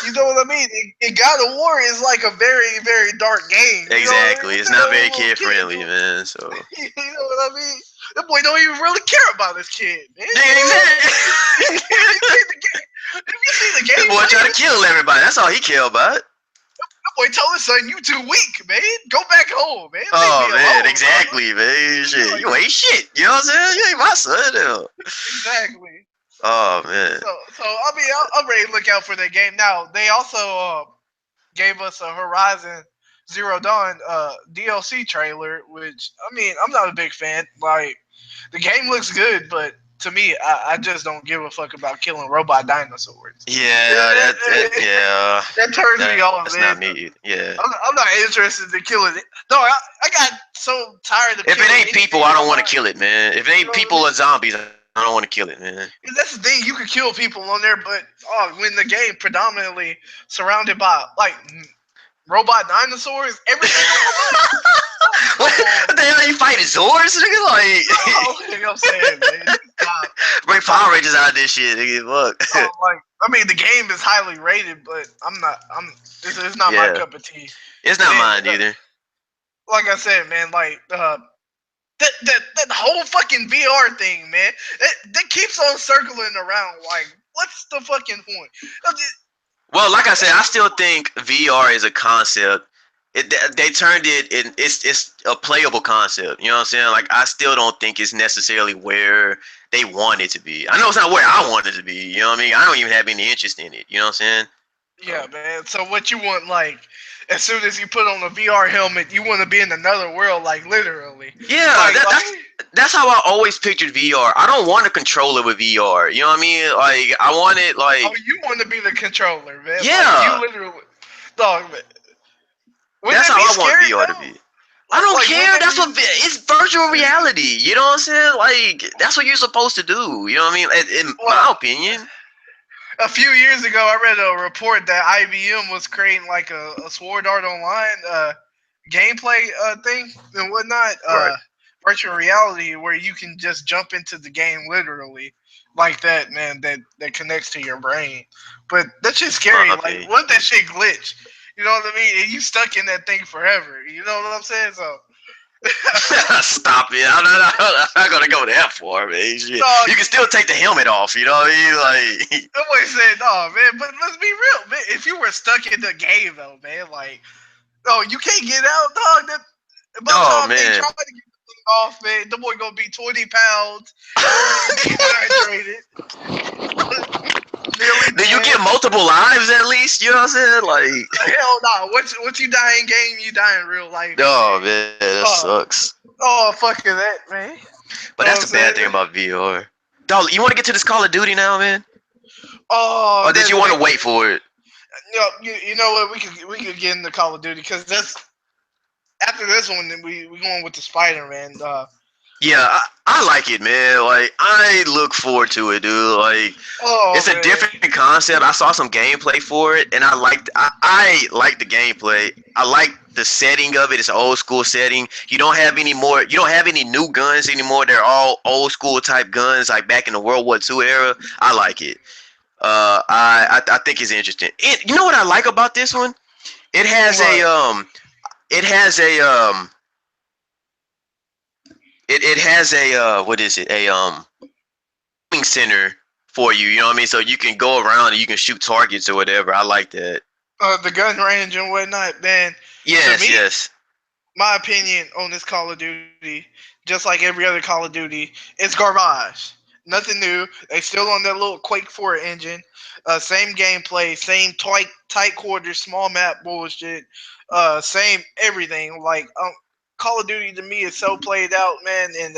You know what I mean? And God of War is like a very, very dark game. Exactly. You know what I mean? It's not very kid friendly, man. So you know what I mean? That boy don't even really care about his kid, man. Yeah, exactly. If you see the game, this boy trying to kill everybody. That's all he care about. That boy told his son, "You too weak, man. Go back home, man." Oh man, alone, exactly, man. Shit, you ain't shit. You know what I'm saying? You ain't my son, though. Exactly. Oh man. So I mean, I'm ready to look out for that game. Now they also gave us a Horizon Zero Dawn DLC trailer, which I mean, I'm not a big fan. Like the game looks good, but to me, I just don't give a fuck about killing robot dinosaurs. Yeah, that turns me off. That's man. not me. Yeah. I'm not interested in killing it. No, I got so tired of. If it ain't people, I don't want to kill it, man. If it ain't people or zombies, I don't want to kill it, man. And that's the thing. You can kill people on there, but when the game predominantly surrounded by like robot dinosaurs, everything. What the hell are you fighting Zords, nigga? Like, you know what I'm saying, man. Bring Power Rangers out of this shit, nigga. Look. I mean, the game is highly rated, but it's not my cup of tea. It's not mine either. Like I said, man, like that whole fucking VR thing, man, that keeps on circling around. Like, what's the fucking point? Well, like I said, I still think VR is a concept. They turned it in. It's a playable concept. You know what I'm saying? Like, I still don't think it's necessarily where they want it to be. I know it's not where I want it to be. You know what I mean? I don't even have any interest in it. You know what I'm saying? Yeah, man. So what you want, like, as soon as you put on a VR helmet, you want to be in another world, like, literally. Yeah, that's how I always pictured VR. I don't want a controller with VR. You know what I mean? Like, I want it, like... Oh, you want to be the controller, man. Yeah. Like, you literally... Dog, man. That's how I want VR to be. I don't care. That's what it's virtual reality. You know what I'm saying? Like, that's what you're supposed to do. You know what I mean? In my opinion. A few years ago, I read a report that IBM was creating like a Sword Art Online gameplay thing and whatnot, right. Virtual reality, where you can just jump into the game literally like that, man. That connects to your brain. But that shit's scary. Like, what if that shit glitch? You know what I mean? And you stuck in that thing forever. You know what I'm saying? So stop it! I'm not gonna go that far, man. No, you can still take the helmet off. You know what I mean? Like, that boy said, "No, man." But let's be real, man. If you were stuck in the game, though, man, like, you can't get out, dog. By the time they try to get the thing off, man, the boy gonna be 20 pounds, dehydrated. Do you get multiple lives at least? You know what I'm saying? Like, hell no. Once you die in game, you die in real life. Oh man, that sucks. Oh, fuck that, man. But that's the bad thing about VR. Dog, you want to get to this Call of Duty now, man? Oh. Or did you want to wait for it? You know what? We could get into Call of Duty because after this one, then we going with the Spider-Man. Yeah, I like it, man. Like, I look forward to it, dude. Like, it's a different concept. I saw some gameplay for it, and I like the gameplay. I like the setting of it. It's an old school setting. You don't have any new guns anymore. They're all old school type guns, like back in the World War II era. I like it. I think it's interesting. You know what I like about this one? It has It has a what is it? A aiming center for you. You know what I mean? So you can go around and you can shoot targets or whatever. I like that. The gun range and whatnot, man. Yes. My opinion on this Call of Duty, just like every other Call of Duty, it's garbage. Nothing new. They still on that little Quake 4 engine. Same gameplay, same tight quarters, small map bullshit. Same everything. Like Call of Duty to me is so played out, man, and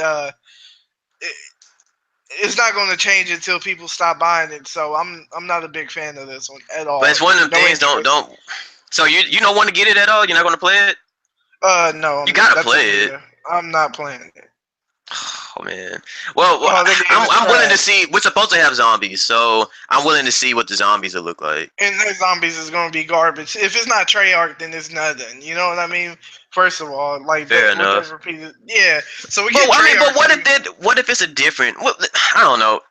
it's not going to change until people stop buying it. So I'm not a big fan of this one at all. But it's one of them things. Don't. So you don't want to get it at all? You're not going to play it? No. You gotta play it. I'm not playing it. Oh man. Well, I'm willing to see. We're supposed to have zombies, so I'm willing to see what the zombies will look like. And those zombies is gonna be garbage. If it's not Treyarch, then it's nothing. You know what I mean? First of all, like fair enough. Yeah. So we get. But what if it's a different? I don't know.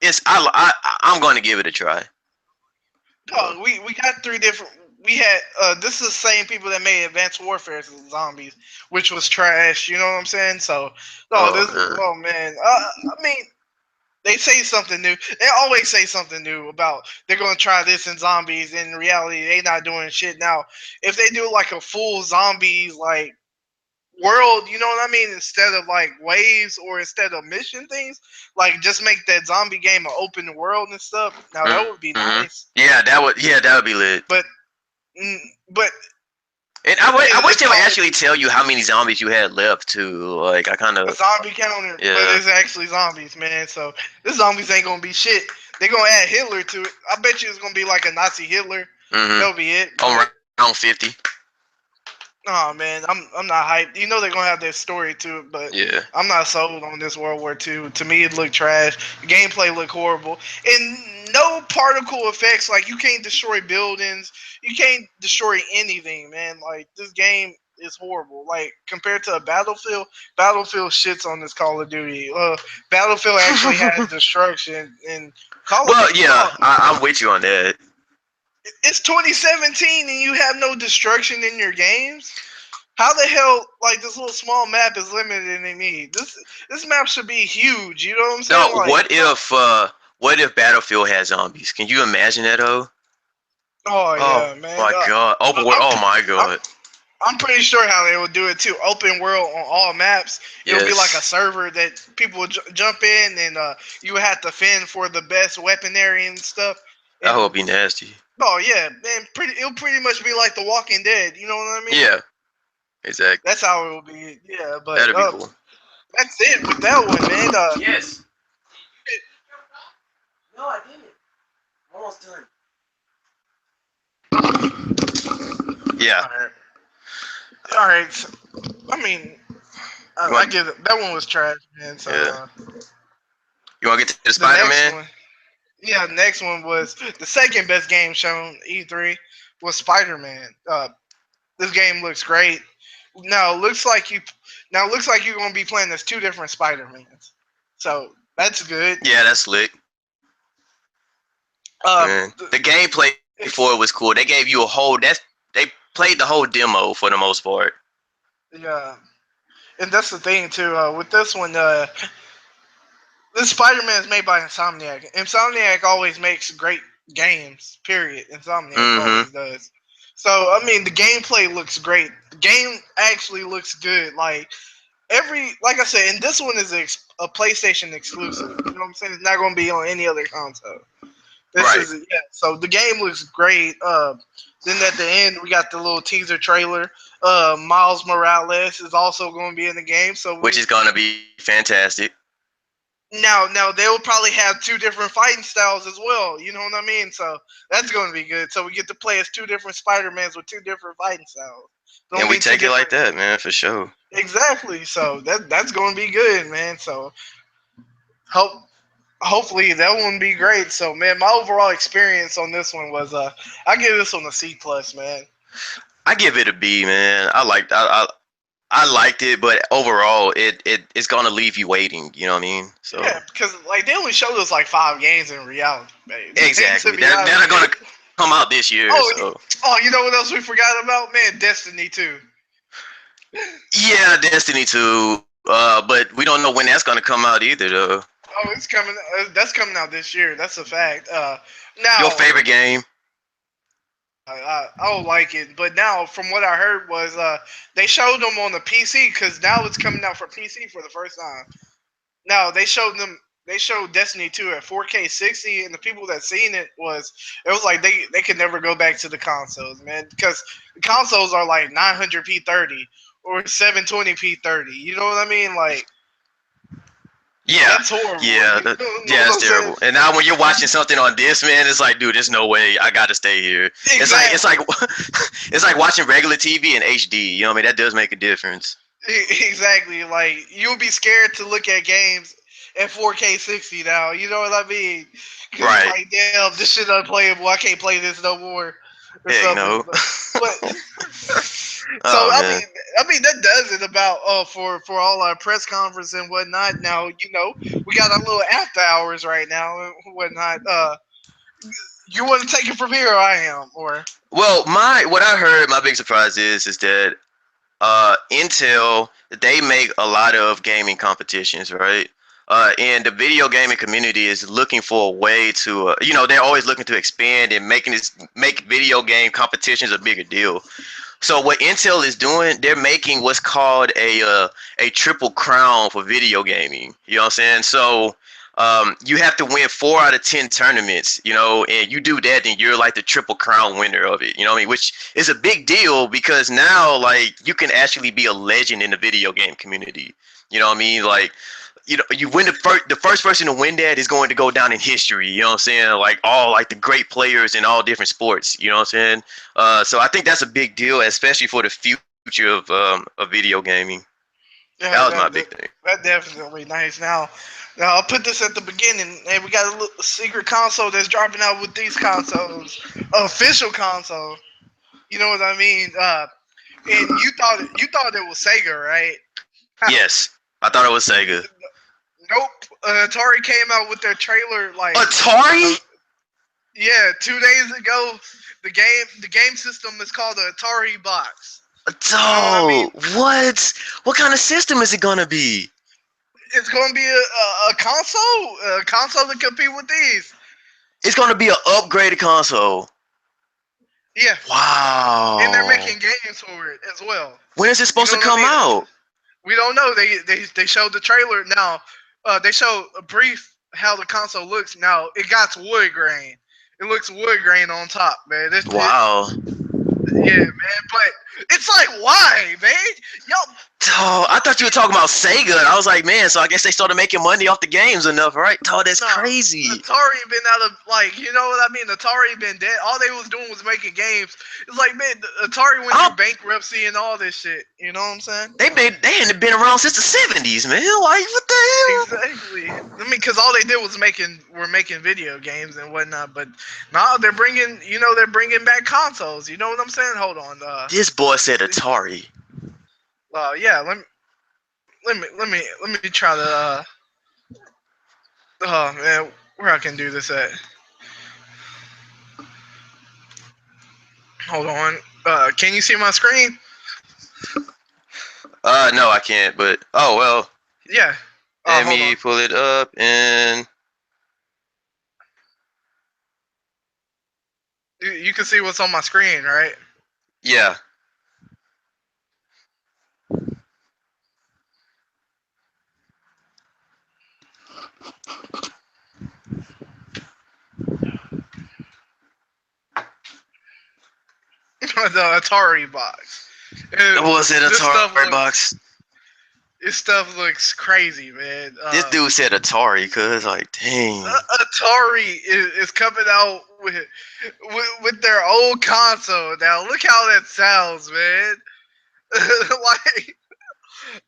I'm going to give it a try. Oh, we got 3 different. We had this is the same people that made Advanced Warfare Zombies, which was trash. You know what I'm saying? So, man. I mean, they say something new. They always say something new about they're gonna try this in zombies. In reality, they not doing shit now. If they do like a full zombies like world, you know what I mean? Instead of like waves or instead of mission things, like just make that zombie game an open world and stuff. Now that would be nice. Yeah, that would be lit. But and I wish they would actually tell you how many zombies you had left too. Like I kind of a zombie counter, but it's actually zombies, man. So this zombies ain't gonna be shit. They're gonna add Hitler to it. I bet you it's gonna be like a Nazi Hitler. That'll be it. Around 50. Oh man, I'm not hyped. You know they're gonna have their story to it, but I'm not sold on this World War II. To me, it looked trash. The gameplay looked horrible, and no particle effects. Like you can't destroy buildings, you can't destroy anything, man. Like this game, is horrible. Like compared to a Battlefield, Battlefield shits on this Call of Duty. Battlefield actually has destruction, and Call of Well, Duty. yeah, I'm with you on that. It's 2017 and you have no destruction in your games. How the hell, like this little small map is limited in me? This map should be huge. You know what I'm saying? No, Like, what if Battlefield had zombies? Can you imagine that, though? oh Oh yeah, man. my god, open world. Oh my god. I'm pretty sure how they would do it too. Open world on all maps. It'll be like a Yes. server that people would jump in, and you would have to fend for the best weaponry and stuff. That And would be nasty. oh yeah, man, it'll pretty much be like The Walking Dead. You know what I mean? Yeah, exactly. That's how it will be. Yeah, but That'd be cool. that's it with that one, man. Yes. No, I didn't. Almost done. Yeah. All right. So, I mean, I give it. That one was trash, man. So Yeah. You want to get to the the Spider next Man? one, yeah, the next one was the second best game shown E3 was Spider-Man. This game looks great. Now it looks like you're going to be playing as two different Spider-Mans. So that's good. Yeah, that's slick. The gameplay before it was cool. They gave you they played the whole demo for the most part. Yeah, and that's the thing too. With this one, this Spider-Man is made by Insomniac. Insomniac always makes great games. Period. Insomniac always does. So I mean, the gameplay looks great. The game actually looks good. Like I said, and this one is a PlayStation exclusive. You know what I'm saying? It's not going to be on any other console. So the game looks great. Then at the end we got the little teaser trailer. Miles Morales is also going to be in the game, Which is going to be fantastic. Now they'll probably have two different fighting styles as well. You know what I mean? So that's going to be good. So we get to play as two different Spider-Mans with two different fighting styles. And we take it like that, man, for sure. Exactly. So that's going to be good, man. So hopefully that one be great. So man, my overall experience on this one was I give this one a C plus, man. I give it a B, man. I liked it, but overall it's gonna leave you waiting. You know what I mean? So yeah, because like they only showed us like 5 games in reality, baby. Exactly. They're gonna come out this year. Oh, you know what else we forgot about, man? Destiny 2. Yeah, Destiny 2. But we don't know when that's gonna come out either, though. Oh, it's coming. That's coming out this year. That's a fact. Now your favorite game? I don't like it, but now from what I heard was they showed them on the PC because now it's coming out for PC for the first time. Now they showed Destiny 2 at 4K 60, and the people that seen it was like they could never go back to the consoles, man, because the consoles are like 900p 30 or 720p 30. You know what I mean? Like, yeah, that's horrible. Yeah, it's terrible. And now when you're watching something on this, man, it's like, dude, there's no way I got to stay here. Exactly. It's like watching regular TV in HD. You know what I mean? That does make a difference. Exactly. Like you'll be scared to look at games at 4K 60 now. You know what I mean? Right. Like, damn, this shit unplayable. I can't play this no more. Heck no. So I mean that does it about for all our press conference and whatnot. Now we got our little after hours right now and whatnot. You want to take it from here, or I am, or well, what I heard, my big surprise is that Intel, they make a lot of gaming competitions, right? And the video gaming community is looking for a way to, they're always looking to expand and make video game competitions a bigger deal. So what Intel is doing, they're making what's called a triple crown for video gaming. You know what I'm saying? So you have to win 4 out of 10 tournaments, and you do that, then you're like the triple crown winner of it. You know what I mean? Which is a big deal because now, like, you can actually be a legend in the video game community. You know what I mean? Like, you win the first person to win that is going to go down in history. You know what I'm saying? Like all like the great players in all different sports. You know what I'm saying? So I think that's a big deal, especially for the future of video gaming. Yeah, that was my big thing. That's definitely nice. Now I'll put this at the beginning. Hey, we got a little secret console that's dropping out with these consoles, official console. You know what I mean? and you thought it was Sega, right? Yes, I thought it was Sega. Nope. Atari came out with their trailer like Atari? Yeah, 2 days ago. The game system is called the Atari Box. Oh, you know what? What kind of system is it gonna be? It's gonna be a console to compete with these. It's gonna be an upgraded console. Yeah. Wow. And they're making games for it as well. When is it supposed to come out? We don't know. They showed the trailer. Now, they showed a brief how the console looks. Now it got wood grain. It looks wood grain on top, man. Wow. Yeah, man. But it's like, why, man? Y'all. Oh, I thought you were talking about Sega. I was like, man, so I guess they started making money off the games enough, right? Oh, that's crazy. Atari been out of, like, you know what I mean? Atari been dead. All they was doing was making games. It's like, man, Atari went through bankruptcy and all this shit. You know what I'm saying? They hadn't been around since the 70s, man. Like, what the hell? Exactly. I mean, because all they did was making video games and whatnot. But now they're bringing back consoles. You know what I'm saying? Hold on. This boy said Atari. Yeah. Let me try to. Oh man, where I can do this at? Hold on. Can you see my screen? No, I can't. But oh well. Yeah. Let me pull it up and. You can see what's on my screen, right? Yeah. The Atari box. Was it Atari box? This stuff looks crazy, man. This dude said Atari, cause like, dang. Atari is coming out with their old console. Now look how that sounds, man. Like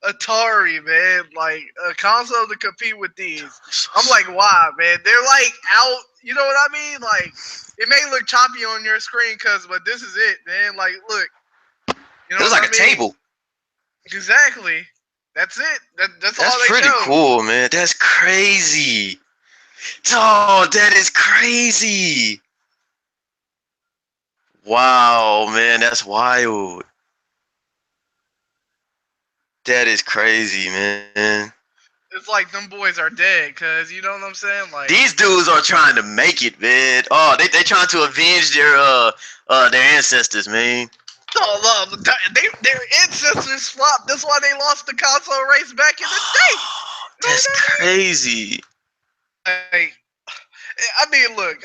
Atari, man. Like a console to compete with these. I'm like, why, man? They're like out. You know what I mean? Like it may look choppy on your screen, but this is it, man. Like, look. You know, it looks like a table. Exactly. That's it. That's all they pretty showed. Cool, man. That's crazy. Oh, that is crazy. Wow, man, that's wild. That is crazy, man. It's like them boys are dead, cause you know what I'm saying. Like these dudes are trying to make it, man. Oh, they trying to avenge their ancestors, man. Oh, their ancestors flopped. That's why they lost the console race back in the day. That's crazy. Like, I mean, look,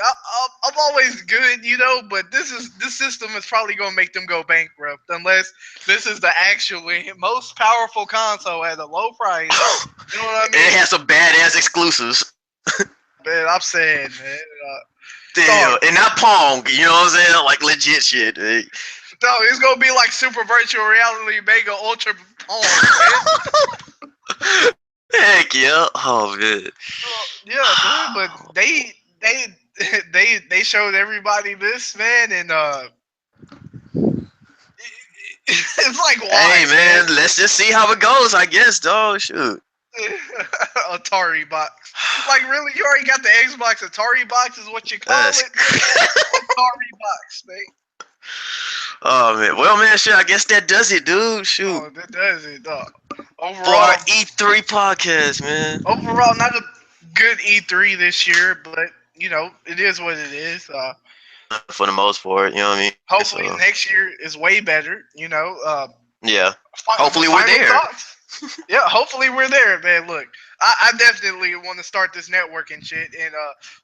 I'm always good, you know, but this system is probably gonna make them go bankrupt unless this is the actually most powerful console at a low price. You know what I mean? And it has some badass exclusives. Man, I'm saying, man. Damn, and not Pong, you know what I'm saying? Like legit shit. No, it's gonna be like Super Virtual Reality Mega Ultra Pong, man. Heck yeah! Oh man. Yeah, man, but they showed everybody this, man, and it's like, why? Hey man, let's just see how it goes, I guess, dog. Shoot. Atari box. Like, really? You already got the Xbox Atari box is what you call it? Atari box, man. Oh man, well man, shit. I guess that does it, dude. Shoot. Oh, that does it, dog. Overall, for our E3 podcast, man. Overall, not a good E3 this year, but you know, it is what it is. For the most part, you know what I mean. Hopefully next year is way better. You know. Yeah. Hopefully we're there. Yeah, hopefully we're there, man. Look, I definitely want to start this networking shit, and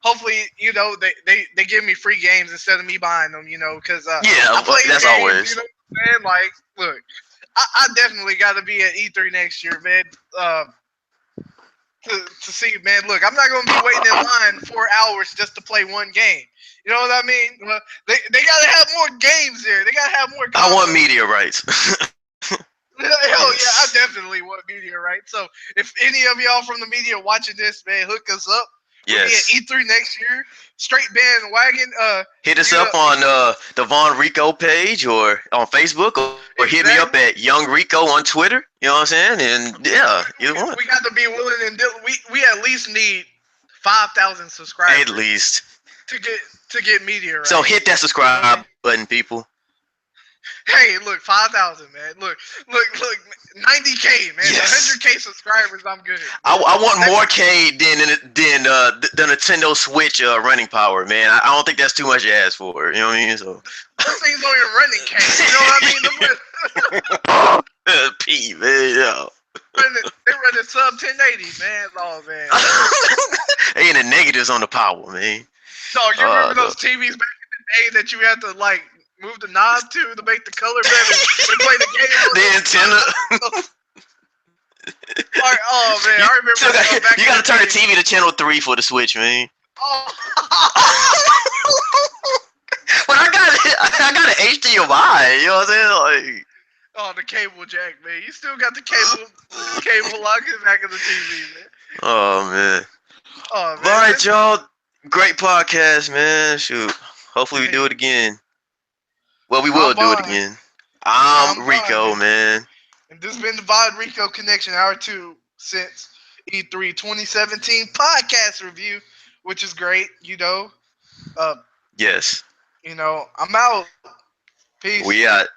hopefully, you know, they give me free games instead of me buying them, you know, because yeah, that's games, always. You know what I'm saying? Like, look, I definitely got to be at E3 next year, man. To see, man. Look, I'm not gonna be waiting in line 4 hours just to play one game. You know what I mean? They gotta have more games there. They gotta have more. I want media rights. Hell yeah, I definitely want media rights. So if any of y'all from the media watching this, man, hook us up. Yes. We'll be at E3 next year. Straight bandwagon. Hit us up on the Von Rico page or on Facebook, or hit me up at Young Rico on Twitter. You know what I'm saying? And yeah, either one. We got to be willing and we at least need 5,000 subscribers. At least to get media right. So hit that subscribe button, people. Hey, look, 5,000, man. Look, 90K, man. Yes. 100K subscribers, I'm good. I want more K than the Nintendo Switch running power, man. I don't think that's too much to ask for. You know what I mean? So those things don't even running K. You know what I mean? P, man, yo. They running sub 1080, man. Oh, man. They in the negatives on the power, man. So you remember those TVs back in the day that you had to like move the knob to make the color better and play the game? The antenna. Oh man, I remember. You gotta turn the TV to channel 3 for the Switch, man. Oh. But I got an HDMI. You know what I'm saying? Like. Oh, the cable jack, man. You still got the cable lock in back of the TV, man. Oh man. Oh man. All right, y'all. Great podcast, man. Shoot. Hopefully we do it again. Well, we will do it again. I'm Rico, man. And this has been the Von Rico Connection, Hour 2 since E3 2017 podcast review, which is great, you know. Yes. You know, I'm out. Peace. We out.